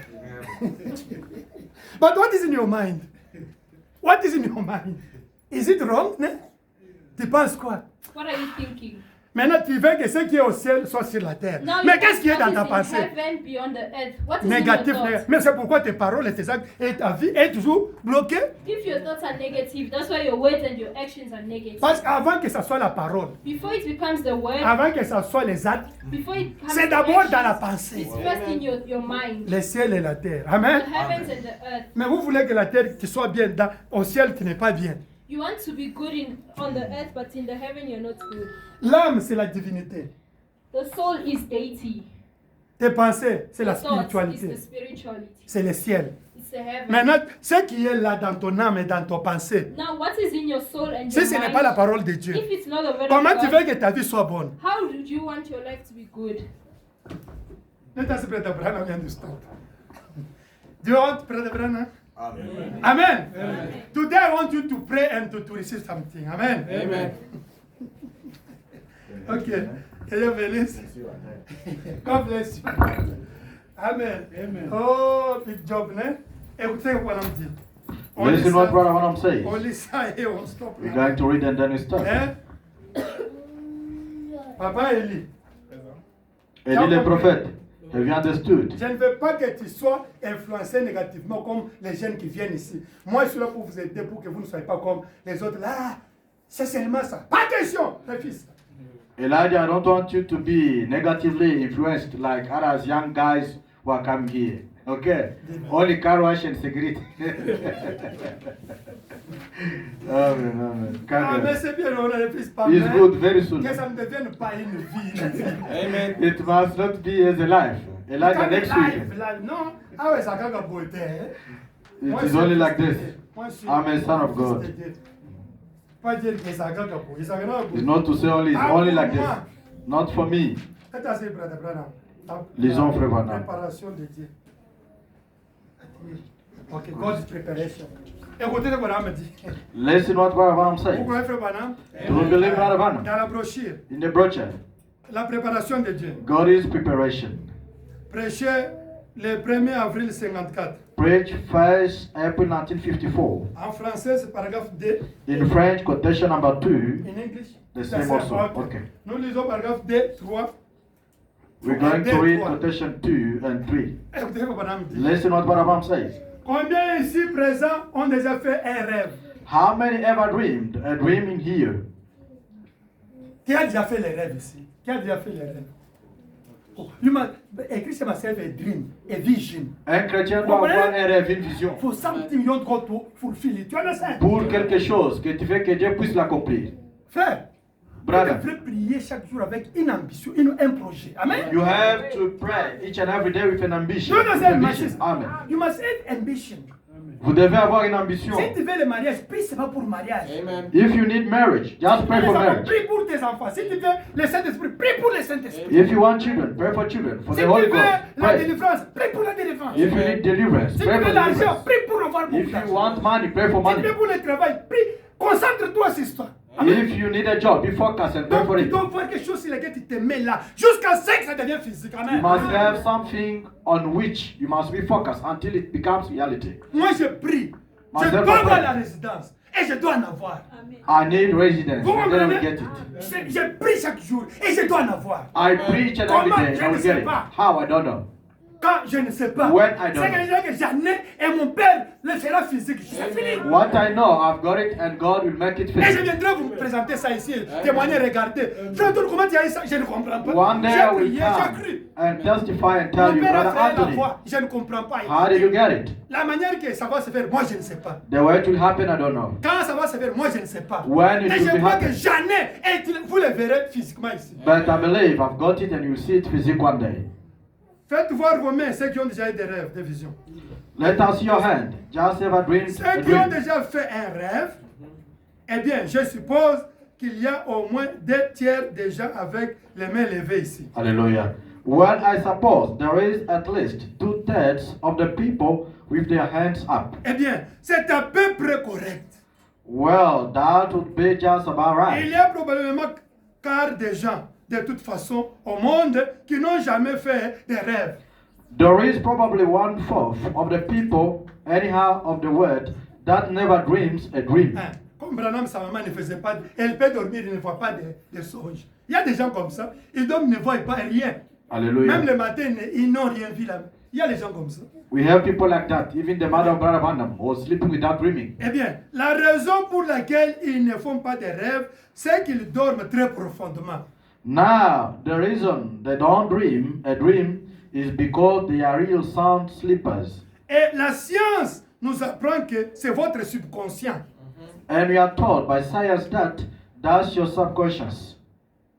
Speaker 4: But what is in your mind? What is in your mind? Is it wrong? Ne? Tu penses quoi?
Speaker 3: What are you thinking?
Speaker 4: Maintenant, tu veux que ce qui est au ciel soit sur la terre.
Speaker 3: Now
Speaker 4: Mais
Speaker 3: you
Speaker 4: qu'est-ce qui est
Speaker 3: what
Speaker 4: dans ta
Speaker 3: is in
Speaker 4: pensée?
Speaker 3: heaven beyond the earth. What is
Speaker 4: Négatif.
Speaker 3: in your thoughts?
Speaker 4: Mais c'est pourquoi tes paroles et tes actes et ta vie est toujours bloquée.
Speaker 3: If your thoughts are negative, that's why your words and your actions are negative.
Speaker 4: Parce qu'avant que ça soit la parole,
Speaker 3: Before it becomes the word,
Speaker 4: avant que ça soit les actes,
Speaker 3: before it comes
Speaker 4: c'est
Speaker 3: to
Speaker 4: d'abord
Speaker 3: actions,
Speaker 4: dans la pensée.
Speaker 3: it's first in your mind.
Speaker 4: Le ciel et la terre.
Speaker 3: The
Speaker 4: Amen.
Speaker 3: heavens and the earth.
Speaker 4: Mais vous voulez que la terre qui soit bien, au ciel qui n'est pas bien.
Speaker 3: You want to be good on the earth, but in the heaven you're not good.
Speaker 4: L'âme, c'est la divinité.
Speaker 3: The soul is deity.
Speaker 4: Tes pensées, c'est la
Speaker 3: The thoughts is
Speaker 4: spiritualité.
Speaker 3: the spirituality.
Speaker 4: C'est le ciel.
Speaker 3: It's the heaven.
Speaker 4: Maintenant, ce qui est là dans ton âme et dans ton pensée,
Speaker 3: Now, what is in your soul and
Speaker 4: si
Speaker 3: your
Speaker 4: ce n'est
Speaker 3: mind?
Speaker 4: pas la parole de Dieu,
Speaker 3: If it's not the word
Speaker 4: comment
Speaker 3: of
Speaker 4: tu
Speaker 3: God,
Speaker 4: veux que ta vie soit bonne?
Speaker 3: how do you want your life to be good?
Speaker 4: Let us pray the Branham understand. Do you want Brother Branham?
Speaker 2: Amen.
Speaker 4: Amen. Today I want you to pray and to receive something. Amen.
Speaker 2: Amen.
Speaker 4: Okay. Que Dieu bénisse. God bless you. Amen.
Speaker 1: Amen.
Speaker 4: Oh, big job, né? Écoutez what I'm doing.
Speaker 5: Listen what Brother Branham says.
Speaker 4: Only ça et on stop.
Speaker 5: We're going to read and then we start.
Speaker 4: Hein? Papa Eli,
Speaker 5: Élie le prophète, have you understood?
Speaker 4: je ne veux pas que tu sois influencé négativement comme les jeunes qui viennent ici. Moi, je suis là pour vous aider, pour que vous ne soyez pas comme les autres. Là, c'est seulement ça. Pas question, les fils.
Speaker 5: Elijah, I don't want you to be negatively influenced like others young guys who are coming here. Okay? Only car wash and cigarette. Amen, amen.
Speaker 4: Ah, mais c'est bien, on a les fils pas
Speaker 5: It's
Speaker 4: mal.
Speaker 5: good very soon.
Speaker 4: Que ça ne devienne pas une vie.
Speaker 2: Amen.
Speaker 5: It must not be as a life. Elijah, next week.
Speaker 4: Live, non. Ah ouais, ça gagne beauté.
Speaker 5: It is only like this. I'm a son of God.
Speaker 4: Pas dire que ça gagne beauté. Ça gagne
Speaker 5: It's not to say only, it's only like this. Not for me.
Speaker 4: Attends, Brother Branham.
Speaker 5: Lisons, Frère Branham.
Speaker 4: Préparation de Dieu. Ok, God's preparation. Écoutez ce que Branham dit.
Speaker 5: Listen what Brother Branham
Speaker 4: Vous
Speaker 5: says.
Speaker 4: connaissez Frère Branham?
Speaker 5: Do you believe Brother Branham?
Speaker 4: Dans la brochure,
Speaker 5: In the brochure,
Speaker 4: la préparation de Dieu.
Speaker 5: God is preparation.
Speaker 4: Prêché le 1er avril 54.
Speaker 5: Preach 1st April 1954.
Speaker 4: En français, c'est paragraphe 2.
Speaker 5: In French, quotation number 2.
Speaker 4: In English,
Speaker 5: The
Speaker 4: c'est
Speaker 5: same also.
Speaker 4: ok.
Speaker 5: Okay.
Speaker 4: Nous lisons paragraphe 2, 3.
Speaker 5: We're going to read quotation 2 and 3.
Speaker 4: Écoutez ce que Branham dit.
Speaker 5: Listen what Brother Branham says.
Speaker 4: Combien ici présents ont déjà fait un rêve?
Speaker 5: How many ever dreamed a dream in here?
Speaker 4: Qui a déjà fait les rêves ici? Qui a déjà fait les rêves? Oh, you must, a Christian must have a dream, a vision.
Speaker 5: Un chrétien doit avoir un rêve, une vision.
Speaker 4: For something you want God to fulfill it. Tu understand?
Speaker 5: Pour quelque chose que tu veux que Dieu puisse l'accomplir.
Speaker 4: Frère,
Speaker 5: Brother,
Speaker 4: tu devrais prier chaque jour avec une ambition, un projet. Amen?
Speaker 5: you have to pray each and every day with an ambition.
Speaker 4: You understand,
Speaker 5: With a
Speaker 4: my
Speaker 5: vision.
Speaker 4: sister?
Speaker 5: Amen.
Speaker 4: You must have ambition.
Speaker 5: Vous devez avoir une ambition.
Speaker 4: Si tu veux le mariage, prie seulement pour le mariage.
Speaker 2: Amen.
Speaker 5: If you need marriage, just pray
Speaker 4: Les
Speaker 5: for
Speaker 4: enfants,
Speaker 5: marriage.
Speaker 4: prie pour tes enfants. Si tu veux le Saint-Esprit, prie pour le Saint-Esprit.
Speaker 5: If you want children, pray for children. For
Speaker 4: Si
Speaker 5: the
Speaker 4: tu
Speaker 5: Holy
Speaker 4: veux
Speaker 5: Ghost,
Speaker 4: la
Speaker 5: pray.
Speaker 4: délivrance, prie pour la délivrance.
Speaker 5: If you need deliverance,
Speaker 4: Si tu
Speaker 5: pray
Speaker 4: veux
Speaker 5: for
Speaker 4: l'argent,
Speaker 5: deliverance.
Speaker 4: prie pour avoir beaucoup
Speaker 5: If you
Speaker 4: d'argent.
Speaker 5: want money, pray for
Speaker 4: Si tu
Speaker 5: money.
Speaker 4: veux pour le travail, prie. Concentre-toi sur ça. Amen.
Speaker 5: If you need a job, be focused and pray
Speaker 4: Donc,
Speaker 5: for
Speaker 4: tu
Speaker 5: it.
Speaker 4: dois voir quelque chose sur lequel tu te mets là. Jusqu'à 5, ça devient physique. Amen.
Speaker 5: You must have something on which you must be focused until it becomes reality.
Speaker 4: Moi, je prie. Je
Speaker 5: Myself,
Speaker 4: dois
Speaker 5: I
Speaker 4: avoir
Speaker 5: pray.
Speaker 4: la résidence. Et je dois en avoir.
Speaker 5: I need residence,
Speaker 4: Vous
Speaker 5: and then I will
Speaker 4: comprenez?
Speaker 5: get it.
Speaker 4: Je prie chaque jour et je dois en avoir.
Speaker 5: I preach and every
Speaker 4: Comment?
Speaker 5: day,
Speaker 4: Je
Speaker 5: I
Speaker 4: ne
Speaker 5: will
Speaker 4: sais
Speaker 5: get it.
Speaker 4: pas.
Speaker 5: How? I don't know.
Speaker 4: Quand je ne sais pas,
Speaker 5: When I don't
Speaker 4: c'est que je dirais que j'en ai et mon père le fera physique. C'est fini.
Speaker 5: What I know, I've got it, and God will make it
Speaker 4: Et je
Speaker 5: fit.
Speaker 4: viendrai vous présenter ça ici, témoigner, regarder. Frère, comment tu as eu ça? Je ne comprends pas.
Speaker 5: One day I
Speaker 4: J'ai
Speaker 5: will
Speaker 4: prié,
Speaker 5: come
Speaker 4: j'ai cru.
Speaker 5: and testify and tell
Speaker 4: Mon
Speaker 5: you,
Speaker 4: père a
Speaker 5: Brother
Speaker 4: fait la
Speaker 5: Anthony,
Speaker 4: foi, je ne comprends pas.
Speaker 5: how did you get it?
Speaker 4: La manière que ça va se faire, moi je ne sais pas.
Speaker 5: The way it will happen, I don't know.
Speaker 4: Quand ça va se faire, moi je ne sais pas.
Speaker 5: When it
Speaker 4: Et
Speaker 5: will
Speaker 4: je
Speaker 5: be
Speaker 4: crois que
Speaker 5: happen.
Speaker 4: j'en ai et vous le verrez physiquement ici.
Speaker 5: But I believe I've got it, and you'll see it physique one day.
Speaker 4: Faites voir vos mains, ceux qui ont déjà eu des rêves, des visions.
Speaker 5: Let us see your hand. Just ever dreamed
Speaker 4: Ceux
Speaker 5: a
Speaker 4: qui ont
Speaker 5: dream.
Speaker 4: déjà fait un rêve Eh bien, je suppose qu'il y a au moins 2/3 des gens avec les mains levées ici.
Speaker 5: Hallelujah. Well, I suppose there is at least 2/3 of the people with their hands up.
Speaker 4: Eh bien, c'est à peu près correct.
Speaker 5: Well, that would be just about
Speaker 4: Il y
Speaker 5: right.
Speaker 4: a probablement quart des gens, de toute façon, au monde qui n'ont jamais fait de rêve.
Speaker 5: There is probably 1/4 of the people, anyhow, of the world that never dreams a dream.
Speaker 4: Hein, comme Branham, sa maman ne faisait pas, elle peut dormir, il ne voit pas de songes. Il y a des gens comme ça, ils dorment, ne voient pas rien.
Speaker 5: Hallelujah.
Speaker 4: Même le matin, ils n'ont rien vu là. Il y a des gens comme ça.
Speaker 5: We have people like that. Even the mother of Brother Branham was sleeping without dreaming.
Speaker 4: Eh bien, la raison pour laquelle ils ne font pas de rêves, c'est qu'ils dorment très profondément.
Speaker 5: Now, the reason they don't dream a dream is because they are real sound sleepers.
Speaker 4: Et la science nous apprend que c'est votre subconscient.
Speaker 5: And we are told by science that that's your subconscious.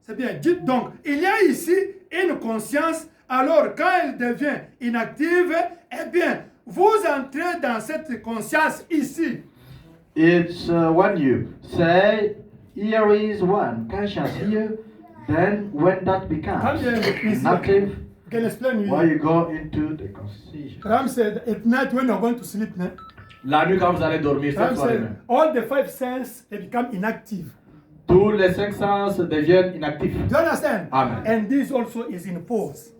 Speaker 4: C'est bien. Dites donc, il y a ici une conscience, alors quand elle devient inactive, eh bien, vous entrez dans cette conscience ici.
Speaker 5: It's when you say, here is one conscious here, then when that
Speaker 4: Come
Speaker 5: becomes
Speaker 4: here, please.
Speaker 5: inactive,
Speaker 4: I can explain you.
Speaker 5: why you go into the conscious.
Speaker 4: Ram said, at night when you're going to sleep, né?
Speaker 2: La nuit quand vous allez dormir,
Speaker 4: Ram
Speaker 2: cette soirée
Speaker 4: said,
Speaker 2: même,
Speaker 4: all the 5 senses, they become inactive.
Speaker 2: tous les 5 sens deviennent inactifs.
Speaker 4: Do you understand?
Speaker 2: Amen.
Speaker 4: And this also is in pause.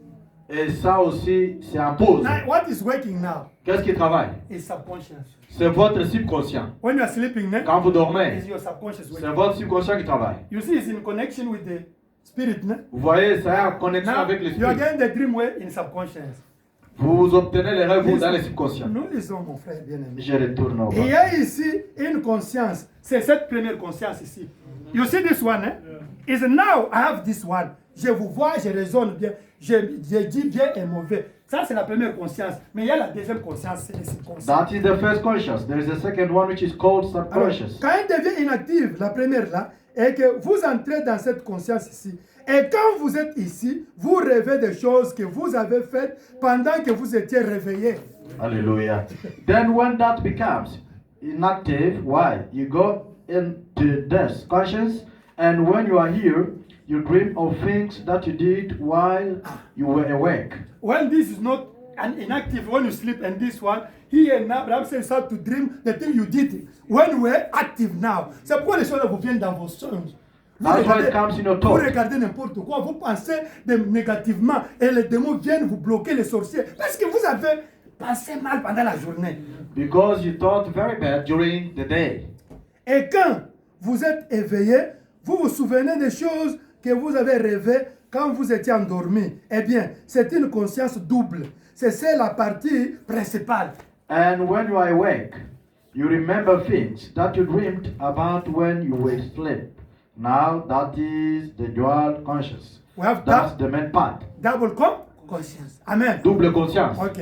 Speaker 5: Et ça aussi, c'est en pause.
Speaker 4: Now, what is working now
Speaker 2: Qu'est-ce qui travaille?
Speaker 4: is subconscious.
Speaker 2: C'est votre subconscient.
Speaker 4: When you are sleeping, né?
Speaker 2: Quand vous dormez,
Speaker 4: Is your subconscious
Speaker 2: c'est
Speaker 4: working.
Speaker 2: votre subconscient qui travaille.
Speaker 4: You see, it's in connection with the spirit, né?
Speaker 2: Vous voyez, c'est en connexion
Speaker 4: Now,
Speaker 2: avec
Speaker 4: you are
Speaker 2: l'esprit.
Speaker 4: getting the dream way in subconscious.
Speaker 2: Vous obtenez les rêves
Speaker 4: Listen,
Speaker 2: dans les subconscients.
Speaker 4: Nous lisons, mon frère bien-aimé.
Speaker 5: Je retourne au
Speaker 4: Il y
Speaker 5: bas.
Speaker 4: a ici une conscience. C'est cette première conscience ici. You see this one, eh? Is now I have this one. Je vous vois, je raisonne bien, je dis bien et mauvais. Ça, c'est la première conscience. Mais il y a la deuxième conscience, c'est le subconscient.
Speaker 5: That is the first conscious. There is a second one which is called
Speaker 4: Alors,
Speaker 5: subconscious.
Speaker 4: quand elle devient inactive, la première là, est que vous entrez dans cette conscience ici. Et quand vous êtes ici, vous rêvez des choses que vous avez faites pendant que vous étiez réveillé.
Speaker 5: Hallelujah. Then when that becomes inactive, why? You go into this conscious, and when you are here, you dream of things that you did while you were awake.
Speaker 4: When this is not an inactive, when you sleep, and this one, here now, Abraham says, start to dream the thing you did when you were active now. C'est pourquoi les choses vous viennent dans vos songes.
Speaker 5: That's why it comes in your
Speaker 4: Vous
Speaker 5: thought.
Speaker 4: regardez n'importe quoi, vous pensez négativement et les démons viennent vous bloquer les sorciers parce que vous avez pensé mal pendant la journée.
Speaker 5: Because you thought very bad during the day.
Speaker 4: Et quand vous êtes éveillé, vous vous souvenez des choses que vous avez rêvées quand vous étiez endormi. Eh bien, c'est une conscience double. C'est la partie principale.
Speaker 5: And when you are awake, you remember things that you dreamed about when you were asleep. Now that is the dual conscious.
Speaker 4: We have
Speaker 5: That's the main part.
Speaker 4: double conscience. Amen.
Speaker 2: Double conscience.
Speaker 4: Ok.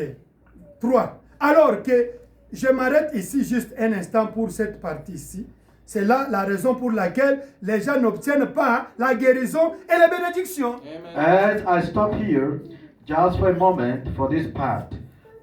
Speaker 4: 3. Alors que je m'arrête ici juste un instant pour cette partie ici. C'est là la raison pour laquelle les gens n'obtiennent pas la guérison et la bénédiction.
Speaker 5: As I stop here, just for a moment for this part,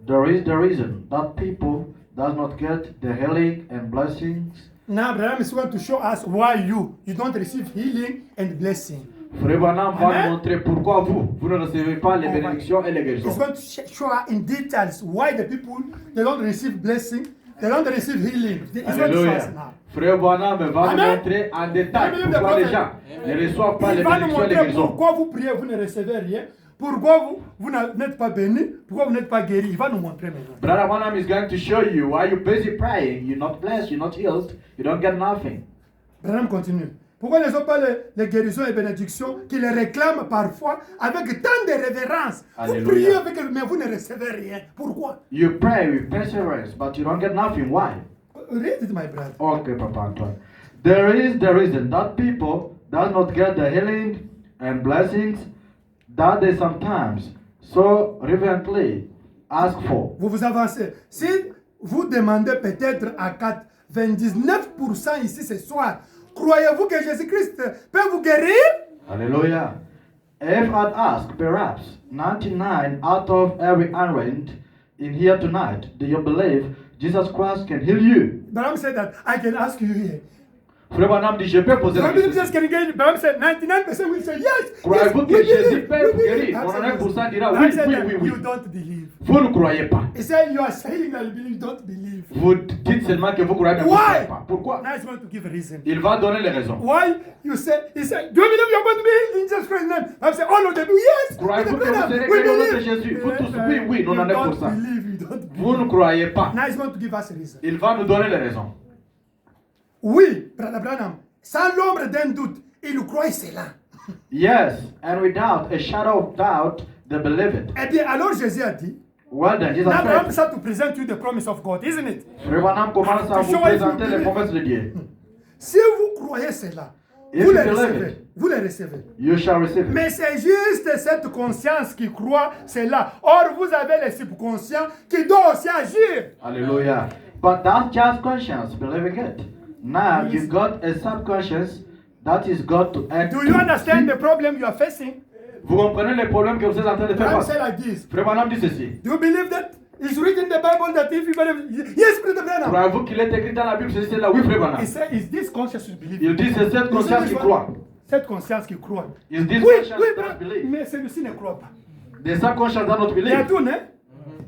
Speaker 5: there is the reason that people does not get the healing and blessings.
Speaker 4: Now Abraham is going to show us why you don't receive healing and blessing.
Speaker 5: Frère Branham va
Speaker 4: Amen.
Speaker 5: nous montrer pourquoi vous ne recevez pas les
Speaker 4: Oh,
Speaker 5: bénédictions et les
Speaker 4: He's
Speaker 5: guérisons.
Speaker 4: going to show us in details why the people they don't receive blessing, they don't receive healing. He's going to show us
Speaker 5: Alléluia.
Speaker 4: now.
Speaker 5: Frère Branham va nous
Speaker 4: Amen.
Speaker 5: montrer en détail
Speaker 4: Amen.
Speaker 5: pourquoi les gens ne reçoivent pas
Speaker 4: Il
Speaker 5: les
Speaker 4: va nous
Speaker 5: bénédictions et les
Speaker 4: montrer
Speaker 5: guérisons.
Speaker 4: pourquoi vous priez, vous ne recevez rien. Pourquoi vous n'êtes pas béni, pourquoi vous n'êtes pas guéri. Il va nous montrer maintenant.
Speaker 5: Brother Branham is going to show you why you're busy praying, you're not blessed, you're not healed, you don't get nothing.
Speaker 4: Branham continue. Pourquoi ils n'ont pas les guérisons et bénédictions qui les réclament parfois avec tant de révérence. Vous
Speaker 5: Alléluia.
Speaker 4: priez avec mais vous ne recevez rien. Pourquoi?
Speaker 5: You pray with perseverance, but you don't get nothing. Why?
Speaker 4: Read it, my brother.
Speaker 5: Okay, Papa Antoine. There is the reason that people does not get the healing and blessings that they sometimes so reverently ask for.
Speaker 4: Vous vous avancez. Si vous demandez peut-être à 99% ici ce soir, croyez-vous que Jésus-Christ peut vous guérir?
Speaker 5: Hallelujah. If I'd ask perhaps 99 out of every unread in here tonight, do you believe Jesus Christ can heal you?
Speaker 4: Branham said that I can ask you here.
Speaker 2: Frère Branham dit, je peux poser
Speaker 4: Do
Speaker 2: la
Speaker 4: you believe
Speaker 2: question.
Speaker 4: Jesus can get it? Bible said 99% will say yes.
Speaker 2: Croyez-vous
Speaker 4: yes,
Speaker 2: que
Speaker 4: we
Speaker 2: Jésus
Speaker 4: believe,
Speaker 2: peut
Speaker 4: we believe.
Speaker 2: guérir?
Speaker 4: I said,
Speaker 2: 99% dira
Speaker 4: I
Speaker 2: oui,
Speaker 4: said
Speaker 2: oui,
Speaker 4: that
Speaker 2: oui, oui.
Speaker 4: You don't believe.
Speaker 2: Vous ne croyez pas.
Speaker 4: He said you are saying that you believe, you don't believe.
Speaker 2: Vous dites seulement que vous croyez, mais vous ne
Speaker 4: Why?
Speaker 2: croyez pas. Pourquoi?
Speaker 4: Now he's going to give a reason.
Speaker 2: Il va donner les raisons.
Speaker 4: Why you say, he said, do you believe you're going to be healed in Jesus Christ's name? I said, all of them, yes.
Speaker 2: Croyez-vous que vous serez
Speaker 4: We
Speaker 2: guéris au nom de
Speaker 4: believe.
Speaker 2: Jésus? Vous tous, oui, oui,
Speaker 4: You
Speaker 2: 99%.
Speaker 4: don't believe, you don't
Speaker 2: Vous ne
Speaker 4: believe.
Speaker 2: croyez pas.
Speaker 4: Now he's going to give us a reason.
Speaker 2: Il va nous donner les raisons.
Speaker 4: Oui, Brother Branham, sans l'ombre d'un doute, il croit cela.
Speaker 5: Yes, and without a shadow of doubt, they believe it.
Speaker 4: Eh bien, alors Jésus a dit,
Speaker 5: Well then, Jesus
Speaker 4: now Abraham
Speaker 5: said,
Speaker 4: started to present you the promise of God, isn't it?
Speaker 5: Frère Branham commence à vous présenter les promesses de Dieu.
Speaker 4: Si vous croyez cela,
Speaker 5: If
Speaker 4: vous
Speaker 5: you
Speaker 4: les
Speaker 5: believe
Speaker 4: recevez.
Speaker 5: it.
Speaker 4: Vous les recevez.
Speaker 5: You shall receive it.
Speaker 4: Mais c'est juste cette conscience qui croit cela. Or, vous avez le subconscient qui doit aussi agir.
Speaker 5: Hallelujah. But that's just conscience, believing it. Now you got a subconscious that is got to act.
Speaker 4: Do you understand the problem you are facing?
Speaker 2: Vous comprenez les problèmes que vous êtes en train de faire
Speaker 4: I
Speaker 2: face?
Speaker 4: say like this.
Speaker 2: Frère Branham dit ceci.
Speaker 4: Do you believe that it's written in the Bible that if you believe, yes, Brother Branham.
Speaker 2: Croyez-vous qu'il est écrit dans la Bible ceci, là? Oui, Frère Branham.
Speaker 4: He said, is this conscious you believe?
Speaker 2: Il dit c'est cette conscience qui croit.
Speaker 4: Cette conscience qui croit.
Speaker 2: Is this
Speaker 4: Oui,
Speaker 2: conscience
Speaker 4: oui,
Speaker 2: that believe?
Speaker 4: mais celui-ci ne croit pas.
Speaker 2: The subconscious does not
Speaker 4: Il y a
Speaker 2: believe.
Speaker 4: tout, hein?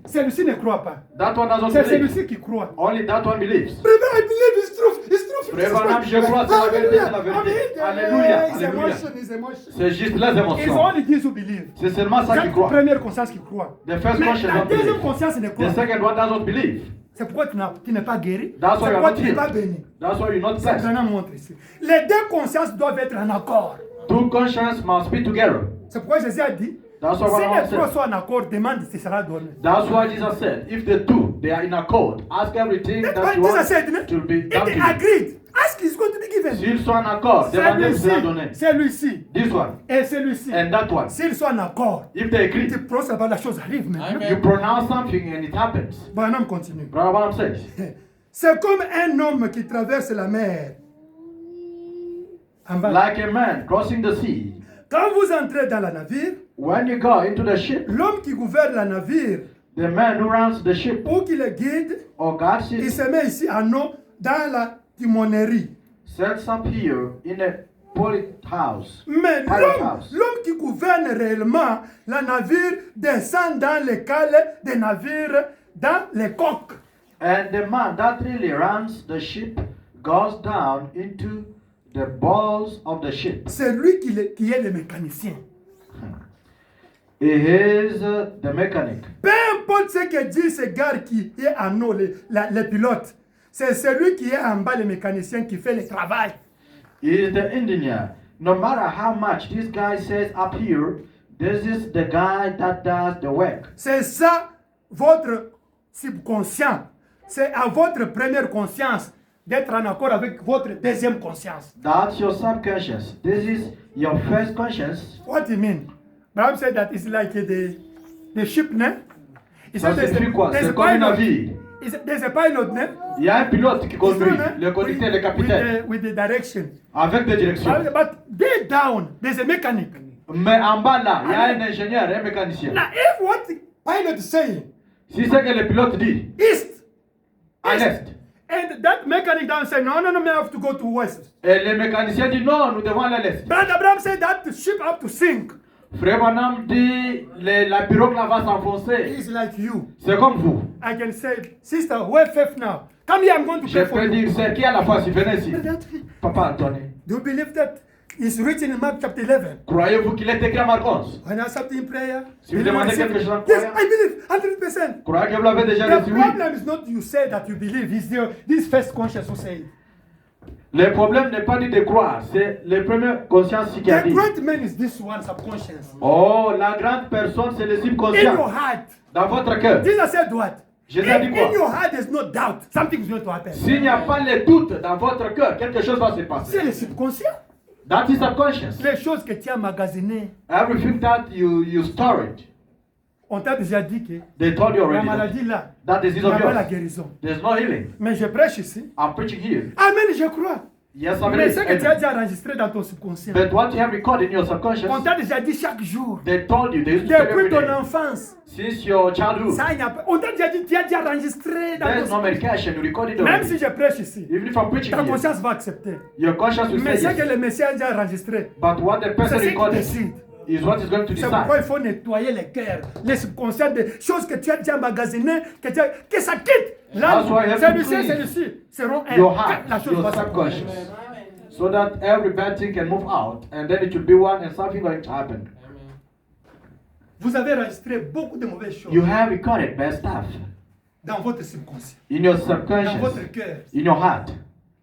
Speaker 4: Celui-ci ne croit pas.
Speaker 2: That one doesn't
Speaker 4: C'est
Speaker 2: believe.
Speaker 4: celui-ci qui croit.
Speaker 2: Only that one believes.
Speaker 4: Brother, I believe it's true. It's true.
Speaker 2: Frère Branham, je crois, c'est la vérité, c'est la vérité. Alléluia,
Speaker 4: It's
Speaker 2: alléluia.
Speaker 4: emotion, it's emotion.
Speaker 2: C'est juste les
Speaker 4: It's
Speaker 2: émotions.
Speaker 4: only this who believe.
Speaker 2: C'est seulement ça qui
Speaker 4: C'est la
Speaker 2: croit.
Speaker 4: première conscience qui croit.
Speaker 2: The first
Speaker 4: Mais
Speaker 2: conscious
Speaker 4: la
Speaker 2: don't
Speaker 4: deuxième
Speaker 2: believe.
Speaker 4: conscience ne croit
Speaker 2: The
Speaker 4: pas.
Speaker 2: second one doesn't believe.
Speaker 4: C'est pourquoi tu n'es pas guéri.
Speaker 2: That's why
Speaker 4: C'est
Speaker 2: you are
Speaker 4: pourquoi
Speaker 2: not
Speaker 4: tu n'es pas
Speaker 2: healed.
Speaker 4: béni.
Speaker 2: That's why you're not
Speaker 4: C'est
Speaker 2: blessed.
Speaker 4: Branham montre ici. Les deux consciences doivent être en accord.
Speaker 2: Two consciences must be together.
Speaker 4: C'est pourquoi Jésus a dit,
Speaker 2: That's
Speaker 4: si
Speaker 2: what Branham
Speaker 4: les trois
Speaker 2: said.
Speaker 4: sont en accord, demande, ce sera donné.
Speaker 2: That's why Jesus said, if the two, they are in accord, ask everything
Speaker 4: That's
Speaker 2: that
Speaker 4: why
Speaker 2: you
Speaker 4: Jesus
Speaker 2: want
Speaker 4: said,
Speaker 2: to be
Speaker 4: if
Speaker 2: done
Speaker 4: they
Speaker 2: to you.
Speaker 4: agreed, ask is going to be given.
Speaker 2: S'ils sont en accord, demandez vous sera donné.
Speaker 4: Celui-ci,
Speaker 2: This one
Speaker 4: et celui-ci.
Speaker 2: and that one.
Speaker 4: S'ils sont en accord,
Speaker 2: If they agree,
Speaker 4: tu prononces là-bas, la chose arrive maintenant.
Speaker 2: you pronounce something and it happens.
Speaker 4: Branham continue.
Speaker 2: Brother Branham says,
Speaker 4: C'est comme un homme qui traverse la mer. En bas.
Speaker 5: Like a man crossing the sea.
Speaker 4: Quand vous entrez dans la navire,
Speaker 5: When you go into the ship,
Speaker 4: l'homme qui gouverne la navire
Speaker 5: the man who runs the ship
Speaker 4: ou qui le guide,
Speaker 5: or guards
Speaker 4: il
Speaker 5: it
Speaker 4: se met ici en eau dans la timonerie.
Speaker 5: sets up here in a pilot house.
Speaker 4: Mais
Speaker 5: Pilot house.
Speaker 4: l'homme qui gouverne réellement la navire descend dans les cales des navires, dans les coques.
Speaker 5: And the man that really runs the ship goes down into the balls of the ship.
Speaker 4: C'est lui qui est le mécanicien.
Speaker 5: He is the mechanic.
Speaker 4: Peu importe ce que dit ce gars qui est en eau, les pilotes, c'est celui qui est en bas, le mécanicien, qui fait le travail.
Speaker 5: He is the engineer. No matter how much this guy says up here, this is the guy that does the work.
Speaker 4: C'est ça votre subconscient. C'est à votre première conscience d'être en accord avec votre deuxième conscience.
Speaker 5: That's your subconscious. This is your first conscience.
Speaker 4: What do you mean? Abraham said that it's like the ship, ne? He
Speaker 2: ça
Speaker 4: said there's
Speaker 2: signifie quoi?
Speaker 4: there's
Speaker 2: C'est
Speaker 4: a
Speaker 2: comme un
Speaker 4: pilot.
Speaker 2: navire.
Speaker 4: There's a pilot, ne?
Speaker 2: Il y a un pilote qui conduit,
Speaker 4: It's true, ne?
Speaker 2: le conducteur, le capitaine,
Speaker 4: With the direction.
Speaker 2: avec des directions.
Speaker 4: But deep down, there's a mechanic.
Speaker 2: Mais en bas là, il y a un ingénieur, un mécanicien.
Speaker 4: Now, if what the pilot is saying,
Speaker 2: Si c'est que le pilote dit,
Speaker 4: east,
Speaker 2: à l'est,
Speaker 4: and that mechanic down say, no, I have to go to west.
Speaker 2: et le mécanicien dit non, nous devons aller à l'est.
Speaker 4: But Abraham said that the ship have to sink.
Speaker 2: Frère Branham dit, la pirogue là va s'enfoncer.
Speaker 4: He's like you.
Speaker 2: C'est comme vous.
Speaker 4: I can say, sister, where faith now? Come here, I'm going to
Speaker 2: Je
Speaker 4: pray for
Speaker 2: peux
Speaker 4: you.
Speaker 2: dire, c'est qui a la foi, si venez ici. Papa Anthony,
Speaker 4: Do you believe that it's written in Mark chapter 11?
Speaker 2: croyez-vous qu'il est écrit à Marc 11?
Speaker 4: When I something in prayer,
Speaker 2: Si vous demandez quelque chose en
Speaker 4: yes,
Speaker 2: croyant,
Speaker 4: I believe 100%.
Speaker 2: croyez que vous l'avez déjà
Speaker 4: The
Speaker 2: reçu, oui.
Speaker 4: problem is not you say that you believe, it's this first conscience who say it.
Speaker 2: Le problème n'est pas dit de croire, c'est le premier conscience qui a
Speaker 4: The
Speaker 2: dit.
Speaker 4: great man is this one, subconscious.
Speaker 2: Oh, la grande personne, c'est le
Speaker 4: In your
Speaker 2: subconscient.
Speaker 4: heart.
Speaker 2: Dans votre cœur.
Speaker 4: Jesus said what?
Speaker 2: Jésus a dit quoi?
Speaker 4: In your heart there's no doubt. Something is going to happen.
Speaker 2: S'il n'y a pas le doute dans votre cœur, quelque chose va se passer.
Speaker 4: C'est le subconscient.
Speaker 2: That is subconscious.
Speaker 4: Les choses que tu as magasinées.
Speaker 2: Everything that you store it,
Speaker 4: On t'a déjà dit que
Speaker 2: they told you
Speaker 4: la
Speaker 2: already.
Speaker 4: maladie là,
Speaker 2: That
Speaker 4: il
Speaker 2: disease
Speaker 4: n'y a
Speaker 2: of
Speaker 4: pas la
Speaker 2: yours,
Speaker 4: guérison.
Speaker 2: there's no healing.
Speaker 4: Mais je prêche ici.
Speaker 2: I'm preaching here.
Speaker 4: Amen, je crois.
Speaker 2: Yes, I
Speaker 4: Mais ce que tu as
Speaker 2: mean,
Speaker 4: déjà enregistré dans ton subconscient,
Speaker 2: but what you have recorded in your subconscious,
Speaker 4: on t'a déjà dit chaque jour,
Speaker 2: they told you, they used to say
Speaker 4: depuis
Speaker 2: every
Speaker 4: ton
Speaker 2: day,
Speaker 4: enfance.
Speaker 2: since your childhood.
Speaker 4: Ça, il n'y a pas. On t'a déjà dit, tu as déjà enregistré dans
Speaker 2: There's
Speaker 4: ton
Speaker 2: no medication, you record it
Speaker 4: Même
Speaker 2: already.
Speaker 4: si je prêche ici,
Speaker 2: Even if I'm preaching
Speaker 4: ta
Speaker 2: here,
Speaker 4: conscience va accepter.
Speaker 2: your conscience will
Speaker 4: Mais
Speaker 2: say
Speaker 4: ce que
Speaker 2: yes.
Speaker 4: le Messie a déjà enregistré,
Speaker 2: But what the person
Speaker 4: c'est ce qui
Speaker 2: recorded
Speaker 4: décide.
Speaker 2: is what is going to
Speaker 4: C'est pourquoi il
Speaker 2: decide.
Speaker 4: faut nettoyer les cœurs, les subconscients, des choses que tu as déjà emmagasinées, que ça quitte. Là,
Speaker 2: That's why you have to
Speaker 4: celui-ci et
Speaker 2: clean
Speaker 4: celui-ci seront un.
Speaker 2: Your heart,
Speaker 4: La chose
Speaker 2: your
Speaker 4: va se
Speaker 2: subconscious. So that every bad thing can move out, and then it will be one, and something going to happen.
Speaker 4: Vous avez enregistré beaucoup de mauvaises choses
Speaker 2: You have recorded bad stuff
Speaker 4: dans votre subconscient,
Speaker 2: in your
Speaker 4: dans
Speaker 2: subconscious,
Speaker 4: votre cœur.
Speaker 2: in your heart.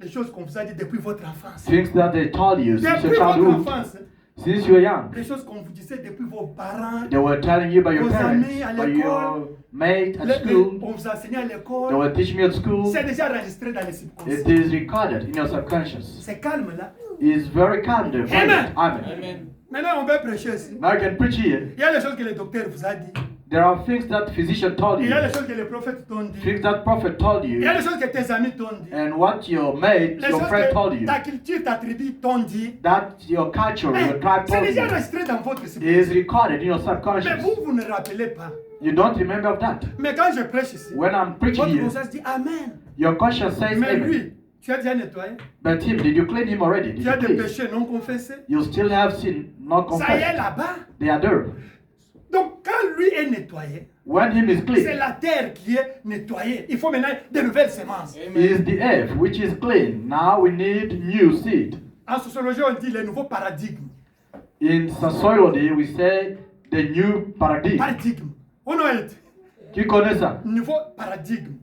Speaker 4: Les choses qu'on vous a dit depuis votre enfance.
Speaker 2: Things that they told you since your
Speaker 4: Depuis votre
Speaker 2: childhood,
Speaker 4: enfance.
Speaker 2: since you were young.
Speaker 4: Les choses qu'on vous disait depuis vos parents.
Speaker 2: They were telling you by your
Speaker 4: Vos
Speaker 2: parents,
Speaker 4: amis à
Speaker 2: by
Speaker 4: l'école.
Speaker 2: your mate at
Speaker 4: On
Speaker 2: school.
Speaker 4: vous enseignait à
Speaker 2: They
Speaker 4: l'école.
Speaker 2: were teaching you at school.
Speaker 4: C'est déjà enregistré dans les subconscients.
Speaker 2: It is recorded in your subconscious.
Speaker 4: C'est calme là.
Speaker 2: It's very calm there.
Speaker 4: Amen.
Speaker 2: Amen.
Speaker 4: Maintenant, on va prêcher aussi.
Speaker 2: Now I can preach here.
Speaker 4: Il y a les choses que le docteur vous a dit.
Speaker 2: There are things that physician told
Speaker 4: Il y
Speaker 2: you,
Speaker 4: a les choses que les prophètes t'ont dit.
Speaker 2: things that prophet told
Speaker 4: Il y
Speaker 2: you,
Speaker 4: a les choses que tes amis t'ont dit.
Speaker 2: and what your mate,
Speaker 4: Les
Speaker 2: your
Speaker 4: choses
Speaker 2: friend told
Speaker 4: que
Speaker 2: you.
Speaker 4: ta culture, ta tribu t'ont dit.
Speaker 2: That your culture, your tribe
Speaker 4: C'est
Speaker 2: told
Speaker 4: déjà
Speaker 2: you
Speaker 4: enregistré dans votre
Speaker 2: is
Speaker 4: subconscient.
Speaker 2: recorded in your
Speaker 4: Mais
Speaker 2: subconscious.
Speaker 4: vous ne rappelez pas.
Speaker 2: You don't remember of that.
Speaker 4: Mais quand je prêche ici,
Speaker 2: When I'm preaching
Speaker 4: votre
Speaker 2: here,
Speaker 4: conscience dit Amen.
Speaker 2: your conscience says
Speaker 4: Mais
Speaker 2: amen.
Speaker 4: lui, tu as déjà nettoyé.
Speaker 2: But him, did you clean him already? Did
Speaker 4: Tu as
Speaker 2: you
Speaker 4: des
Speaker 2: clean?
Speaker 4: péchés non confessés.
Speaker 2: You still have sin, not
Speaker 4: Ça y est
Speaker 2: confessed.
Speaker 4: là-bas.
Speaker 2: They are there.
Speaker 4: Donc quand lui est nettoyé,
Speaker 2: When him is
Speaker 4: c'est
Speaker 2: clean,
Speaker 4: la terre qui est nettoyée. Il faut maintenant de nouvelles semences.
Speaker 2: is the earth which is clean. Now we need new seed.
Speaker 4: En sociologie, on dit les nouveaux paradigmes.
Speaker 2: In sociology, we say the new paradigm.
Speaker 4: Paradigme. On a été.
Speaker 2: Qui connaît ça?
Speaker 4: Nouveau paradigme.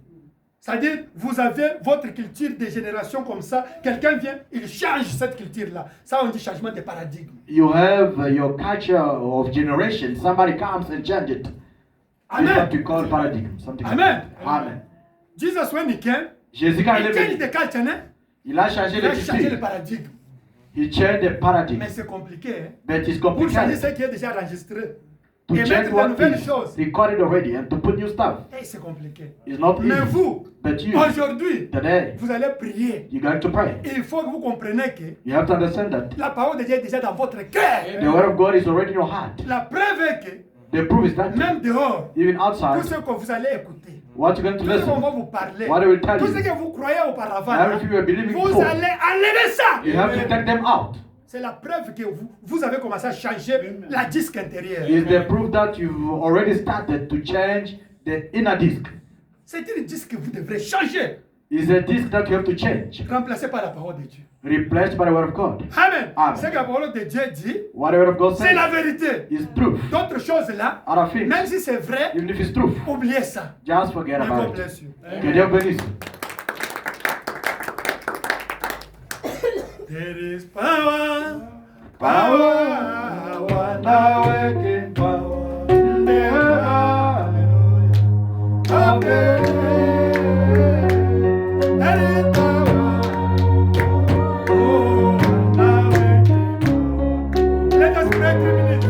Speaker 4: C'est-à-dire, vous avez votre culture de génération comme ça, quelqu'un vient, il change cette culture-là. Ça, on dit changement de paradigme.
Speaker 2: You have your culture of generation. Somebody comes and change it. This is what
Speaker 4: Amen.
Speaker 2: we call paradigm. Something like
Speaker 4: Amen.
Speaker 2: that. Amen.
Speaker 4: Jesus, when he came,
Speaker 2: Jésus, quand
Speaker 4: he
Speaker 2: il est
Speaker 4: changed
Speaker 2: venu,
Speaker 4: the culture, hein?
Speaker 2: il a changé
Speaker 4: Il
Speaker 2: le
Speaker 4: a changé le
Speaker 2: culture.
Speaker 4: paradigme.
Speaker 2: He changed the paradigm.
Speaker 4: Mais c'est compliqué, hein?
Speaker 2: But it's
Speaker 4: Pour changer
Speaker 2: complicated
Speaker 4: ce qui est déjà enregistré.
Speaker 2: to
Speaker 4: Et
Speaker 2: change
Speaker 4: mettre de
Speaker 2: what
Speaker 4: nouvelles
Speaker 2: is
Speaker 4: choses.
Speaker 2: recorded already and to put new stuff.
Speaker 4: Et c'est compliqué.
Speaker 2: It's not
Speaker 4: Mais
Speaker 2: easy.
Speaker 4: vous,
Speaker 2: But you,
Speaker 4: aujourd'hui,
Speaker 2: today,
Speaker 4: vous allez prier.
Speaker 2: you're going to pray.
Speaker 4: Et il faut que vous compreniez que
Speaker 2: You have to understand that
Speaker 4: la parole de Dieu est déjà dans votre cœur.
Speaker 2: the word of God is already in your heart.
Speaker 4: La preuve est que,
Speaker 2: The proof is that
Speaker 4: même dehors,
Speaker 2: even
Speaker 4: tout
Speaker 2: outside,
Speaker 4: ce que vous allez écouter,
Speaker 2: what you're going to
Speaker 4: tout ce qu'on
Speaker 2: listen,
Speaker 4: va vous parler,
Speaker 2: what I will tell
Speaker 4: tout ce
Speaker 2: you,
Speaker 4: que vous croyez auparavant,
Speaker 2: everything you are believing
Speaker 4: vous
Speaker 2: for,
Speaker 4: allez enlever ça.
Speaker 2: you have to take them out.
Speaker 4: C'est la preuve que vous avez commencé à changer la disque intérieure.
Speaker 2: Is the proof that you've already started to change the inner disc.
Speaker 4: C'est une disque que vous devrez changer,
Speaker 2: Is a disc that you have to change,
Speaker 4: remplacé par la parole de Dieu.
Speaker 2: replaced by the word of God.
Speaker 4: Amen.
Speaker 2: Amen.
Speaker 4: Ce que la parole de Dieu dit,
Speaker 2: What the word of God
Speaker 4: c'est la
Speaker 2: says
Speaker 4: vérité.
Speaker 2: is proof.
Speaker 4: D'autres choses là,
Speaker 2: Other things,
Speaker 4: même si c'est vrai,
Speaker 2: even if it's truth,
Speaker 4: oubliez ça.
Speaker 2: just forget
Speaker 4: Mais God
Speaker 2: about it.
Speaker 4: bless you.
Speaker 2: Que Dieu bénisse.
Speaker 4: There is power.
Speaker 2: Power, wonder working power in the hallelujah.
Speaker 4: There is power. Oh, wonder working power. Let us pray 3 minutes.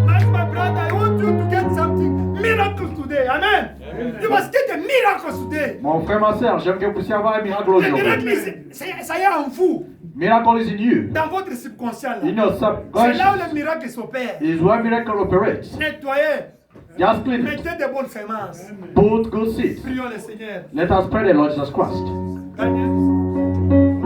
Speaker 4: My brother, I want you to get something miracles today. Amen. You must get a miracle today.
Speaker 2: Mon frère, ma soeur, j'aime que vous puissiez avoir un miracle
Speaker 4: Le
Speaker 2: aujourd'hui.
Speaker 4: miracle, ça y est en vous,
Speaker 2: Miracle is in you.
Speaker 4: dans votre subconscient.
Speaker 2: In
Speaker 4: Là.
Speaker 2: your
Speaker 4: C'est là
Speaker 2: subconscious
Speaker 4: où le miracle s'opère.
Speaker 2: is where miracle operates.
Speaker 4: Nettoyez,
Speaker 2: Just clean it.
Speaker 4: mettez de bonnes semences.
Speaker 2: Put good seeds.
Speaker 4: Prions le Seigneur.
Speaker 2: Let us pray the Lord Jesus Christ.
Speaker 4: Daniel.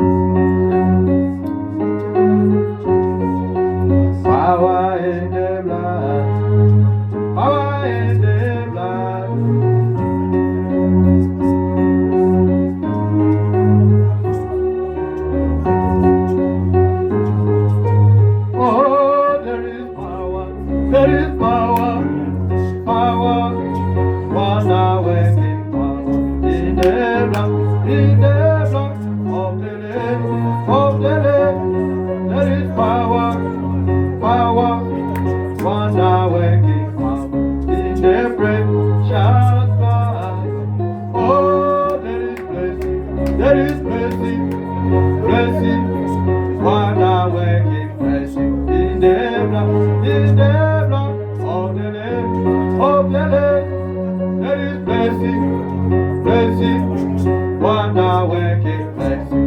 Speaker 2: Power in the blood. Power in the blood. Oh, there is power. There is power. Power. Wonder working power in the blood. In the blood of the Lamb. Of the Lamb. There is power. Power, wonder working power in the precious blood. Oh, there is blessing, blessing, wonder working blessing in the blood of the Lamb, of the Lamb. There is blessing, wonder working blessing